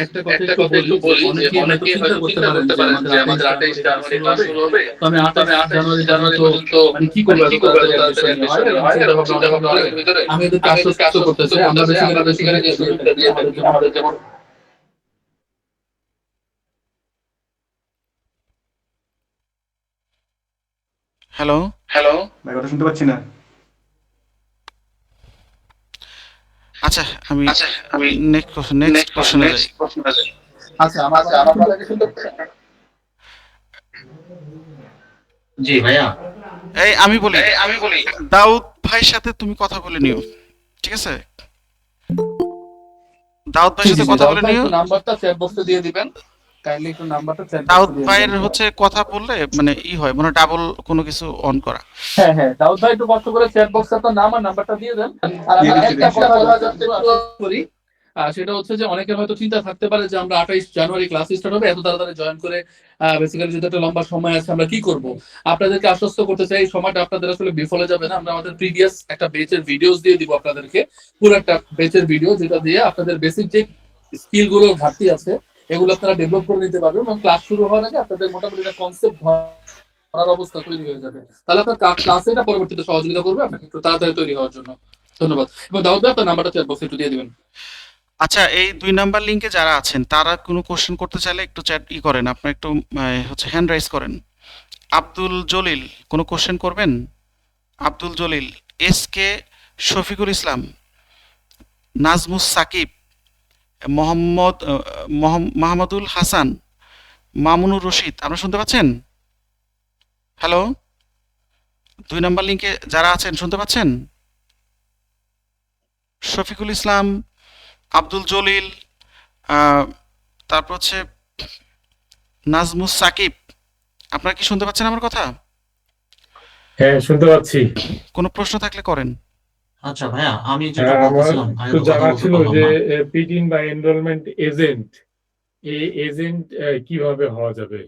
Speaker 2: একটা কথা একটু বলি যে অনেকেই হয়তো চিন্তা করতে পারেন যে আমাদের 28 জানুয়ারি ক্লাস শুরু হবে তো আমি 28 জানুয়ারি পর্যন্ত মানে কি করব তাড়াতাড়ি হয় চিন্তা ভাবনা অনেকের ভিতরে আমি এদের কাজ করতে চাই আমরা বেসিক্যালি যে সুযোগটা দিয়ে থাকি আমাদের যেমন
Speaker 1: হ্যালো
Speaker 3: ভাই কথা শুনতে পাচ্ছি না।
Speaker 1: আচ্ছা আমি নেক্সট কোশ্চেনে যাই
Speaker 2: আচ্ছা, আমার কথা কি শুনতে পাচ্ছেন?
Speaker 8: জি ভাইয়া।
Speaker 1: এই আমি বলি, দাউদ ভাইয়ের সাথে তুমি কথা বলে নিও, ঠিক আছে? দাউদ
Speaker 2: জি
Speaker 1: ভাইয়ের
Speaker 2: জি
Speaker 1: সাথে
Speaker 2: জি,
Speaker 1: কথা
Speaker 2: দাউদ
Speaker 1: বলে
Speaker 2: ভাই
Speaker 1: নিও।
Speaker 2: একটু নাম্বারটা চ্যাট বক্সে দিয়ে দিবেন, কাইন্ডলি একটু নাম্বারটা চ্যাট
Speaker 1: দাউদ
Speaker 2: বক্সে দিয়ে
Speaker 1: ভাইয়ের
Speaker 2: দিবেন।
Speaker 1: হচ্ছে কথা বললে মানে হয় মানে ডাবল কোনো কিছু অন করা।
Speaker 2: হ্যাঁ হ্যাঁ, দাউদ ভাই একটু কষ্ট করে চ্যাট বক্সে আপনার নাম আর নাম্বারটা দিয়ে দেন। আর আমি একটা কথা জানতে করি, সেটা হচ্ছে যে অনেকের হয়তো চিন্তা থাকতে পারে যে আমরা 28 জানুয়ারি ক্লাস স্টার্ট হবে, এত তাড়াতাড়ি জয়েন করে বেসিক্যালি যদি একটা লম্বা সময় আছে আমরা কি করব। আপনাদেরকে আশ্বস্ত করতে চাই এই সময়টা আপনাদের আসলে বিফলে যাবে না। আমরা আমাদের প্রিভিয়াস একটা বেচের ভিডিওস দিয়ে দিব আপনাদেরকে, পুরো একটা বেচের ভিডিও, যেটা দিয়ে আপনাদের বেসিক যে স্কিল গুলোর ঘাটতি আছে এগুলো আপনারা ডেভেলপ করে নিতে পারবেন, এবং ক্লাস শুরু হওয়ার আগে আপনাদের মোটামুটি একটা কনসেপ্ট ধরার অবস্থা তৈরি হয়ে যাবে। তাহলে আপনার ক্লাসে এটা পরবর্তীতে সহযোগিতা করবে আপনাকে একটু তাড়াতাড়ি তৈরি হওয়ার জন্য। ধন্যবাদ। এবং দাউদ ভাই আপনার নাম্বারটা চ্যাট বক্সে একটু দিয়ে দিবেন।
Speaker 1: আচ্ছা, এই 2 নাম্বার লিংকে যারা আছেন তারা কোনো কোশ্চেন করতে চাইলে একটু চ্যাট করেন, আপনার একটু হচ্ছে হ্যান্ড রাইজ করেন। আব্দুল জলিল কোনো কোশ্চেন করবেন? আব্দুল জলিল, SK শফিকুল ইসলাম, নাজমুস সাকিব, মাহমুদুল হাসান, মামুনুর রশিদ, আপনারা শুনতে পাচ্ছেন? হ্যালো, 2 নাম্বার লিংকে যারা আছেন শুনতে পাচ্ছেন? শফিকুল ইসলাম, আব্দুল জলিল, তারপর হচ্ছে নাজমুস সাকিব, আপনারা কি শুনতে পাচ্ছেন আমার কথা?
Speaker 7: হ্যাঁ, শুনতে পাচ্ছি।
Speaker 1: কোনো প্রশ্ন থাকলে করেন।
Speaker 8: আচ্ছা ভাইয়া, আমি যেটা
Speaker 7: আমার
Speaker 8: বলতেছিলাম আমি
Speaker 7: একটু
Speaker 8: তো কথা
Speaker 7: জানার
Speaker 8: বলতে
Speaker 7: ছিল
Speaker 8: পারলাম
Speaker 7: যে
Speaker 8: না।
Speaker 7: পিটিন বা এনরোলমেন্ট এজেন্ট, এই এজেন্ট কিভাবে হওয়া যাবে?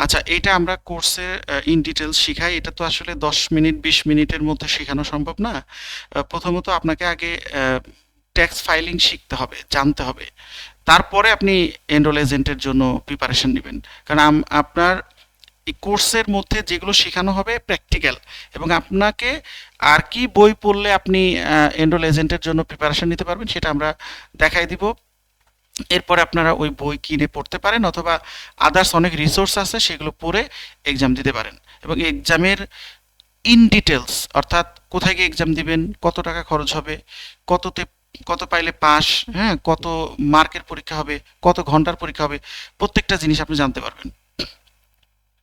Speaker 1: আচ্ছা, এইটা আমরা কোর্সে ইন ডিটেলস শিখাই। এটা তো আসলে 10 মিনিট 20 মিনিটের মধ্যে শেখানো সম্ভব না। প্রথমত আপনাকে আগে ট্যাক্স ফাইলিং শিখতে হবে, জানতে হবে। তারপরে আপনি এনরোল এজেন্টের জন্য প্রিপারেশন নেবেন। কারণ আপনার এই কোর্সের মধ্যে যেগুলো শেখানো হবে প্র্যাকটিক্যাল, এবং আপনাকে আর কি বই পড়লে আপনি এনরোল এজেন্টের জন্য প্রিপারেশন নিতে পারবেন সেটা আমরা দেখাই দিব। এরপরে আপনারা ওই বই কিনে পড়তে পারেন, অথবা আদার্স অনেক রিসোর্স আছে সেগুলো পড়ে এক্সাম দিতে পারেন। এবং এক্সামের ইন ডিটেলস, অর্থাৎ কোথায় গিয়ে এক্সাম দিবেন, কত টাকা খরচ হবে, কত পাইলে পাস, হ্যাঁ, কত মার্কের পরীক্ষা হবে, কত ঘন্টার পরীক্ষা হবে, প্রত্যেকটা জিনিস আপনি জানতে পারবেন।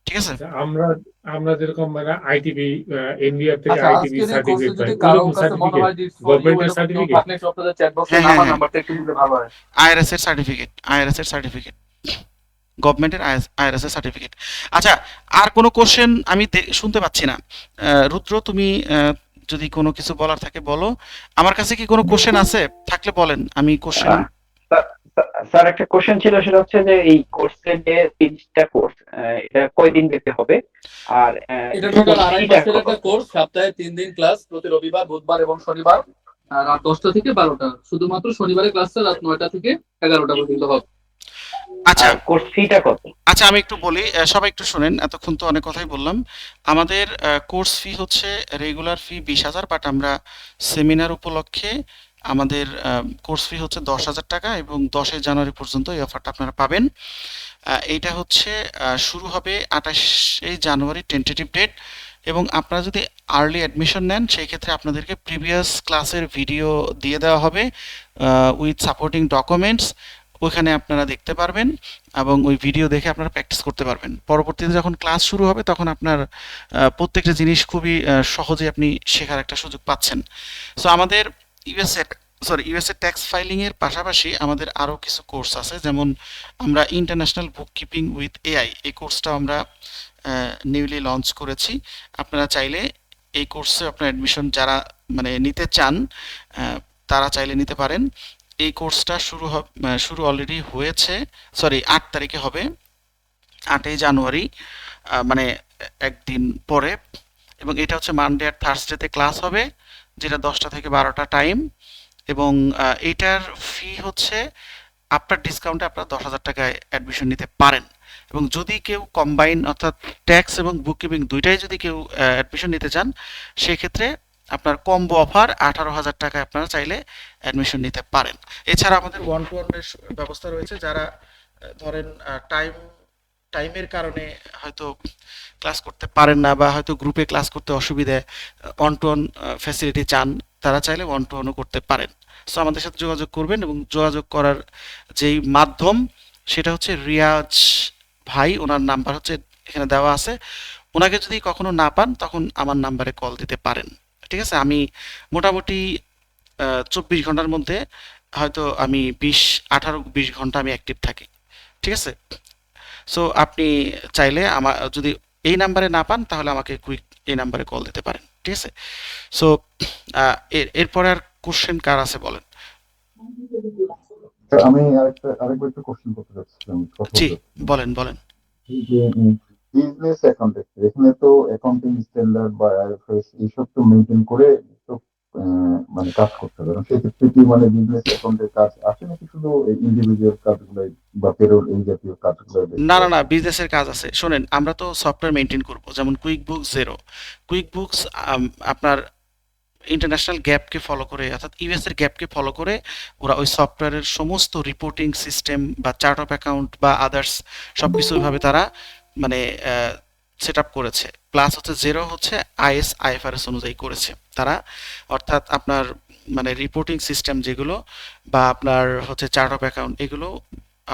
Speaker 1: ঠিক আছে?
Speaker 7: আচ্ছা, আমরা যেরকম মানে আইটিবি, এনবিআর থেকে
Speaker 2: আচ্ছা,
Speaker 7: আইটিবি
Speaker 2: আজকের এই কোর্সে
Speaker 7: সার্টিফিকেট পাই,
Speaker 2: যদি কারো
Speaker 7: ওরকম
Speaker 2: কাছে মনে
Speaker 7: সার্টিফিকেট
Speaker 2: হয় যে ফর ইউ
Speaker 7: গভর্নমেন্টের
Speaker 2: এরকম কেউ
Speaker 7: সার্টিফিকেট?
Speaker 2: থাকলে একটু আপনাদের চ্যাট বক্সে
Speaker 1: হ্যাঁ,
Speaker 2: নাম
Speaker 1: হ্যাঁ,
Speaker 2: আর
Speaker 1: হ্যাঁ,
Speaker 2: নাম্বারটা একটু দিলে ভালো হয়।
Speaker 1: আইআরএস এর সার্টিফিকেট, আইআরএস এর সার্টিফিকেট, গভর্নমেন্টের আইআরএস এর সার্টিফিকেট। আচ্ছা, আর কোনো কোশ্চেন আমি শুনতে পাচ্ছি না। রুদ্র, তুমি যদি কোনো কিছু বলার থাকে বলো। আমার কাছে কি কোনো কোশ্চেন আছে? থাকলে বলেন, আমি কোশ্চেন।
Speaker 3: স্যার, একটা কোশ্চেন ছিল, সেটা হচ্ছে যে এই কোর্সের যে 30টা কোর্স, এটা কয়দিন দিতে হবে? আর
Speaker 2: এটা টোটাল 2.5 মাসের একটা কোর্স, সপ্তাহে 3 দিন ক্লাস, প্রতি রবিবার, বুধবার এবং শনিবার রাত 10টা থেকে 12টা। শুধুমাত্র শনিবারে ক্লাসটা রাত 9টা থেকে 11টা পর্যন্ত হবে।
Speaker 1: আচ্ছা,
Speaker 3: কোর্স ফিটা কত?
Speaker 1: আচ্ছা, আমি একটু বলি, সবাই একটু শুনেন, এতক্ষণ তো অনেক কথাই বললাম। আমাদের কোর্স ফি হচ্ছে রেগুলার ফি 20,000, বাট আমরা সেমিনার উপলক্ষে আমাদের কোর্স ফি হচ্ছে 10,000 টাকা, এবং 10 জানুয়ারি পর্যন্ত এই অফারটা আপনারা পাবেন। এইটা হচ্ছে শুরু হবে 28 জানুয়ারি টেন্টেটিভ ডেট, এবং আপনারা যদি আর্লি অ্যাডমিশন নেন সেই ক্ষেত্রে আপনাদেরকে প্রিভিয়াস ক্লাসের ভিডিও দিয়ে দেওয়া হবে উইথ সাপোর্টিং ডকুমেন্টস। ওইখানে আপনারা দেখতে পারবেন এবং ওই ভিডিও দেখে আপনারা প্র্যাকটিস করতে পারবেন। পরবর্তীতে যখন ক্লাস শুরু হবে তখন আপনার প্রত্যেকটা জিনিস খুবই সহজে আপনি শেখার একটা সুযোগ পাচ্ছেন। সো আমাদের ইউএসএ ট্যাক্স ফাইলিংয়ের পাশাপাশি আমাদের আরও কিছু কোর্স আছে, যেমন আমরা international book keeping with AI, এই কোর্সটাও আমরা নিউলি লঞ্চ করেছি। আপনারা চাইলে এই কোর্সে আপনার অ্যাডমিশন যারা মানে নিতে চান তারা চাইলে নিতে পারেন। এই কোর্সটা শুরু অলরেডি হয়েছে, 8 তারিখে হবে, 8 জানুয়ারি, মানে একদিন পরে। এবং এটা হচ্ছে মানডে আর থার্সডেতে ক্লাস হবে, যেটা 10টা থেকে 12টা টাইম। এবং এইটার ফি হচ্ছে আপনার ডিসকাউন্টে আপনারা 10,000 টাকায় অ্যাডমিশন নিতে পারেন। এবং যদি কেউ কম্বাইন, অর্থাৎ ট্যাক্স এবং বুক কিপিং দুইটাই যদি কেউ অ্যাডমিশন নিতে চান, সেক্ষেত্রে আপনার কম্বো অফার 18,000 টাকায় আপনারা চাইলে অ্যাডমিশন নিতে পারেন। এছাড়া আমাদের 1-to-1 ব্যবস্থা রয়েছে, যারা ধরেন টাইমের কারণে হয়তো ক্লাস করতে পারেন না, বা হয়তো গ্রুপে ক্লাস করতে অসুবিধা, 1-to-1 ফ্যাসিলিটি চান, তারা চাইলে 1-to-1ও করতে পারেন। সো আমাদের সাথে যোগাযোগ করবেন, এবং যোগাযোগ করার যেই মাধ্যম সেটা হচ্ছে রিয়াজ ভাই, ওনার নাম্বার হচ্ছে এখানে দেওয়া আছে। ওনাকে যদি কখনো না পান তখন আমার নাম্বারে কল দিতে পারেন। ঠিক আছে, আমি মোটামুটি 24 ঘন্টার মধ্যে হয়তো আমি 18-20 ঘন্টা আমি অ্যাক্টিভ থাকি। ঠিক আছে, সো আপনি চাইলে আমার যদি এই নাম্বারে না পান তাহলে আমাকে কুইক এই নাম্বারে কল দিতে পারেন। ঠিক আছে, সো এরপরে আর কোশ্চেন কার আছে বলেন।
Speaker 9: তো আমি আরেকবার একটু কোশ্চেন করতে চাচ্ছিলাম, কথা
Speaker 1: জি,
Speaker 9: বলতে চাচ্ছিলাম।
Speaker 1: বলেন বলেন।
Speaker 9: এই যে বিজনেস অ্যাকাউন্ট, এখানে তো অ্যাকাউন্টিং স্ট্যান্ডার্ড বা আইএফআরএস এইসব তো মেনটেন করে তো মানে কাজ করতে হবে। সেক্ষেত্রে কি মানে বিজনেস অ্যাকাউন্টের কাজ আসে নাকি শুধু ইন্ডিভিজুয়াল কাজগুলাই বা পেরোল এই জাতীয় কাজগুলাই বেশি
Speaker 1: না না
Speaker 9: হয়?
Speaker 1: না, বিজনেসের কাজ আছে। শোনেন, আমরা তো সফটওয়্যার মেনটেন করব, যেমন quick books zero. Quick books আপনার ইন্টারন্যাশনাল গ্যাপকে ফলো করে, অর্থাৎ ইউএস এর গ্যাপকে ফলো করে ওরা ওই সফটওয়্যারের সমস্ত রিপোর্টিং সিস্টেম বা চার্ট অফ অ্যাকাউন্ট বা আদার্স সবকিছু ওইভাবে তারা মানে সেট আপ করেছে। প্লাস হচ্ছে জিরো হচ্ছে আইএস আইএফআরএস অনুযায়ী করেছে তারা, অর্থাৎ আপনার মানে রিপোর্টিং সিস্টেম যেগুলো বা আপনার হচ্ছে চার্ট অফ অ্যাকাউন্ট, এগুলো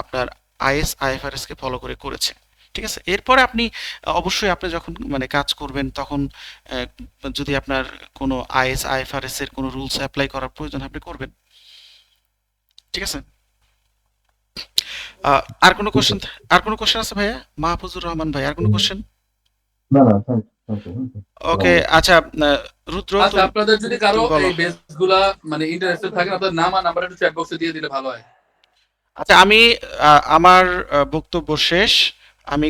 Speaker 1: আপনার আইএস আইএফআরএস কে ফলো করে করেছে। ঠিক আছে, এরপরে আপনি অবশ্যই আপনি যখন মানে কাজ করবেন তখন আহ, যদি আপনার কোনো আইএস আইএফআরএস এর কোনো রুলস অ্যাপ্লাই করার প্রয়োজন আপনি করবেন। ঠিক আছে, আর কোনো
Speaker 9: ঠিক
Speaker 1: কোশ্চেন,
Speaker 9: আছে।
Speaker 1: আর কোনো কোশ্চেন আছে ভাইয়া? মাহফুজুর রহমান ভাই, আর কোনো কোশ্চেন?
Speaker 9: না না, থ্যাংক ইউ।
Speaker 1: ওকে, আচ্ছা, রুদ্র
Speaker 2: আচ্ছা, আপনাদের যদি কারো
Speaker 1: তুমি বলো।
Speaker 2: এই বেস গুলা মানে ইন্টারেস্টেড থাকেন, আপনার নাম আর নাম্বার একটু চ্যাট বক্সে দিয়ে দিলে ভালো হয়।
Speaker 1: আচ্ছা, আমি আমার বক্তব্য শেষ। আমি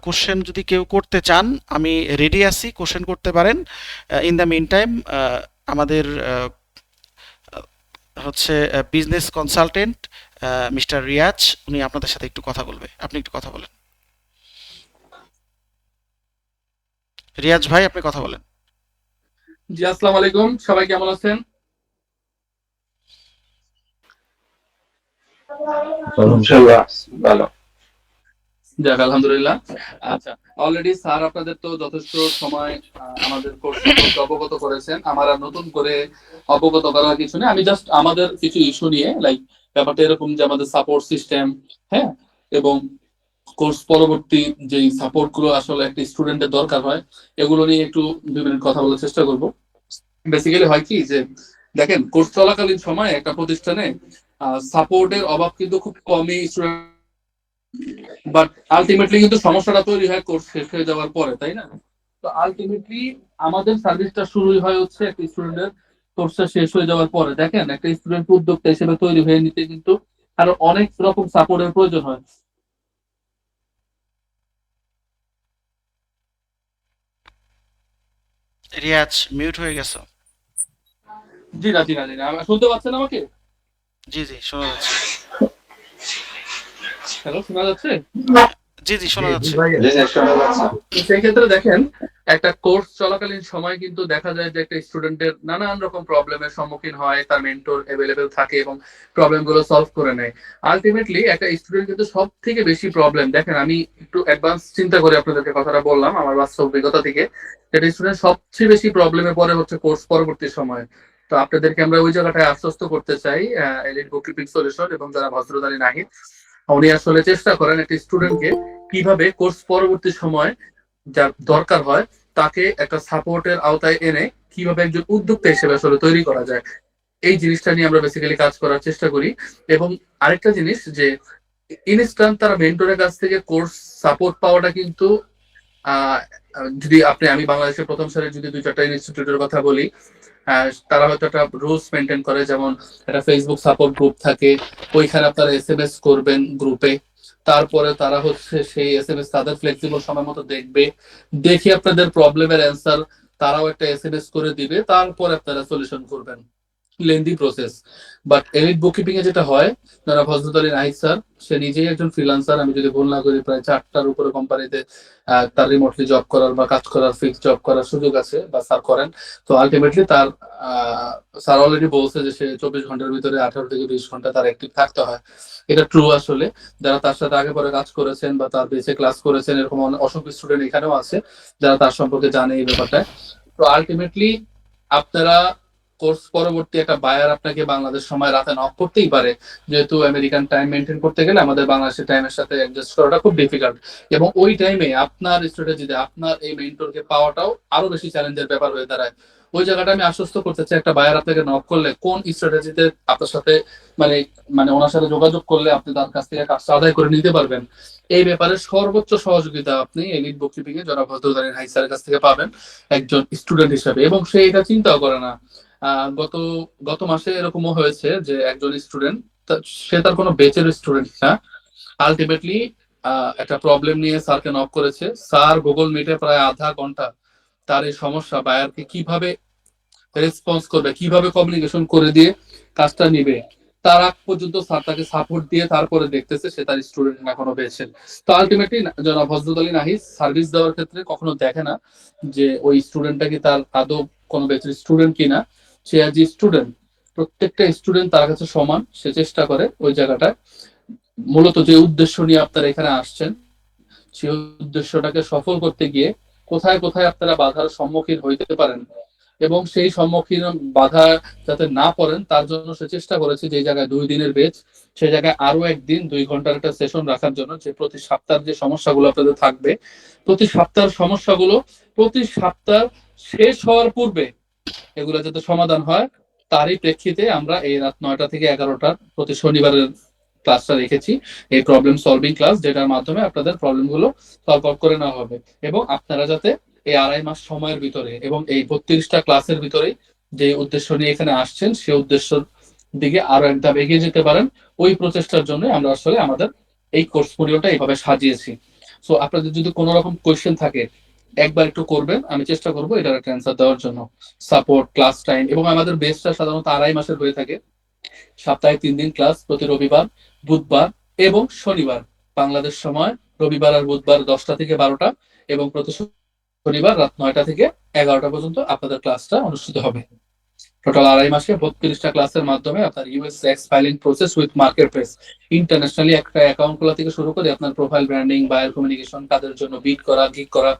Speaker 1: কোশ্চেন যদি কেউ করতে চান আমি রেডি আছি, কোশ্চেন করতে পারেন। ইন দ্য মিন টাইম আমাদের হচ্ছে বিজনেস কনসালটেন্ট মিস্টার রিয়াজ, উনি আপনাদের সাথে একটু কথা বলবে। আপনি একটু কথা বলেন। রিয়াজ ভাই, আপনি কথা বলেন।
Speaker 2: জি, আসসালামু আলাইকুম, সবাই কেমন আছেন?
Speaker 3: ভালো।
Speaker 2: যাক, আলহামদুলিল্লাহ। আচ্ছা, অলরেডি স্যার আপনাদের তো যথেষ্ট সময় আমাদের কোর্স সম্পর্কে অবগত করেছেন। আমার আর নতুন করে অবগত করার কিছু নেই। আমি জাস্ট আমাদের কিছু ইস্যু নিয়ে, লাইক ব্যাপারটা এরকম যে আমাদের সাপোর্ট সিস্টেম, হ্যাঁ, এবং কোর্স পরবর্তী যে সাপোর্ট গুলো আসলে একটা স্টুডেন্টের দরকার হয়, এগুলো নিয়ে একটু 2 মিনিট কথা বলার চেষ্টা করব। বেসিক্যালি হয় কি যে, দেখেন, কোর্স চলাকালীন সময়ে একটা প্রতিষ্ঠানে সাপোর্টের অভাব কিন্তু খুব কমই স্টুডেন্ট, বাট আলটিমেটলি কিন্তু সমস্যাটা তৈরি হয় কোর্স শেষ হয়ে যাওয়ার পরে, তাই না? তো আলটিমেটলি আমাদের সার্ভিসটা শুরুই হয় হচ্ছে একটা স্টুডেন্টের কোর্সটা শেষ হয়ে যাওয়ার পরে। দেখেন, একটা স্টুডেন্ট উদ্যোক্তা হিসেবে তৈরি হয়ে নিতে কিন্তু আরো অনেক রকম সাপোর্টের প্রয়োজন হয়।
Speaker 1: রিয়াজ মিউট হয়ে গেছে।
Speaker 2: জি না, জি না, জি না, শুনতে পাচ্ছেন আমাকে?
Speaker 1: জি জি, শোনা যাচ্ছে।
Speaker 2: হ্যালো, শোনা যাচ্ছে?
Speaker 1: জি জি, শোনা যাচ্ছে।
Speaker 2: তো সেই ক্ষেত্রে দেখেন, একটা কোর্স চলাকালীন সময় কিন্তু দেখা যায় যে একটা স্টুডেন্টের নানান রকম প্রবলেমের সম্মুখীন হয়, তার মেন্টর অ্যাভেলেবেল থাকে এবং প্রবলেম গুলো সলভ করে নেয়। আলটিমেটলি একটা স্টুডেন্ট কিন্তু সব থেকে বেশি প্রবলেম, দেখেন আমি একটু অ্যাডভান্স চিন্তা করে আপনাদেরকে কথাটা বললাম আমার বাস্তব অভিজ্ঞতা থেকে, একটা স্টুডেন্ট সবচেয়ে বেশি প্রবলেমে পড়ে হচ্ছে কোর্স পরবর্তী সময়। তো আপনাদেরকে আমরা ওই জায়গাটায় আশ্বস্ত করতে চাই, এলিট বুককিপিং সলিউশন এবং যারা ভদ্রত আলী নাহিদ, উনি আসলে চেষ্টা করেন একটা স্টুডেন্টকে কিভাবে কোর্স পরবর্তী সময় যার দরকার হয় তাকে একটা সাপোর্টের আওতায় এনে কিভাবে একজন উদ্যোক্তা হিসেবে আসলে তৈরি করা যায়, এই জিনিসটা নিয়ে আমরা বেসিক্যালি কাজ করার চেষ্টা করি। এবং আরেকটা জিনিস যে, ইনস্ট্যান্ট তারা মেন্টরের কাছ থেকে কোর্স সাপোর্ট পাওয়াটা কিন্তু আহ, যদি আমি বাংলাদেশের প্রথম সারির যদি 2-4টা ইনস্টিটিউটের কথা বলি, তারা হয়তো একটা রুলস মেনটেন করে, যেমন একটা ফেসবুক সাপোর্ট গ্রুপ থাকে, ওইখানে আপনারা এসএমএস করবেন গ্রুপে, তারপরে তারা হচ্ছে সেই এসএমএস তাদের ফ্লেক্সিবল সময় মতো দেখবে, দেখে আপনাদের প্রবলেমের অ্যান্সার তারাও একটা এসএমএস করে দিবে, তারপরে আপনারা সলিউশন করবেন। Lengthy process. But Elite Bookkeeping এ যেটা হয়, যারা ফজলুত আলী নাহিদ স্যার, সে নিজেই একজন ফ্রিল্যান্সার, আমি যদি ভুল না করি প্রায় 4টার উপরে কোম্পানিতে তার রিমোটলি জব করার বা কাজ করার, ফিক্স জব করার সুযোগ আছে বা স্যার করেন। তো আলটিমেটলি তার স্যার অলরেডি বলছে যে সে 24 ঘন্টার ভিতরে 18 থেকে 20 ঘন্টা তার অ্যাক্টিভ থাকতে হয়। এটা ট্রু আসলে। যারা তার সাথে আগে পরে কাজ করেছেন বা তার বেঁচে ক্লাস করেছেন, এরকম অসংখ্য স্টুডেন্ট এখানেও আছে যারা তার সম্পর্কে জানে এই ব্যাপারটা। তো আলটিমেটলি আপনারা কোর্স পরবর্তী একটা বায়ার আপনাকে বাংলাদেশ সময় রাতে নক করতেই পারে, যেহেতু আমেরিকান টাইম মেনটেন করতে গেলে আমাদের বাংলাদেশের টাইমের সাথে অ্যাডজাস্ট করাটা খুব ডিফিকাল্ট, এবং ওই টাইমে আপনার স্ট্র্যাটেজিতে আপনার এই মেন্টরকে পাওয়াটাও আরো বেশি চ্যালেঞ্জের ব্যাপার হয়ে দাঁড়ায়। ওই জায়গাটা আমি আশ্বস্ত করতে চাই, একটা বায়ার আপনাকে নক করলে কোন স্ট্র্যাটেজিতে আপনার সাথে মানে মানে ওনার সাথে যোগাযোগ করলে আপনি তার কাছ থেকে কাজটা আদায় করে নিতে পারবেন, এই ব্যাপারে সর্বোচ্চ সহযোগিতা আপনি এলিট বুককিপিং এ জনাব হজরত হাই স্যারের কাছ থেকে পাবেন একজন স্টুডেন্ট হিসেবে। এবং সে এটা চিন্তাও করে না। গত গত মাসে এরকমও হয়েছে যে একজন স্টুডেন্ট, সে তার কোনো বেচের স্টুডেন্ট না, আলটিমেটলি একটা প্রবলেম নিয়ে স্যারকে নক করেছে। স্যার গুগল মিটে প্রায় আধা ঘন্টা তার এই সমস্যা বায়ারকে কিভাবে রেসপন্স করবে, কিভাবে কমিউনিকেশন করে দিয়ে কাজটা নিবে, তার আগ পর্যন্ত স্যার তাকে সাপোর্ট দিয়ে তারপরে দেখতেছে সে তার স্টুডেন্ট না কোনো পেয়েছে। তো আলটিমেটলি জনাব হজরত আলী নাহিস সার্ভিস দেওয়ার ক্ষেত্রে কখনো দেখে না যে ওই স্টুডেন্টটা কি তার আদৌ কোনো বেচের স্টুডেন্ট কিনা। সে আজ স্টুডেন্ট, প্রত্যেকটা স্টুডেন্ট তার কাছে সমান, সে চেষ্টা করে ওই জায়গাটায় মূলত যে উদ্দেশ্য নিয়ে আপনারা এখানে আসছেন সেই উদ্দেশ্যটাকে সফল করতে গিয়ে কোথায় কোথায় আপনারা বাধার সম্মুখীন হইতে পারেন এবং সেই সম্মুখীন বাধা যাতে না পড়েন তার জন্য সে চেষ্টা করেছে যে জায়গায় 2 দিনের বেচ সেই জায়গায় আরো একদিন 2 ঘন্টার একটা সেশন রাখার জন্য, যে প্রতি সপ্তাহের যে সমস্যাগুলো আপনাদের থাকবে প্রতি সপ্তাহের সমস্যাগুলো প্রতি সপ্তাহ শেষ হওয়ার পূর্বে এগুলো যাতে সমাধান হয় তারই প্রেক্ষিতে আমরা এই রাত 9টা থেকে 11টার প্রতি শনিবারের ক্লাসটা রেখেছি, এই প্রবলেম সলভিং ক্লাস, যেটার মাধ্যমে আপনাদের প্রবলেমগুলো সলভ আউট করে নেওয়া হবে এবং আপনারা যাতে এই 2.5 মাস সময়ের ভিতরে এবং এই 32টা ক্লাসের ভিতরে যে উদ্দেশ্য নিয়ে এখানে আসছেন সেই উদ্দেশ্যের দিকে আরো এক ধাপ এগিয়ে যেতে পারেন, ওই প্রচেষ্টার জন্য আমরা আসলে আমাদের এই কোর্স মডিউলটা এইভাবে সাজিয়েছি। সো আপনাদের যদি কোনো রকম কোয়েশ্চেন থাকে একবার একটু করবেন, আমি চেষ্টা করবো এটার একটা অ্যান্সার দেওয়ার জন্য। সাপোর্ট, ক্লাস টাইম এবং আমাদের বেসটা সাধারণত 2.5 মাসের হয়ে থাকে, সপ্তাহে 3 দিন ক্লাস, প্রতি রবিবার, বুধবার এবং শনিবার বাংলাদেশ সময়, রবিবার আর বুধবার 10টা থেকে 12টা এবং প্রতি শনিবার রাত 9টা থেকে 11টা পর্যন্ত আপনাদের ক্লাসটা অনুষ্ঠিত হবে। টোটাল 2.5 মাসে 32টা ক্লাসের মাধ্যমে আপনার US tax filing process with market place, internationally একটা অ্যাকাউন্ট খোলা থেকে শুরু করে আপনার প্রোফাইল ব্র্যান্ডিং, বায়ার কমিউনিকেশন, কাজের জন্য বিড করা, গিগ করা,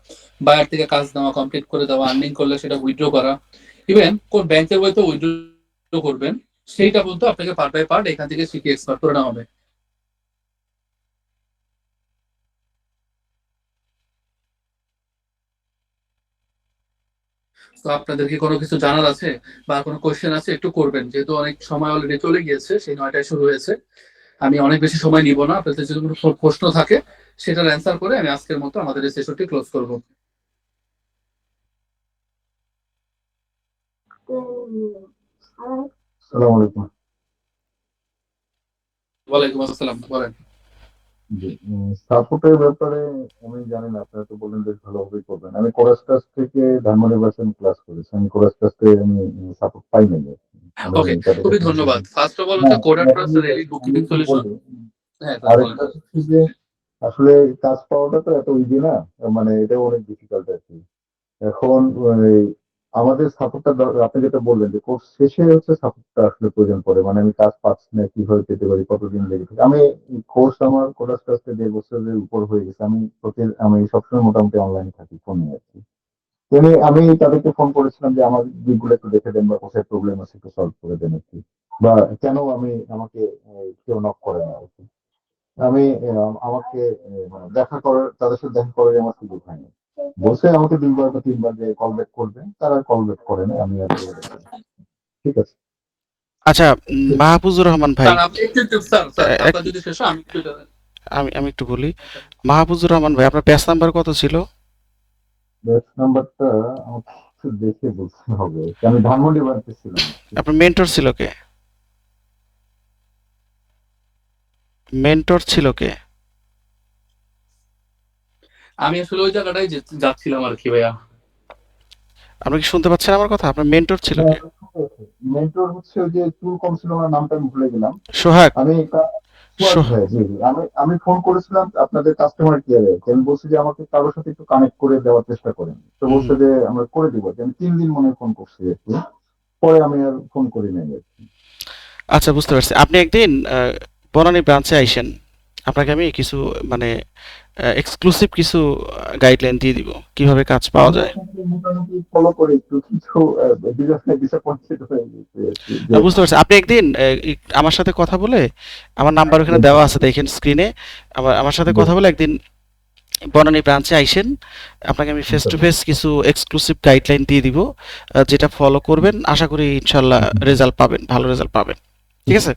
Speaker 2: বায়ার থেকে কাজ নেওয়া, কমপ্লিট করে দেওয়া, আর্নিং করলে সেটা উইথড্র করা, ইভেন কোন ব্যাংকের বইতে উইথড্র করবেন সেইটা পর্যন্ত আপনাকে পার্ট বাই পার্ট এখান থেকে শিখে এক্সপার্ট করে নেওয়া হবে। তো আপনাদের কি কোনো কিছু জানার আছে বা কোনো কোশ্চেন আছে একটু করবেন, যেহেতু অনেক সময় অলরেডি চলে গিয়েছে, সেই 9টায় শুরু হয়েছে, আমি অনেক বেশি সময় নিব না। আপনাদের যদি কোনো প্রশ্ন থাকে সেটার অ্যান্সার করে আমি আজকের মতো আমাদের এই সেশনটি ক্লোজ করব।
Speaker 9: আসসালামু আলাইকুম।
Speaker 2: ওয়ালাইকুম আসসালাম, বলেন।
Speaker 9: সাপোর্টের ব্যাপারে আমি জানি না, আপনারা তো বললেন বেশ ভালোভাবেই করবেন। আমি কোরাস ক্লাস থেকে ধানমন্ডি ভার্সন ক্লাস করেছি, আমি কোরাস ক্লাস থেকে আমি সাপোর্ট পাই নাই।
Speaker 2: ওকে, খুবই ধন্যবাদ। ফার্স্ট অফ অল হচ্ছে coder trust really bookkeeping solution. হ্যাঁ,
Speaker 9: আরেকটা হচ্ছে যে আসলে কাজ পাওয়াটা তো এত ইজি না, মানে এটাও অনেক ডিফিকাল্ট আর কি। এখন আমাদের সাপোর্টটা আপনি যেটা বললেন যে কোর্স শেষে হচ্ছে সাপোর্টটা আসলে প্রয়োজন পড়ে, মানে আমি কাজ পাচ্ছি না, কিভাবে পেতে পারি, কতদিন লেগে থাকে। আমি কোর্স আমার কোর্স কাজটা 1.5 বছরের উপর হয়ে গেছে, আমি সবসময় মোটামুটি অনলাইনে থাকি, ফোনে আর কি। আমি তাদেরকে ফোন করেছিলাম যে আমার দিকগুলো একটু দেখে দেন বা কোথায় প্রবলেম আছে একটু সলভ করে দেন আর কি, বা কেন আমাকে কেউ নক করে না আর কি। আমি আমাকে মানে তাদের সাথে দেখা করার আমার সুযোগ হয়নি। বলছে আমাকে 2 বার বা 3 বার যে কল ব্যাক করবে, তারা কল ব্যাক করে না। আমি আর ঠিক আছে।
Speaker 1: আচ্ছা, মাহফুজুর রহমান ভাই,
Speaker 2: স্যার আপনি একটু স্যার আপনার যদি শেষ হয় আমি একটু
Speaker 1: আমি একটু বলি। মাহফুজুর রহমান ভাই, আপনার ব্যাচ নাম্বার কত ছিল?
Speaker 9: ব্যাচ নাম্বারটা আমাকে একটু দেখে বলতে হবে, আমি ধানমন্ডি বাড়িতে ছিলাম।
Speaker 1: আপনার মেন্টর ছিল কে? মেন্টর ছিল কে?
Speaker 2: আমি আসলে ওই জায়গাটাই যাচ্ছিলাম আর কি ভাইয়া।
Speaker 1: আপনি কি শুনতে পাচ্ছেন আমার কথা? আপনার মেন্টর ছিল কে?
Speaker 9: মেন্টর হচ্ছে ওই যে চুল কম ছিল, আমার নামটা আমি ভুলে গেলাম।
Speaker 1: সোহাগ।
Speaker 9: আমি ফোন করেছিলাম আপনাদের কাস্টমার কেয়ারে, আমি বলছি যে আমাকে কারোর সাথে একটু কানেক্ট করে দেওয়ার চেষ্টা করেন, তো বলছে যে আমরা করে দিব। আমি 3 দিন মনে ফোন করছি আর কি, পরে আমি আর ফোন করি নাই আর কি।
Speaker 1: আচ্ছা, বুঝতে পারছি। আপনি একদিন বনানী ব্রাঞ্চে আইসেন, আপনাকে আমি কিছু মানে এক্সক্লুসিভ কিছু গাইডলাইন দিয়ে দিব কিভাবে কাজ পাওয়া যায়।
Speaker 9: মোটামুটি ফলো করে একটু কিছু ডিসঅ্যাপয়েন্টেড হয়ে গেছে আর কি, যে
Speaker 1: বুঝতে পারছি। আপনি একদিন আমার সাথে কথা বলে, আমার নাম্বার ওখানে দেওয়া আছে দেখেন স্ক্রিনে, আমার সাথে কথা বলে একদিন বনানী ব্রাঞ্চে আইসেন, আপনাকে আমি ফেস টু ফেস কিছু এক্সক্লুসিভ গাইডলাইন দিয়ে দিব, যেটা ফলো করবেন আশা করি ইনশাল্লাহ রেজাল্ট পাবেন, ভালো রেজাল্ট পাবেন। ঠিক আছে?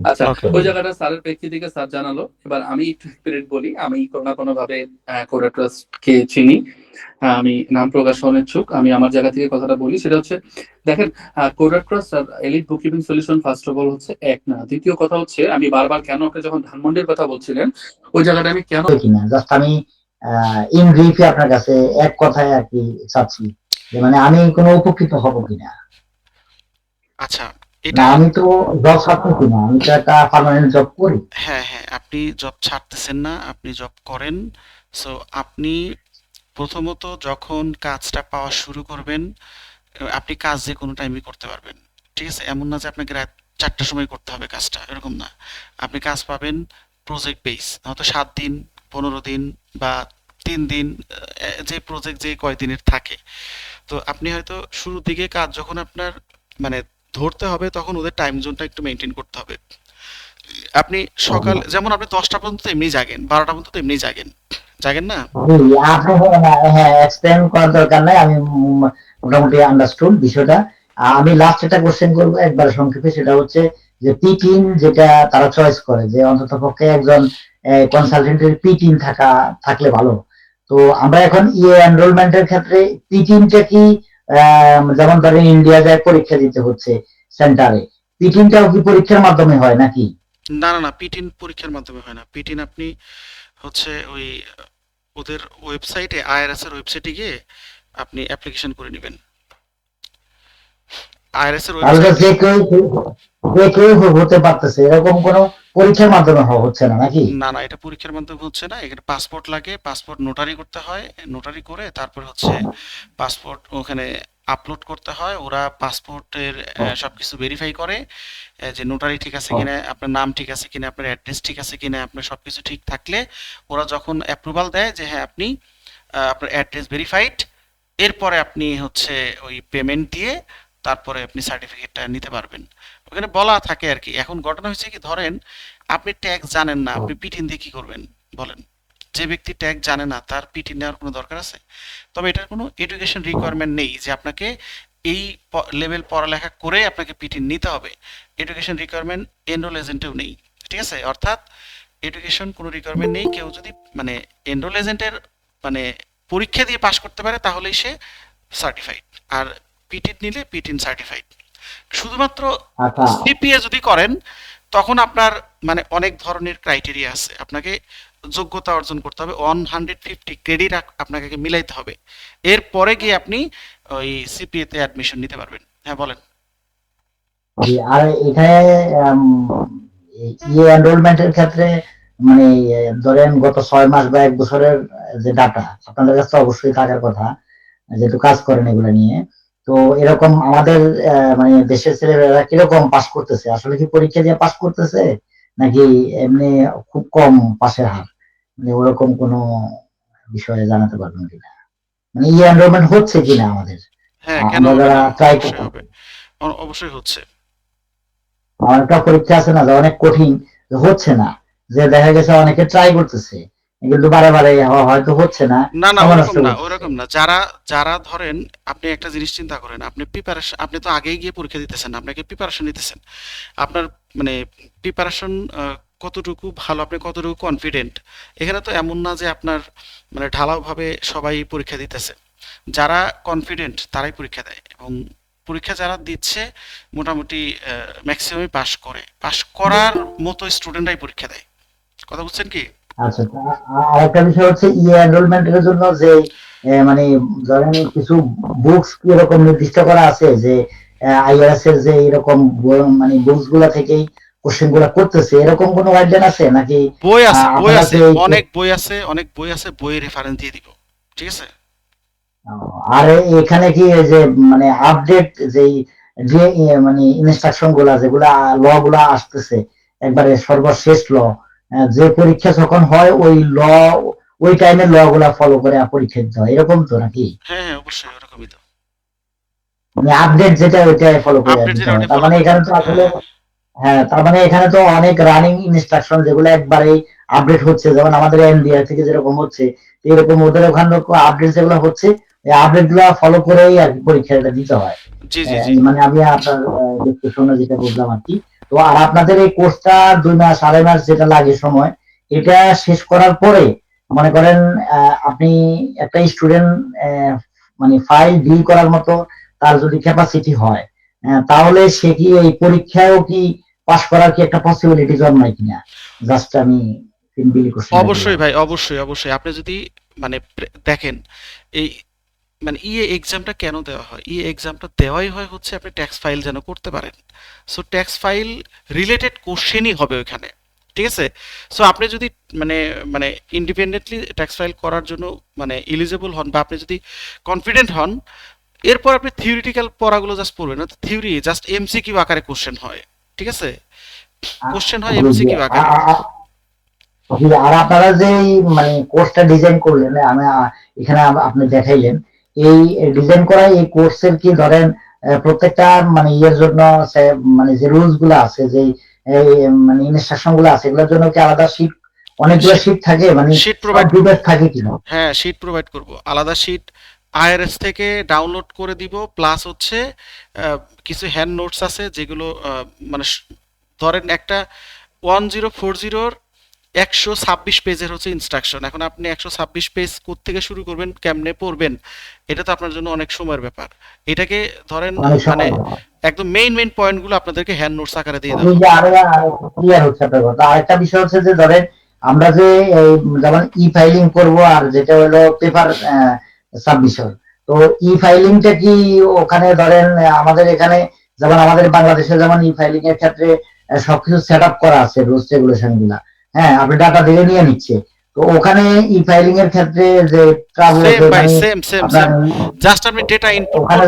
Speaker 2: আচ্ছা,
Speaker 1: ওকে।
Speaker 2: ওই জায়গাটা স্যারের প্রেক্ষিত থেকে স্যার জানালো। এবার আমি একটু স্পিরিট বলি, আমি কোনো না কোনো ভাবে কোরাট্রাস কে চিনি, আমি নাম প্রকাশ অনিচ্ছুক। আমি আমার জায়গা থেকে কথাটা বলি, সেটা হচ্ছে দেখেন, কোরাট্রাস আর Elite Bookkeeping solution first of all হচ্ছে এক না। দ্বিতীয় কথা হচ্ছে, আমি বারবার কেন আপনি যখন ধানমন্ডির কথা বলছিলেন ওই জায়গাটা আমি কেন
Speaker 5: কিনা জাস্ট আমি ইন ব্রিফে আপনার কাছে এক কথায় আর কি চাচ্ছি যে মানে আমি কোনো উপকৃত হব কিনা।
Speaker 1: আচ্ছা,
Speaker 5: না
Speaker 1: এটা
Speaker 5: আমি তো জব ছাড়ছি কিনা, আমি তো একটা পার্মানেন্ট জব করি।
Speaker 1: হ্যাঁ, হ্যাঁ, আপনি জব ছাড়তেছেন না, আপনি জব করেন। সো আপনি প্রথমত যখন কাজটা পাওয়া শুরু করবেন, আপনি কাজ যে কোনো টাইমে করতে পারবেন। ঠিক আছে? এমন না যে আপনাকে রাত 4টার সময় করতে হবে কাজটা, এরকম না। আপনি কাজ পাবেন প্রজেক্ট বেস, হয়তো 7 দিন, 15 দিন বা 3 দিন, যে প্রজেক্ট যে কয়দিনের থাকে। তো আপনি হয়তো শুরুর দিকে কাজ যখন আপনার মানে ধরতে হবে, তখন ওদের টাইম জোনটা একটু মেনটেন করতে হবে। আপনি সকাল যেমন আপনি 10টা পর্যন্ত এমনি জাগেন, 12টা পর্যন্ত এমনি জাগেন, জাগেন না?
Speaker 5: জি, আপনি হ্যাঁ এক্সপ্লেন করার দরকার নাই, আমি মোটামুটি আন্ডারস্টুড বিষয়টা। আমি লাস্ট একটা কোশ্চেন করবো একবার সংক্ষেপে, সেটা হচ্ছে যে পি টিম যেটা তারা চয়েস করে যে অন্তত পক্ষে একজন কনসালটেন্টের পি টিম থাকলে ভালো। তো আমরা এখন এনরোলমেন্টের ক্ষেত্রে পি টিমটা কি যেমন ধরেন ইন্ডিয়া যায় পরীক্ষা দিতে হচ্ছে সেন্টারে, পি টিমটাও কি পরীক্ষার মাধ্যমে হয় নাকি?
Speaker 1: না, না, না, পিটিন পরীক্ষার মাধ্যমে হয় না। পিটিন আপনি হচ্ছে ওই ওদের ওয়েবসাইটে, আইআরএস এর ওয়েবসাইটে গিয়ে আপনি অ্যাপ্লিকেশন করে নেবেন। আইআরএস এর
Speaker 5: তাহলে তো
Speaker 1: ওয়েবসাইটে
Speaker 5: যে কেউ হতে পারতেছে, এরকম কোনো পরীক্ষার মাধ্যমে হচ্ছে না নাকি?
Speaker 1: না, না, এটা পরীক্ষার মাধ্যমে হচ্ছে না। এখানে পাসপোর্ট লাগে, পাসপোর্ট নোটারি করতে হয়, নোটারি করে তারপর হচ্ছে পাসপোর্ট ওখানে আপলোড করতে হয়। ওরা পাসপোর্টের সবকিছু ভেরিফাই করে, যে নোটারি ঠিক আছে কিনা, আপনার নাম ঠিক আছে কিনা, আপনার অ্যাড্রেস ঠিক আছে কিনা, আপনার সবকিছু ঠিক থাকলে ওরা যখন অ্যাপ্রুভাল দেয় যে হ্যাঁ আপনি আপনার অ্যাড্রেস ভেরিফাইড, এরপরে আপনি হচ্ছে ওই পেমেন্ট দিয়ে তারপরে আপনি সার্টিফিকেটটা নিতে পারবেন। ওখানে বলা থাকে আর কি। এখন ঘটনা হয়েছে কি, ধরেন আপনি ট্যাক্স জানেন না, আপনি পিটিন দিয়ে কি করবেন বলেন? যে ব্যক্তি ট্যাক্স জানে না তার পিটিন নেওয়ার কোনো দরকার আছে? তবে এটার কোনো এডুকেশন রিকোয়ারমেন্ট নেই যে আপনাকে এই লেভেল পড়ালেখা করে আপনাকে পিটিন নিতে হবে। এডুকেশন রিকোয়ারমেন্ট এনরোল এজেন্টেও নেই। ঠিক আছে? অর্থাৎ এডুকেশন কোনো রিকোয়ারমেন্ট নেই। কেউ যদি মানে এনরোল এজেন্টের মানে পরীক্ষা দিয়ে পাশ করতে পারে তাহলেই সে সার্টিফাইড। আর পিটিন নিলে পিটিন সার্টিফাইড। শুধুমাত্র
Speaker 5: আচ্ছা
Speaker 1: সিপিএ যদি করেন তখন আপনার মানে অনেক ধরনের ক্রাইটেরিয়া আছে। আপনাকে যোগ্যতা অর্জন করতে হবে, 150 ক্রেডিট আপনাকে মিলাইতে হবে। এরপরে গিয়ে আপনি ওই সিপিএ তে অ্যাডমিশন নিতে পারবেন। হ্যাঁ, বলেন।
Speaker 5: জি, আর এখানে এনরোলমেন্টের ক্ষেত্রে মানে ধরেন গত 6 মাস বা 1 বছরের যে ডাটা আপনাদের কাছে তো অবশ্যই থাকার কথা, যেহেতু কাজ করেন এগুলো নিয়ে। তো এরকম আমাদের মানে দেশের ছেলেমেয়েরা কিরকম পাস করতেছে, আসলে কি পরীক্ষা দিয়ে পাস করতেছে নাকি এমনি খুব কম পাশের হার, মানে ওরকম কোনো বিষয়ে জানাতে পারবেন কিনা, মানে এনরোলমেন্ট হচ্ছে কিনা আমাদের,
Speaker 1: হ্যাঁ, কেন
Speaker 5: আমরা
Speaker 1: হবে
Speaker 5: যারা
Speaker 1: না?
Speaker 5: ট্রাই
Speaker 1: অবশ্যই
Speaker 5: করতে।
Speaker 1: হবে, অবশ্যই হচ্ছে।
Speaker 5: অনেকটা পরীক্ষা আছে না যে অনেক কঠিন, যে হচ্ছে না, যে দেখা গেছে অনেকে ট্রাই করতেছে কিন্তু বারে বারে হয়তো হচ্ছে না,
Speaker 1: না, না,
Speaker 5: সময় নষ্ট
Speaker 1: ওরকম না,
Speaker 5: করতেছে।
Speaker 1: ওরকম না। যারা যারা ধরেন আপনি একটা জিনিস চিন্তা করেন, আপনি প্রিপারেশন, আপনি তো আগেই গিয়ে পরীক্ষা দিতেছেন না, আপনাকে প্রিপারেশন নিতেছেন। আপনার মানে প্রিপারেশন কতটুকু ভালো, আপনি কতটুকু কনফিডেন্ট, এখানে তো এমন না যে আপনার মানে ঢালাওভাবে সবাই পরীক্ষা দিতেছে। যারা কনফিডেন্ট তারাই পরীক্ষা দেয়, এবং পরীক্ষা যারা দিচ্ছে মোটামুটি ম্যাক্সিমামই পাশ করে, পাশ করার মতো স্টুডেন্টরাই পরীক্ষা দেয়। কথা বুঝছেন কি?
Speaker 5: আচ্ছা, আর একটা বিষয় হচ্ছে এনরোলমেন্টের জন্য যে মানে ধরেন কিছু বুকস কি এরকম নির্দিষ্ট করা আছে যে আইআরএস এর যে এরকম মানে বুকস গুলা থেকেই কোশ্চেন গুলা করতেছে, এরকম কোনো গাইডলাইন আছে নাকি?
Speaker 1: বই আছে, বই
Speaker 5: আপনারা
Speaker 1: আছে,
Speaker 5: কি
Speaker 1: অনেক বই আছে, অনেক বই আছে, বইয়ের রেফারেন্স দিয়ে দিব। ঠিক আছে?
Speaker 5: আর এখানে কি এই যে মানে আপডেট যেই যে মানে ইনস্ট্রাকশন গুলা যেগুলা ল গুলা আসতেছে একবারে সর্বশেষ ল, যে পরীক্ষা যখন হয় ওই টাইমে ল গুলা ফলো করে পরীক্ষা দিতে হয়, এরকম তো নাকি?
Speaker 1: হ্যাঁ, হ্যাঁ, অবশ্যই ওরকমই তো।
Speaker 5: মানে আপডেট যেটা ওইটাই ফলো করে
Speaker 1: আপডেট
Speaker 5: দিতে
Speaker 1: যেটা
Speaker 5: হয়,
Speaker 1: ওটা
Speaker 5: তার
Speaker 1: ফলো
Speaker 5: মানে
Speaker 1: করতে
Speaker 5: এখানে
Speaker 1: হবে।
Speaker 5: তো আসলে
Speaker 1: হ্যাঁ,
Speaker 5: হ্যাঁ, তার মানে এখানে তো অনেক রানিং ইনস্ট্রাকশন যেগুলো একবারে আপডেট হচ্ছে, যেমন আমাদের এনবিআর থেকে যেরকম হচ্ছে, এরকম ওদের ওখানে আপডেট যেগুলো হচ্ছে, এই আপডেট গুলা ফলো করেই আর কি পরীক্ষাটা দিতে হয়।
Speaker 1: জি, জি, জি।
Speaker 5: এই মানে আমি আপনার ডিসকাশনে যেটা বুঝলাম আর কি। তো আর আপনাদের এই কোর্সটা 2 মাস 2.5 মাস যেটা লাগে সময়, এটা শেষ করার পরে মনে করেন আপনি একটা স্টুডেন্ট মানে ফাইল ডিল করার মতো তার যদি ক্যাপাসিটি হয়, তাহলে সে কি এই পরীক্ষায়ও কি পাস করার কি একটা পসিবিলিটি জন্মায় কিনা? জাস্ট আমি সিম্পলি কোশ্চেনটা করলাম।
Speaker 1: অবশ্যই ভাই, অবশ্যই, অবশ্যই। আপনি যদি মানে দেখেন এই মানে ইএ এক্সামটা কেন দেওয়া হয়? ইএ এক্সামটা দেওয়াই হয় হচ্ছে আপনি ট্যাক্স ফাইল যেন করতে পারেন। সো ট্যাক্স ফাইল রিলেটেড কোশ্চেনই হবে ওইখানে। ঠিক আছে? সো আপনি যদি মানে মানে ইন্ডিপেন্ডেন্টলি ট্যাক্স ফাইল করার জন্য মানে এলিজিবল হন বা আপনি যদি কনফিডেন্ট হন, এরপর আপনি থিওরিটিক্যাল পড়াগুলো জাস্ট পড়বেন না। থিওরি জাস্ট এমসিকিউ আকারে কোশ্চেন হয়। ঠিক আছে? কোশ্চেন হয়
Speaker 5: জি, জি।
Speaker 1: এমসিকিউ আকারে।
Speaker 5: জি, আর আপনারা যে এই মানে কোর্সটা ডিজাইন করলেন, আমি এখানে আপনি দেখাইলেন, এই ডিজাইন করা এই কোর্সের কি ধরেন প্রত্যেকটা মানে ইয়ের জন্য মানে যে রুলস গুলো আছে, যে এই মানে ইনস্ট্রাকশন গুলো আছে, এগুলোর জন্য কি আলাদা শীট, অনেকগুলো শীট থাকে, মানে
Speaker 1: শিট
Speaker 5: সব
Speaker 1: প্রোভাইড করব।
Speaker 5: ডিটেলস থাকে কিনা?
Speaker 1: হ্যাঁ, শিট প্রোভাইড করব। আলাদা শিট আইআরএস থেকে ডাউনলোড করে দিব। প্লাস হচ্ছে কিছু হ্যান্ড নোটস আছে যেগুলো মানে ধরেন একটা 1040-র 126 পেজের হচ্ছে ইনস্ট্রাকশন। এখন আপনি 126 পেজ থেকে শুরু করবেন, কেমনে পড়বেন, এটা তো আপনার জন্য অনেক সময়ের ব্যাপার। এটাকে ধরেন
Speaker 5: অনেক
Speaker 1: মানে
Speaker 5: সময়
Speaker 1: একদম মেইন পয়েন্টগুলো আপনাদেরকে হ্যান্ড নোটস আকারে দিয়ে
Speaker 5: এই
Speaker 1: দেওয়া
Speaker 5: যে
Speaker 1: হবে।
Speaker 5: আরো ক্লিয়ার হচ্ছে আপনার কথা। আরেকটা বিষয় হচ্ছে যে ধরেন আমরা যে এই যেমন ই ফাইলিং করব, আর যেটা হলো পেপার সাবমিশন, তো ই ফাইলিংটা কি ওখানে ধরেন আমাদের এখানে যেমন আমাদের বাংলাদেশে যেমন ই ফাইলিং এর ক্ষেত্রে সবকিছু সেট আপ করা আছে, রুলস রেগুলেশন গুলা, হ্যাঁ, আপনি ডাটা দিলে নিয়ে নিচ্ছে, তো ওখানে ই ফাইলিং এর ক্ষেত্রে যে ট্রাবল
Speaker 1: সেম ভাই,
Speaker 5: মানে
Speaker 1: সেম সেম
Speaker 5: আপনার
Speaker 1: সেম। জাস্ট আপনি ডেটা ইনপুট
Speaker 5: ওখানে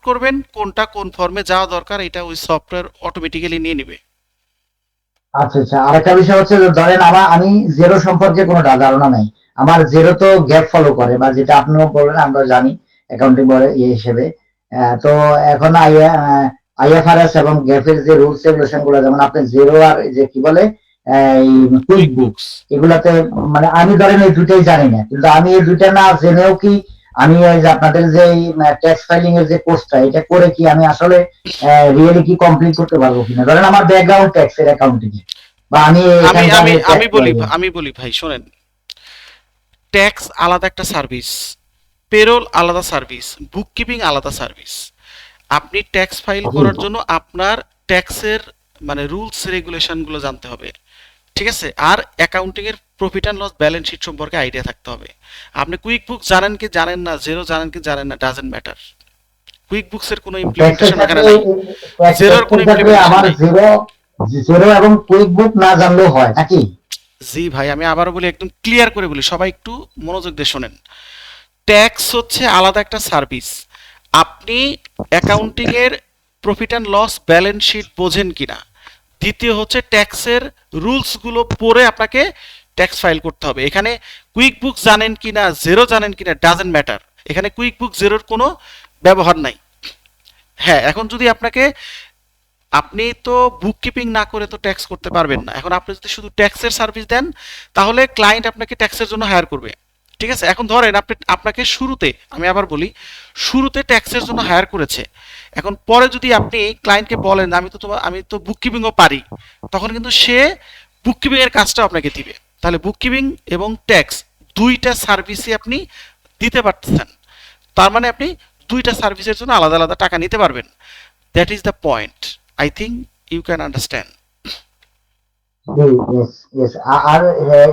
Speaker 1: করবেন,
Speaker 5: ধরেন
Speaker 1: কোনটা কোন ফর্মে যাওয়া দরকার, এটা ওই সফটওয়্যার অটোমেটিক্যালি নিয়ে নিবে।
Speaker 5: আচ্ছা, আচ্ছা, আরেকটা বিষয় হচ্ছে যে ধরেন আমি জেরো সম্পর্কে কোনো ধারণা নাই। আমার জেরো তো গ্যাপ ফলো করে, বা যেটা আপনিও বললেন আমরা জানি অ্যাকাউন্টিং বলে ইয়ে হিসেবে। তো এখন আইএফআরএস এবং গ্যাপের যে রুলস রেগুলেশন গুলো, যেমন আপনি জেরো আর যে কি বলে এই কুইক
Speaker 1: কুইক
Speaker 5: বুক,
Speaker 1: বুকস।
Speaker 5: এগুলাতে মানে আমি ধরেন এই দুটাই জানি না, কিন্তু আমি এই দুটা না জেনেও কি আমি এই যে আপনাদের যে ট্যাক্স ফাইলিং এর যে কোর্সটা, এটা করে কি আমি আসলে রিয়েলি কি কমপ্লিট করতে পারবো কিনা? ধরেন আমার ব্যাকগ্রাউন্ড ট্যাক্স এর অ্যাকাউন্টিং এ, বা আমি
Speaker 1: আমি
Speaker 5: এখানকার
Speaker 1: আমি আমি
Speaker 5: ট্যাক্স
Speaker 1: বলি আমি বলি ভাই শোনেন, ট্যাক্স আলাদা একটা সার্ভিস, পেরোল আলাদা সার্ভিস, বুককিপিং আলাদা সার্ভিস। আপনি ট্যাক্স ফাইল করার জন্য আপনার ট্যাক্সের মানে রুলস রেগুলেশনগুলো জানতে হবে। ঠিক আছে? আর অ্যাকাউন্টিং এর profit and loss balance sheet সম্পর্কে আইডিয়া থাকতে হবে। আপনি কুইক বুক জানেন কি জানেন না, জেরো জানেন কি জানেন না, ডাজেন্ট ম্যাটার। কুইক বুকস এর কোনো
Speaker 5: ট্যাক্সের
Speaker 1: ইমপ্লিমেন্টেশন এখানে
Speaker 5: ক্ষেত্রে
Speaker 1: নাই। জেরোর কোনো
Speaker 5: ট্যাক্সের ক্ষেত্রে
Speaker 1: ইমপ্লিমেন্টেশন
Speaker 5: আমার
Speaker 1: নাই।
Speaker 5: জিরো জিরো এবং কুইক বুক না জানলেও হয় নাকি?
Speaker 1: জি ভাই, আমি আবারও বলি, একদম ক্লিয়ার করে বলি, সবাই একটু মনোযোগ দিয়ে শোনেন। ট্যাক্স হচ্ছে আলাদা একটা সার্ভিস। আপনি অ্যাকাউন্টিং এর profit and loss balance sheet বোঝেন কিনা, দ্বিতীয় হচ্ছে ট্যাক্সের রুলসগুলো পড়ে আপনাকে ট্যাক্স ফাইল করতে হবে। এখানে কুইক বুক জানেন কিনা, জেরো জানেন কিনা, ডাজেন্ট ম্যাটার। এখানে কুইক বুক জেরোর কোনো ব্যবহার নাই। হ্যাঁ, এখন যদি আপনি তো বুক কিপিং না করে তো ট্যাক্স করতে পারবেন না। এখন আপনি যদি শুধু ট্যাক্সের সার্ভিস দেন, তাহলে ক্লায়েন্ট আপনাকে ট্যাক্সের জন্য হায়ার করবে। ঠিক আছে? এখন ধরেন আপনাকে শুরুতে, আমি আবার বলি, শুরুতে ট্যাক্সের জন্য হায়ার করেছে। এখন পরে যদি আপনি ক্লায়েন্টকে বলেন আমি তো বুক কিপিংও পারি, তখন কিন্তু সে বুক কিপিং এর কাজটা আপনাকে দিবে। তাহলে বুক কিপিং এবং ট্যাক্স দুইটা সার্ভিসই আপনি দিতে পারতেছেন। তার মানে আপনি দুইটা সার্ভিসের জন্য আলাদা আলাদা টাকা নিতে পারবেন। That is the point. I think you can understand.
Speaker 5: জি, yes, yes। আর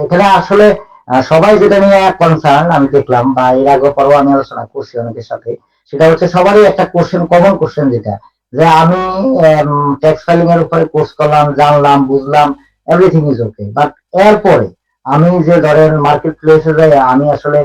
Speaker 5: এখানে আসলে সবাই যেটা নিয়ে কনসার্ন আমি দেখলাম, বা এর আগে পরও আমি আলোচনা করছি অনেকের সাথে, সেটা হচ্ছে সবারই একটা কোশ্চেন, কমন কোশ্চেন যেটা, যে আমি ট্যাক্স ফাইলিং এর উপরে কোর্স করলাম, জানলাম, বুঝলাম, এভরিথিং ইজ ওকে, বাট এরপরে আমি যে ধরেন মার্কেট প্লেসে যাই, আমি আসলে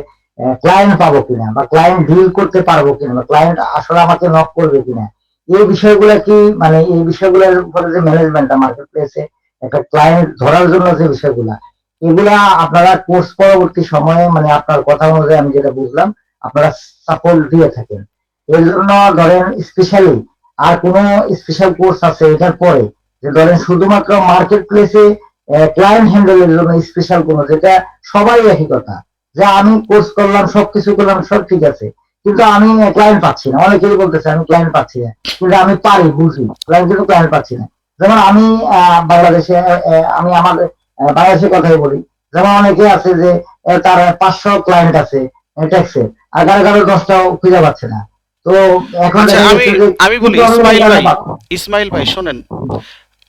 Speaker 5: ক্লায়েন্ট পাবো কিনা, বা ক্লায়েন্ট ডিল করতে পারবো কিনা, বা ক্লায়েন্ট আসলে আমাকে নক করবে কিনা, এই বিষয়গুলো কি মানে এই বিষয়গুলোর উপরে যে ম্যানেজমেন্টটা মার্কেট প্লেসে, একটা ক্লায়েন্ট ধরার জন্য যে বিষয়গুলা, এগুলা আপনারা কোর্স পরবর্তী সময়ে মানে আপনার কথা অনুযায়ী আমি যেটা বুঝলাম আপনারা সাপোর্ট দিয়ে থাকেন। এর জন্য ধরেন স্পেশালি আর কোনো স্পেশাল কোর্স আছে এটার পরে, যে ধরেন শুধুমাত্র মার্কেট প্লেসে ক্লায়েন্ট হ্যান্ডেলের জন্য স্পেশাল কোনো, যেটা সবাই একই কথা, যে আমি কোর্স করলাম সবকিছু করলাম সব ঠিক আছে কিন্তু আমি ক্লায়েন্ট পাচ্ছি না, অনেকেই বলতেছে আমি ক্লায়েন্ট পাচ্ছি না, কিন্তু আমি পারি বুঝি ক্লায়েন্ট কিন্তু ক্লায়েন্ট পাচ্ছি না। যেমন আমি বাংলাদেশে আমি আমার বাংলাদেশের কথাই বলি, যেমন অনেকে আছে যে তার 500 ক্লায়েন্ট আছে ট্যাক্সের, আর কারো কারো 10টাও খুঁজে পাচ্ছে না। তো এখন
Speaker 1: আচ্ছা,
Speaker 5: দেখা
Speaker 1: আমি
Speaker 5: যাচ্ছে যে
Speaker 1: আমি বলি
Speaker 5: কিন্তু আমি
Speaker 1: ইসমাইল ভাই,
Speaker 5: পাচ্ছি না।
Speaker 1: ইসমাইল ভাই শোনেন,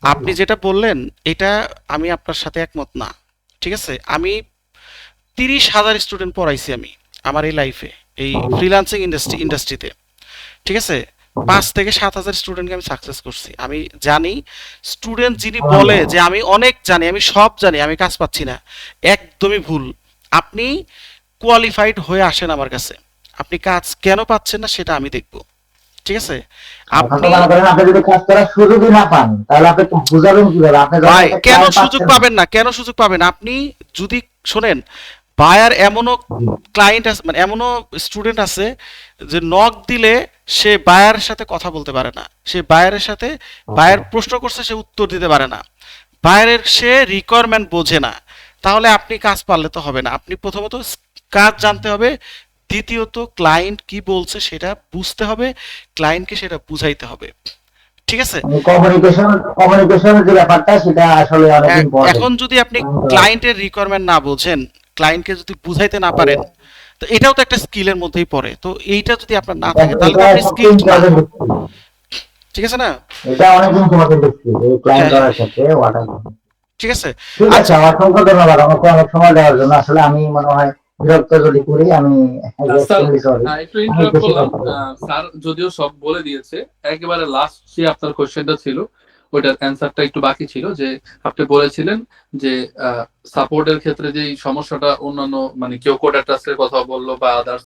Speaker 1: আপনি যেটা বললেন এটা আমি আপনার সাথে একমত না। ঠিক আছে, আমি 30,000 স্টুডেন্ট পড়াইছি আমি আমার এই লাইফে, এই ফ্রিল্যান্সিং ইন্ডাস্ট্রিতে। ঠিক আছে, 5 থেকে 7,000 স্টুডেন্টকে আমি সাকসেস করছি। আমি জানি স্টুডেন্ট যিনি বলে যে আমি অনেক জানি, আমি সব জানি, আমি কাজ পাচ্ছি না, একদমই ভুল। আপনি কোয়ালিফাইড হয়ে আসেন আমার কাছে, আপনি কাজ কেন পাচ্ছেন না সেটা আমি দেখব। ঠিক আছে,
Speaker 5: এখন তো
Speaker 1: আপনি
Speaker 5: মনে করেন আপনি যদি কাজ করার সুযোগই না পান তাহলে আপনি তো বুঝাবেন কিভাবে আপনি যখন
Speaker 1: ভাই
Speaker 5: একটা
Speaker 1: কেন
Speaker 5: ক্লায়েন্ট
Speaker 1: সুযোগ
Speaker 5: পাচ্ছেন না।
Speaker 1: পাবেন না, কেন সুযোগ পাবেন? আপনি যদি শোনেন, বায়ার এমনও ক্লায়েন্ট আছে, মানে এমনও স্টুডেন্ট আছে যে নক দিলে সে বায়ারের সাথে কথা বলতে পারে না, সে বায়ারের সাথে, বায়ার প্রশ্ন করছে সে উত্তর দিতে পারে না, বায়ারের সে রিকোয়ারমেন্ট বোঝে না। তাহলে আপনি কাজ পারলে তো হবে না, আপনি প্রথমত কাজ জানতে হবে, দ্বিতীয়ত ক্লায়েন্ট কি বলছে সেটা বুঝতে হবে, ক্লায়েন্টকে সেটা বুঝাইতে হবে। ঠিক আছে,
Speaker 5: কমিউনিকেশনের যে ব্যাপারটা সেটা আসলে অনেক ইম্পর্টেন্ট।
Speaker 1: এখন যদি আপনি ক্লায়েন্টের রিকোয়ারমেন্ট না বোঝেন, ক্লায়েন্টকে যদি বুঝাইতে না পারেন, তো এটাও তো একটা স্কিলের মধ্যেই পড়ে। তো এইটা যদি আপনার না থাকে তাহলে তো আপনি স্কিলড না। ঠিক আছে না?
Speaker 5: এটা অনেক ইম্পর্টেন্ট স্কিল এই ক্লায়েন্ট
Speaker 1: হ্যাঁ,
Speaker 5: ধরার ক্ষেত্রে ওয়াটার।
Speaker 1: ঠিক আছে।
Speaker 5: ঠিক আছে,
Speaker 1: আচ্ছা,
Speaker 5: অসংখ্য ধন্যবাদ আমাকে অনেক সময় দেওয়ার জন্য। আসলে আমি মনে হয় বিরক্ত যদি করি আমি
Speaker 2: স্যার
Speaker 5: সরি।
Speaker 2: একটু ইন্টারাপ্ট করলাম। স্যার যদিও সব বলে দিয়েছে, একেবারে লাস্ট যে আপনার কোশ্চেনটা ছিল ওইটার অ্যান্সারটা একটু বাকি ছিল, যে আপনি বলেছিলেন যে সাপোর্টের ক্ষেত্রে যে সমস্যাটা অন্যান্য মানে কেউ কোডার টাস্কের কথা বললো বা আদার্স